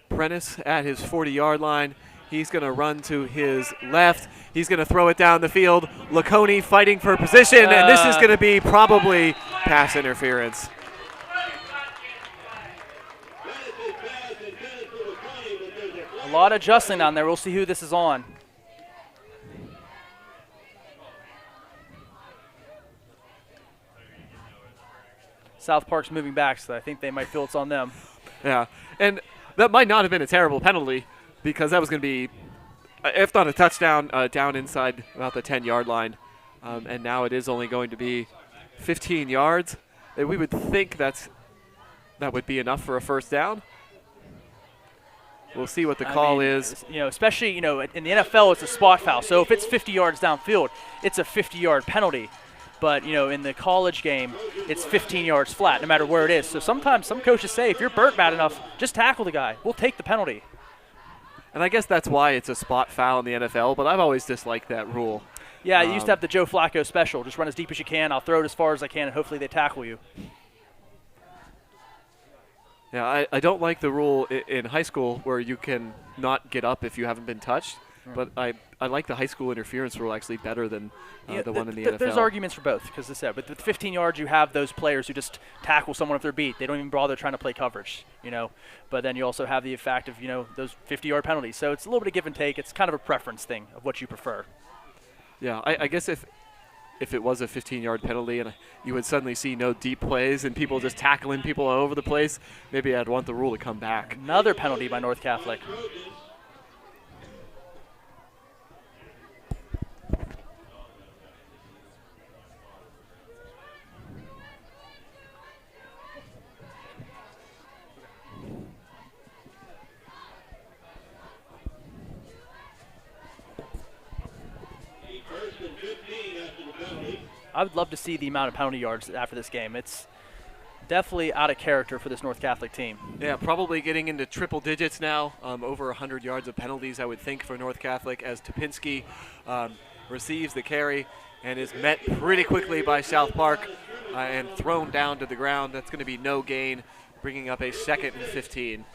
Prentice at his 40-yard line. He's going to run to his left. He's going to throw it down the field. Laconi fighting for position, and this is going to be probably pass interference. A lot of adjusting down there. We'll see who this is on. South Park's moving back, so I think they might feel it's on them. Yeah, and that might not have been a terrible penalty because that was going to be, if not a touchdown, down inside about the 10-yard line. And now it is only going to be 15 yards. And we would think that would be enough for a first down. We'll see what the call is. You know, especially, you know, in the NFL, it's a spot foul. So if it's 50 yards downfield, it's a 50-yard penalty. But, you know, in the college game, it's 15 yards flat, no matter where it is. So sometimes some coaches say, if you're burnt bad enough, just tackle the guy. We'll take the penalty. And I guess that's why it's a spot foul in the NFL, but I've always disliked that rule. Yeah, you used to have the Joe Flacco special. Just run as deep as you can. I'll throw it as far as I can, and hopefully they tackle you. Yeah, I don't like the rule in high school where you can not get up if you haven't been touched. But I like the high school interference rule actually better than the one in the NFL. There's arguments for both, because as I said, with 15 yards, you have those players who just tackle someone if they're beat. They don't even bother trying to play coverage, you know. But then you also have the fact of, you know, those 50-yard penalties. So it's a little bit of give and take. It's kind of a preference thing of what you prefer. Yeah, I guess if it was a 15-yard penalty and you would suddenly see no deep plays and people just tackling people all over the place, maybe I'd want the rule to come back. Another penalty by North Catholic. I would love to see the amount of penalty yards after this game. It's definitely out of character for this North Catholic team. Yeah, probably getting into triple digits now, over 100 yards of penalties, I would think, for North Catholic, as Topinski receives the carry and is met pretty quickly by South Park and thrown down to the ground. That's going to be no gain, bringing up a 2nd and 15.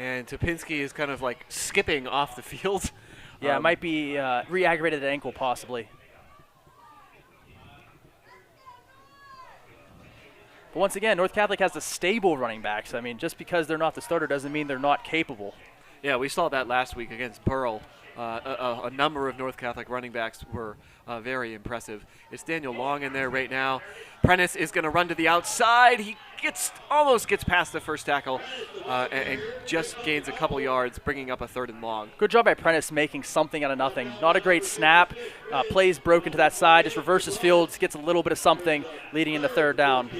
And Topinski is kind of like skipping off the field. Yeah, it might be re-aggravated ankle possibly. But once again, North Catholic has a stable running backs. I mean, just because they're not the starter doesn't mean they're not capable. Yeah, we saw that last week against Pearl. A number of North Catholic running backs were very impressive. It's Daniel Long in there right now. Prentice is going to run to the outside. He almost gets past the first tackle and just gains a couple yards, bringing up a 3rd and long. Good job by Prentice making something out of nothing. Not a great snap. Plays broken to that side, just reverses fields, gets a little bit of something, leading into 3rd down.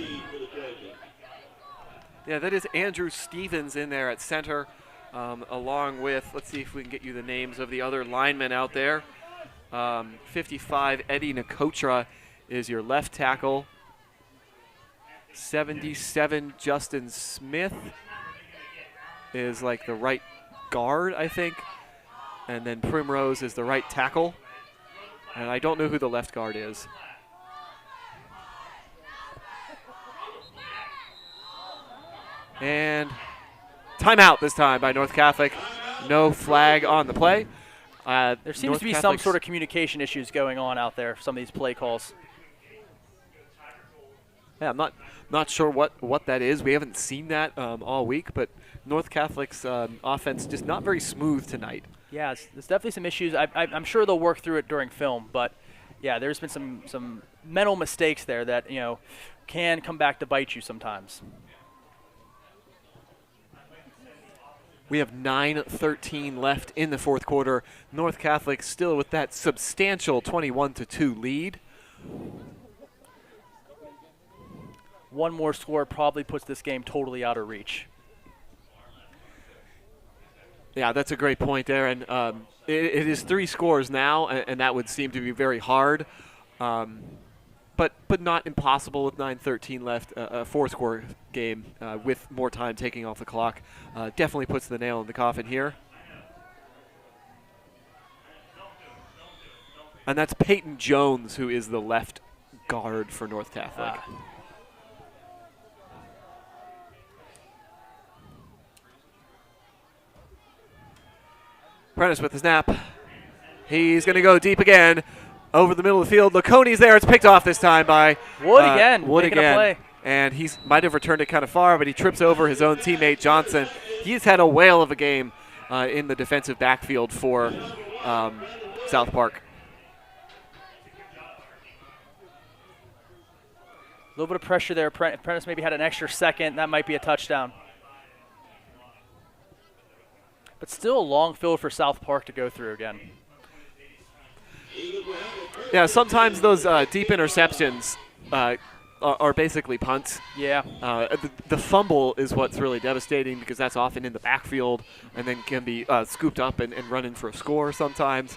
Yeah, that is Andrew Stevens in there at center. Along with, let's see if we can get you the names of the other linemen out there. 55, Eddie Nkotra is your left tackle. 77, Justin Smith is like the right guard, I think. And then Primrose is the right tackle. And I don't know who the left guard is. And timeout this time by North Catholic. No flag on the play. There seems North to be some Catholic's sort of communication issues going on out there, some of these play calls. Yeah, I'm not sure what that is. We haven't seen that all week, but North Catholic's offense just not very smooth tonight. Yeah, there's definitely some issues. I'm sure they'll work through it during film, but yeah, there's been some mental mistakes there that, you know, can come back to bite you sometimes. We have 9:13 left in the 4th quarter. North Catholic still with that substantial 21-2 lead. One more score probably puts this game totally out of reach. Yeah, that's a great point, Aaron. It is 3 scores now, and that would seem to be very hard, but not impossible with 9:13 left. A 4-score game with more time taking off the clock definitely puts the nail in the coffin here. And that's Peyton Jones, who is the left guard for North Catholic. Prentice with the snap. He's going to go deep again over the middle of the field. Laconi's there. It's picked off this time by Wood again. Wood making a again. play. And he might have returned it kind of far, but he trips over his own teammate Johnson. He's had a whale of a game in the defensive backfield for South Park. A little bit of pressure there. Prentice maybe had an extra second. That might be a touchdown. But still a long field for South Park to go through again. Yeah, sometimes those deep interceptions are basically punts. Yeah. The fumble is what's really devastating because that's often in the backfield and then can be scooped up and run in for a score sometimes.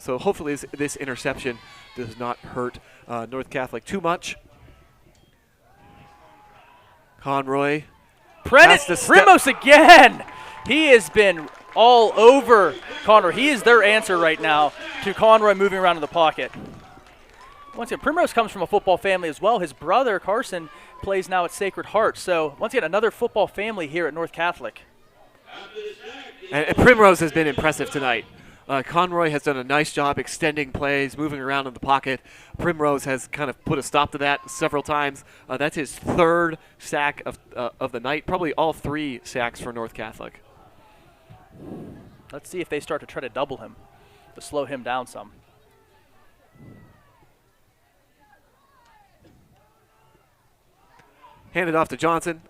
So hopefully this interception does not hurt North Catholic too much. Conroy. Prentice, Primos again. He has been all over Conroy. He is their answer right now to Conroy moving around in the pocket. Once again, Primrose comes from a football family as well. His brother, Carson, plays now at Sacred Heart. So once again, another football family here at North Catholic. And Primrose has been impressive tonight. Conroy has done a nice job extending plays, moving around in the pocket. Primrose has kind of put a stop to that several times. That's his 3rd sack of the night, probably all 3 sacks for North Catholic. Let's see if they start to try to double him, to slow him down some. Handed off to Johnson.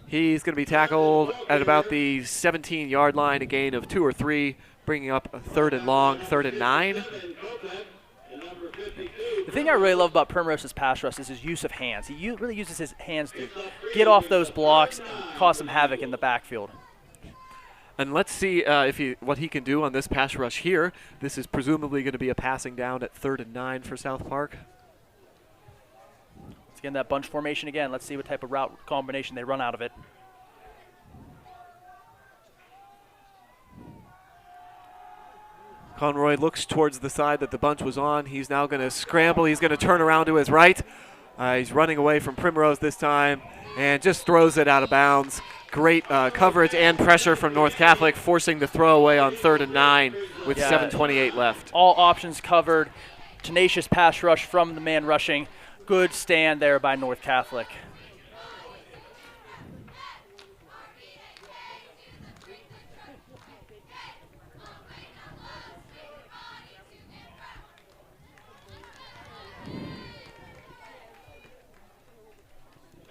He's going to be tackled at about the 17-yard line, a gain of 2 or 3, bringing up a 3rd and long, 3rd and 9. The thing I really love about Primrose's pass rush is his use of hands. He really uses his hands to get off those blocks and cause some havoc in the backfield. And let's see what he can do on this pass rush here. This is presumably going to be a passing down at 3rd and 9 for South Park. Let's get in that bunch formation again. Let's see what type of route combination they run out of it. Conroy looks towards the side that the bunch was on. He's now going to scramble. He's going to turn around to his right. He's running away from Primrose this time and just throws it out of bounds. Great coverage and pressure from North Catholic, forcing the throwaway on 3rd and 9 with 7:28 left. All options covered. Tenacious pass rush from the man rushing. Good stand there by North Catholic.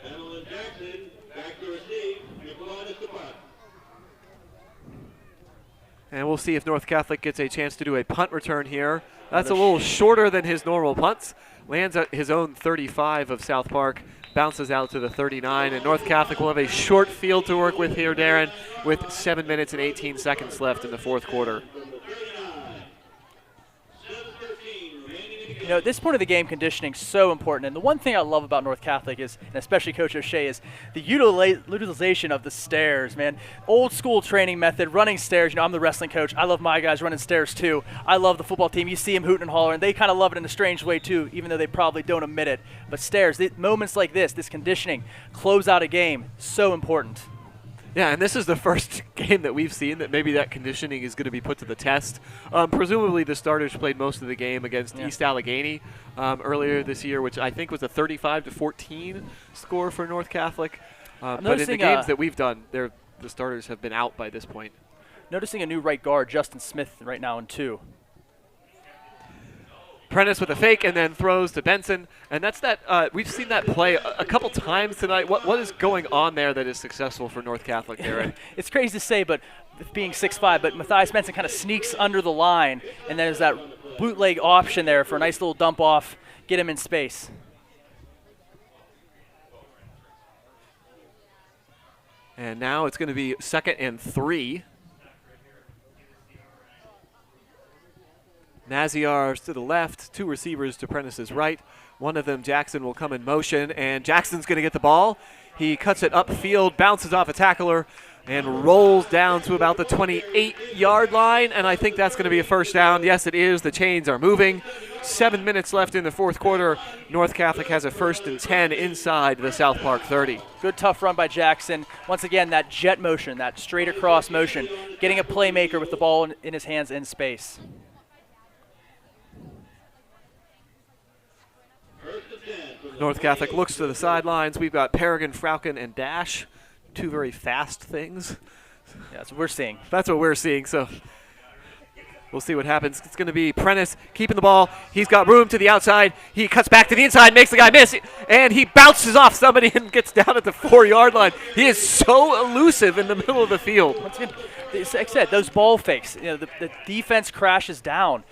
Hamilton Jackson, back to receive. Nicolai Esteban. And we'll see if North Catholic gets a chance to do a punt return here. That's a little shorter than his normal punts. Lands at his own 35 of South Park, bounces out to the 39, and North Catholic will have a short field to work with here, Darren, with 7 minutes and 18 seconds left in the 4th quarter. You know, at this point of the game, conditioning is so important. And the one thing I love about North Catholic is, and especially Coach O'Shea, is the utilization of the stairs, man. Old school training method, running stairs. You know, I'm the wrestling coach. I love my guys running stairs too. I love the football team. You see them hooting and hollering. They kind of love it in a strange way too, even though they probably don't admit it. But stairs, moments like this conditioning, close out a game, so important. Yeah, and this is the first game that we've seen that maybe that conditioning is going to be put to the test. Presumably the starters played most of the game against East Allegheny earlier this year, which I think was a 35-14 score for North Catholic. But in the games that we've done, the starters have been out by this point. Noticing a new right guard, Justin Smith, right now in 2. Prentice with a fake and then throws to Benson, and that's that. We've seen that play a couple times tonight. What is going on there that is successful for North Catholic, Darren? It's crazy to say, but being 6'5", but Matthias Benson kind of sneaks under the line, and there's that bootleg option there for a nice little dump off, get him in space. And now it's going to be 2nd and 3. Naziar's to the left, 2 receivers to Prentice's right. One of them, Jackson, will come in motion, and Jackson's going to get the ball. He cuts it upfield, bounces off a tackler, and rolls down to about the 28-yard line, and I think that's going to be a first down. Yes, it is. The chains are moving. 7 minutes left in the fourth quarter. North Catholic has a 1st and 10 inside the South Park 30. Good tough run by Jackson. Once again, that jet motion, that straight across motion, getting a playmaker with the ball in his hands in space. North Catholic looks to the sidelines. We've got Paragon, Frauken, and Dash, 2 very fast things. Yeah, that's what we're seeing. That's what we're seeing, so we'll see what happens. It's going to be Prentice keeping the ball. He's got room to the outside. He cuts back to the inside, makes the guy miss, and he bounces off somebody and gets down at the 4-yard line. He is so elusive in the middle of the field. Once again, like I said, those ball fakes, the defense crashes down.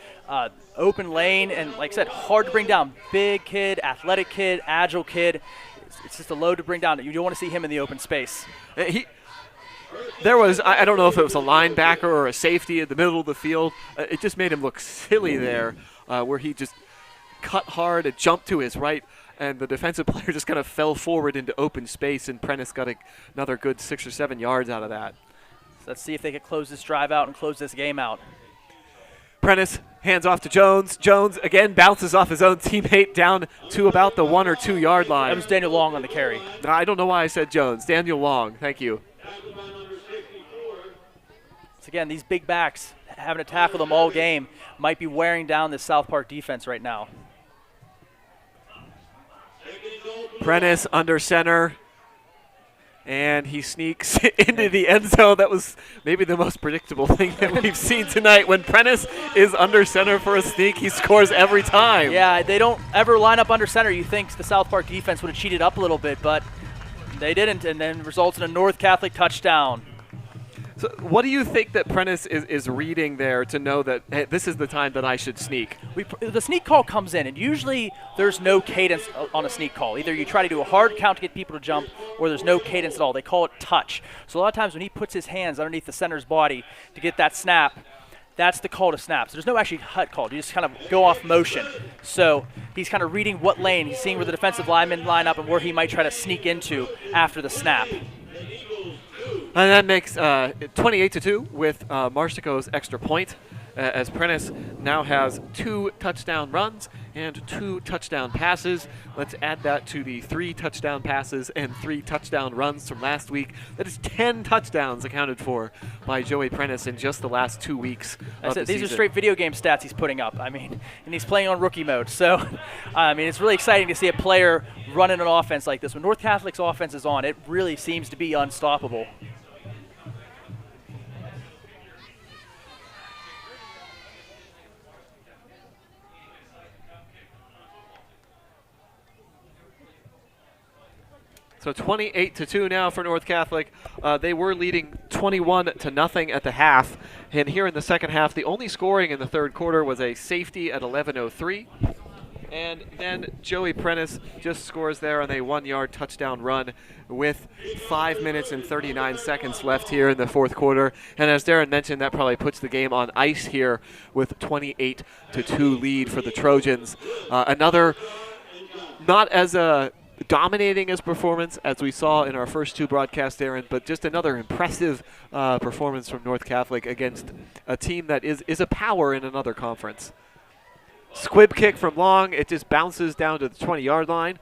Open lane, and like I said, hard to bring down. Big kid, athletic kid, agile kid. It's just a load to bring down. You don't want to see him in the open space. There was, I don't know if it was a linebacker or a safety in the middle of the field. It just made him look silly there, where he just cut hard and jumped to his right, and the defensive player just kind of fell forward into open space, and Prentice got another good 6 or 7 yards out of that. So let's see if they can close this drive out and close this game out. Prentice hands off to Jones. Jones again bounces off his own teammate down to about the 1 or 2 yard line. That was Daniel Long on the carry. I don't know why I said Jones. Daniel Long, thank you. So again, these big backs having to tackle them all game might be wearing down this South Park defense right now. Prentice under center, and he sneaks into the end zone. That was maybe the most predictable thing that we've seen tonight. When Prentice is under center for a sneak, he scores every time. Yeah, they don't ever line up under center. You think the South Park defense would have cheated up a little bit, but they didn't, and then results in a North Catholic touchdown. So what do you think that Prentice is reading there to know that, hey, this is the time that I should sneak? The sneak call comes in, and usually there's no cadence on a sneak call. Either you try to do a hard count to get people to jump, or there's no cadence at all. They call it touch. So a lot of times when he puts his hands underneath the center's body to get that snap, that's the call to snap. So there's no actually hut call. You just kind of go off motion. So he's kind of reading what lane. He's seeing where the defensive linemen line up and where he might try to sneak into after the snap. And that makes 28-2 with Marsico's extra point, as Prentice now has 2 touchdown runs and 2 touchdown passes. Let's add that to the 3 touchdown passes and 3 touchdown runs from last week. That is 10 touchdowns accounted for by Joey Prentice in just the last 2 weeks of the These season. are straight video game stats he's putting up. I mean, and he's playing on rookie mode. So, I mean, it's really exciting to see a player running an offense like this. When North Catholic's offense is on, it really seems to be unstoppable. So 28-2 now for North Catholic. They were leading 21-0 at the half. And here in the second half, the only scoring in the third quarter was a safety at 11:03. And then Joey Prentice just scores there on a 1-yard touchdown run with 5 minutes and 39 seconds left here in the fourth quarter. And as Darren mentioned, that probably puts the game on ice here with 28-2 lead for the Trojans. Another, not as a dominating as performance as we saw in our first 2 broadcasts, Aaron, but just another impressive performance from North Catholic against a team that is a power in another conference. Squib kick from Long. It just bounces down to the 20-yard line.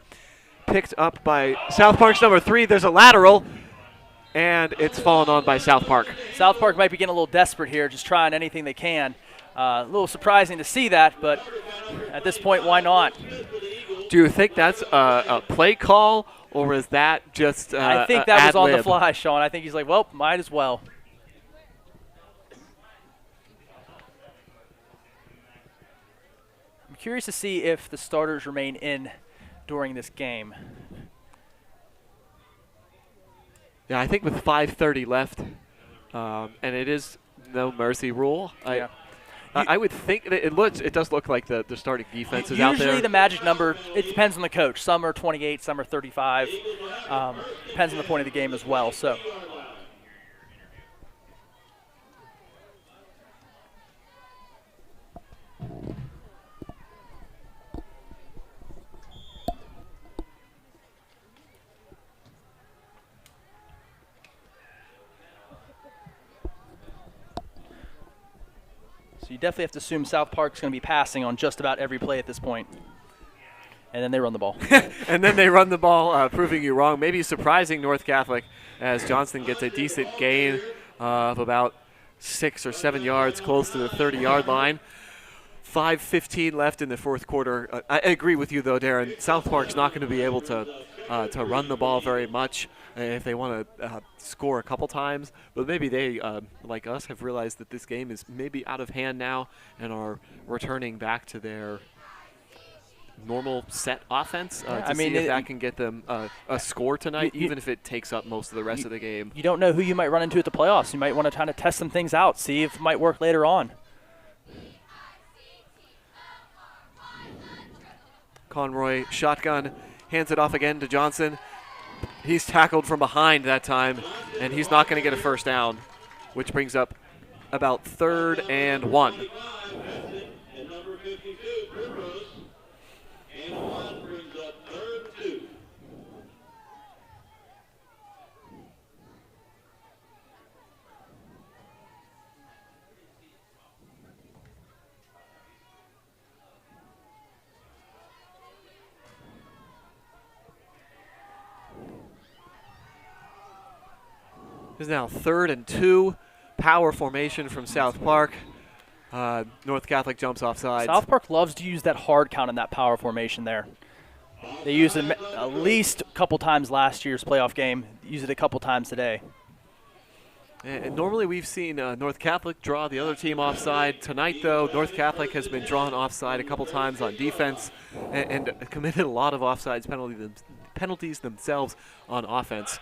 Picked up by South Park's number 3. There's a lateral, and it's fallen on by South Park. South Park might be getting a little desperate here, just trying anything they can. A little surprising to see that, but at this point, why not? Do you think that's a play call, or is that just I think that was on the ad-lib? fly, Sean. I think he's like, well, might as well. I'm curious to see if the starters remain in during this game. Yeah, I think with 5:30 left, and it is no mercy rule. Yeah. I would think that it does look like the starting defense is out there. Usually the magic number, it depends on the coach. Some are 28, some are 35. Depends on the point of the game as well. So So you definitely have to assume South Park's going to be passing on just about every play at this point. And then they run the ball. And then they run the ball, proving you wrong, maybe surprising North Catholic as Johnston gets a decent gain of about 6 or 7 yards close to the 30-yard line. 5:15 left in the fourth quarter. I agree with you, though, Darren. South Park's not going to be able to run the ball very much if they want to score a couple times. But maybe they, like us, have realized that this game is maybe out of hand now and are returning back to their normal set offense see if that can get them a score tonight, even if it takes up most of the rest of the game. You don't know who you might run into at the playoffs. You might want to kind of test some things out, see if it might work later on. Conroy shotgun, hands it off again to Johnson. He's tackled from behind that time, and he's not going to get a first down, which brings up about 3rd and 1. And number 52, Primrose. And 1 brings up 3rd and 2. It's now 3rd and 2. Power formation from South Park. North Catholic jumps offside. South Park loves to use that hard count in that power formation there. They used it at least a couple times last year's playoff game. Use it a couple times today. And normally we've seen North Catholic draw the other team offside. Tonight, though, North Catholic has been drawn offside a couple times on defense and committed a lot of offsides penalties themselves on offense.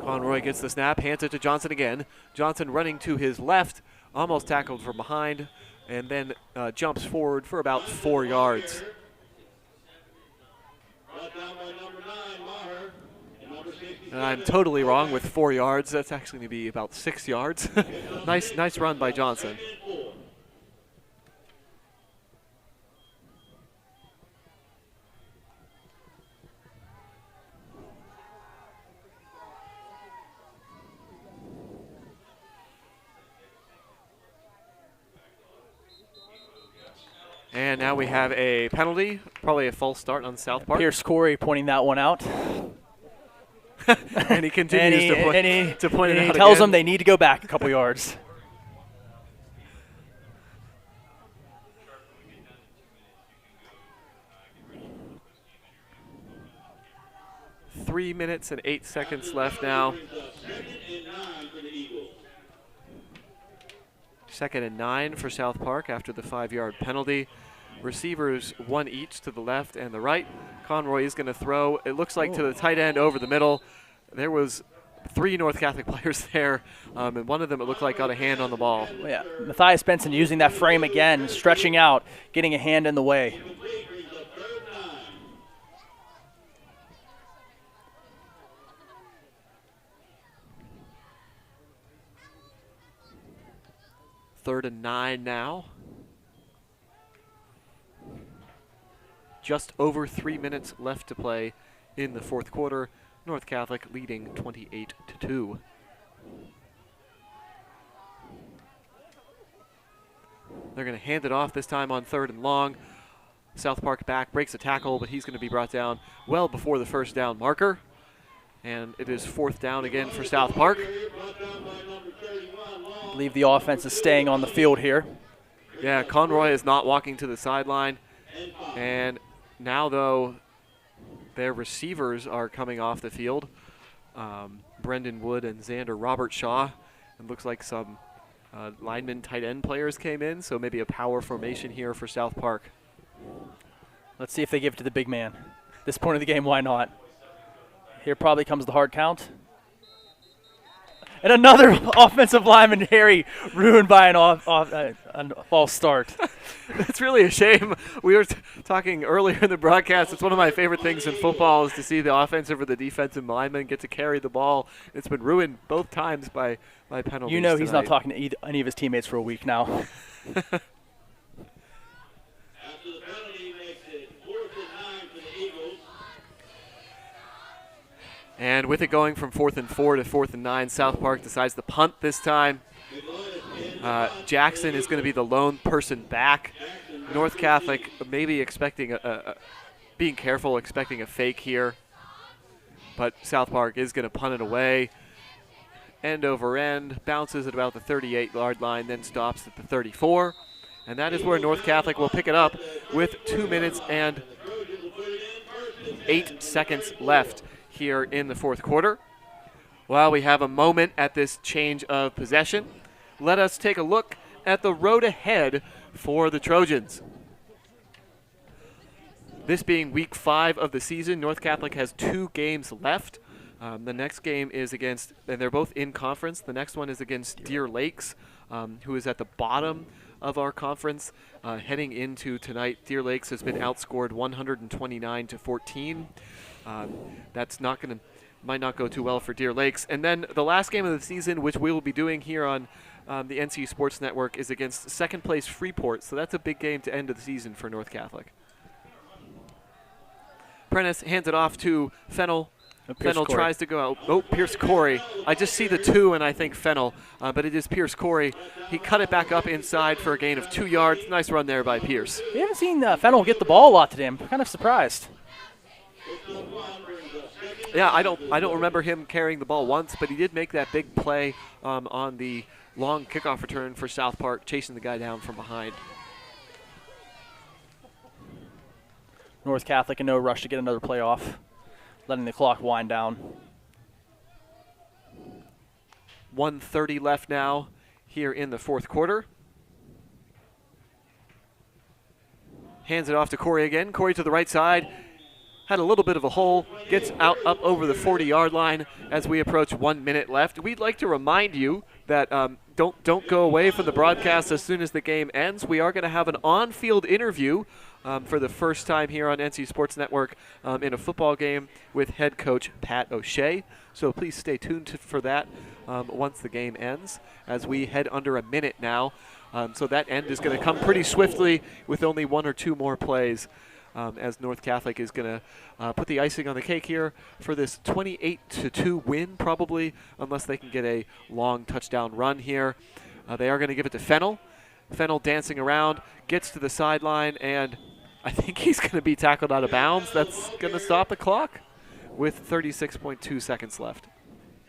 Conroy gets the snap, hands it to Johnson again. Johnson running to his left, almost tackled from behind, and then jumps forward for about 4 yards. Brought down by number 9, Maher. And number 67. And I'm totally wrong with 4 yards. That's actually going to be about 6 yards. Nice run by Johnson. 4. And now we have a penalty, probably a false start on South Park. Pierce Corey pointing that one out. And he continues to point it out he tells again. them they need to go back a couple yards. Three minutes and 8 seconds left now. Brings up 2nd and 9 for the Eagles. 2nd and 9 for South Park after the 5-yard penalty. Receivers one each to the left and the right. Conroy is going to throw, it looks like, to the tight end over the middle. There was 3 North Catholic players there, and one of them, it looked like, got a hand on the ball. Well, yeah, Matthias Benson using that frame again, stretching out, getting a hand in the way. Complete brings up 3rd and 9. Third and 9 now. Just over 3 minutes left to play in the fourth quarter. North Catholic leading 28-2. They're going to hand it off this time on 3rd and long. South Park back, breaks a tackle, but he's going to be brought down well before the first down marker. And it is 4th down again for South Park. Brought down by number 31, Long. I believe the offense is staying on the field here. Yeah, Conroy is not walking to the sideline. And now, though, their receivers are coming off the field. Brendan Wood and Xander Robert Shaw. It looks like some lineman tight end players came in, so maybe a power formation here for South Park. Let's see if they give it to the big man. This point of the game, why not? Here probably comes the hard count. And another offensive lineman, Harry, ruined by a false start. It's really a shame. We were talking earlier in the broadcast. It's one of my favorite things in football is to see the offensive or the defensive lineman get to carry the ball. It's been ruined both times by penalties. You know he's not tonight. talking to any of his teammates for a week now. After the penalty makes it 4th and 9 for the Eagles. And with it going from 4th and 4 to 4th and 9, South Park decides to punt this time. Jackson is going to be the lone person back. North Catholic maybe expecting being careful, expecting a fake here. But South Park is going to punt it away. End over end, bounces at about the 38-yard line, then stops at the 34. And that is where North Catholic will pick it up with 2 minutes and 8 seconds left here in the fourth quarter. While we have a moment at this change of possession, let us take a look at the road ahead for the Trojans. This being week 5 of the season, North Catholic has 2 games left. The next game is against, and they're both in conference. The next one is against Deer Lakes, who is at the bottom of our conference. Heading into tonight, Deer Lakes has been outscored 129-14. That's not going to, might not go too well for Deer Lakes. And then the last game of the season, which we will be doing here on the NC Sports Network, is against second place Freeport. So that's a big game to end the season for North Catholic. Prentice hands it off to Fennel. Fennel tries to go out. Oh, Pierce Corey. I just see the 2 and I think Fennel, but it is Pierce Corey. He cut it back up inside for a gain of 2 yards. Nice run there by Pierce. We haven't seen Fennel get the ball a lot today. I'm kind of surprised. Yeah, I don't remember him carrying the ball once, but he did make that big play on the long kickoff return for South Park, chasing the guy down from behind. North Catholic in no rush to get another play off, letting the clock wind down. 1:30 left now here in the fourth quarter. Hands it off to Corey again. Corey to the right side. Had a little bit of a hole. Gets out up over the 40-yard line as we approach 1 minute left. We'd like to remind you that don't go away from the broadcast as soon as the game ends. We are going to have an on-field interview for the first time here on NC Sports Network in a football game with head coach Pat O'Shea. So please stay tuned for that once the game ends, as we head under a minute now. So that end is going to come pretty swiftly with only 1 or 2 more plays, as North Catholic is going to put the icing on the cake here for this 28-2 win, probably, unless they can get a long touchdown run here. They are going to give it to Fennel. Fennel dancing around, gets to the sideline, and I think he's going to be tackled out of bounds. That's going to stop the clock with 36.2 seconds left.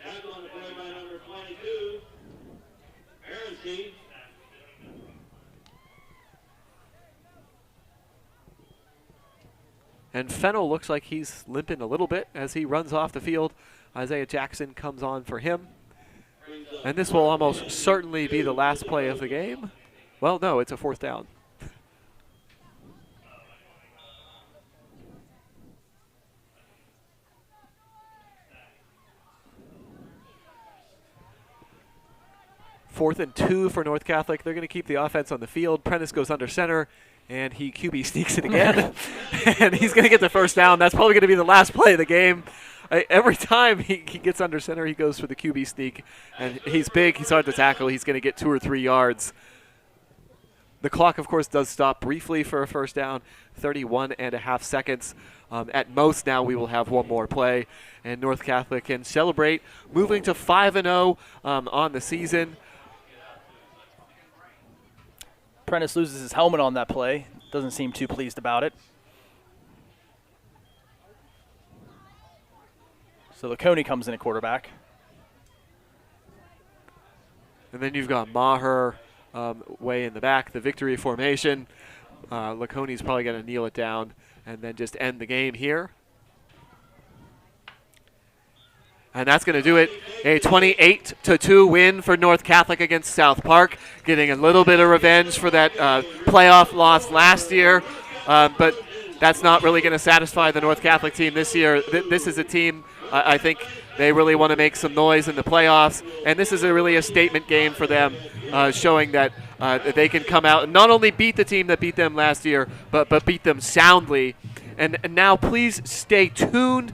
Tackle on the play by number 22, Aronstein. And Fennel looks like he's limping a little bit as he runs off the field. Isaiah Jackson comes on for him. And this will almost certainly be the last play of the game. Well, no, it's a 4th down. Fourth and 2 for North Catholic. They're going to keep the offense on the field. Prentice goes under center, and he QB sneaks it again. And he's going to get the first down. That's probably going to be the last play of the game. Every time he gets under center, he goes for the QB sneak. And he's big. He's hard to tackle. He's going to get 2 or 3 yards. The clock, of course, does stop briefly for a first down, 31.5 seconds. At most now we will have 1 more play, and North Catholic can celebrate, moving to 5-0 on the season. Prentice loses his helmet on that play. Doesn't seem too pleased about it. So Laconey comes in at quarterback. And then you've got Maher way in the back, the victory formation. Laconey's probably going to kneel it down and then just end the game here. And that's going to do it. A 28-2 win for North Catholic against South Park, getting a little bit of revenge for that playoff loss last year. But that's not really going to satisfy the North Catholic team this year. This is a team, I think they really want to make some noise in the playoffs. And this is really a statement game for them, showing that they can come out and not only beat the team that beat them last year, but beat them soundly. And now please stay tuned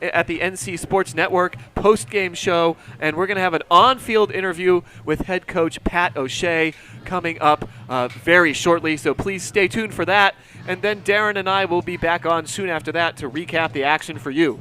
at the NC Sports Network post-game show, and we're going to have an on-field interview with head coach Pat O'Shea coming up very shortly, so please stay tuned for that. And then Darren and I will be back on soon after that to recap the action for you.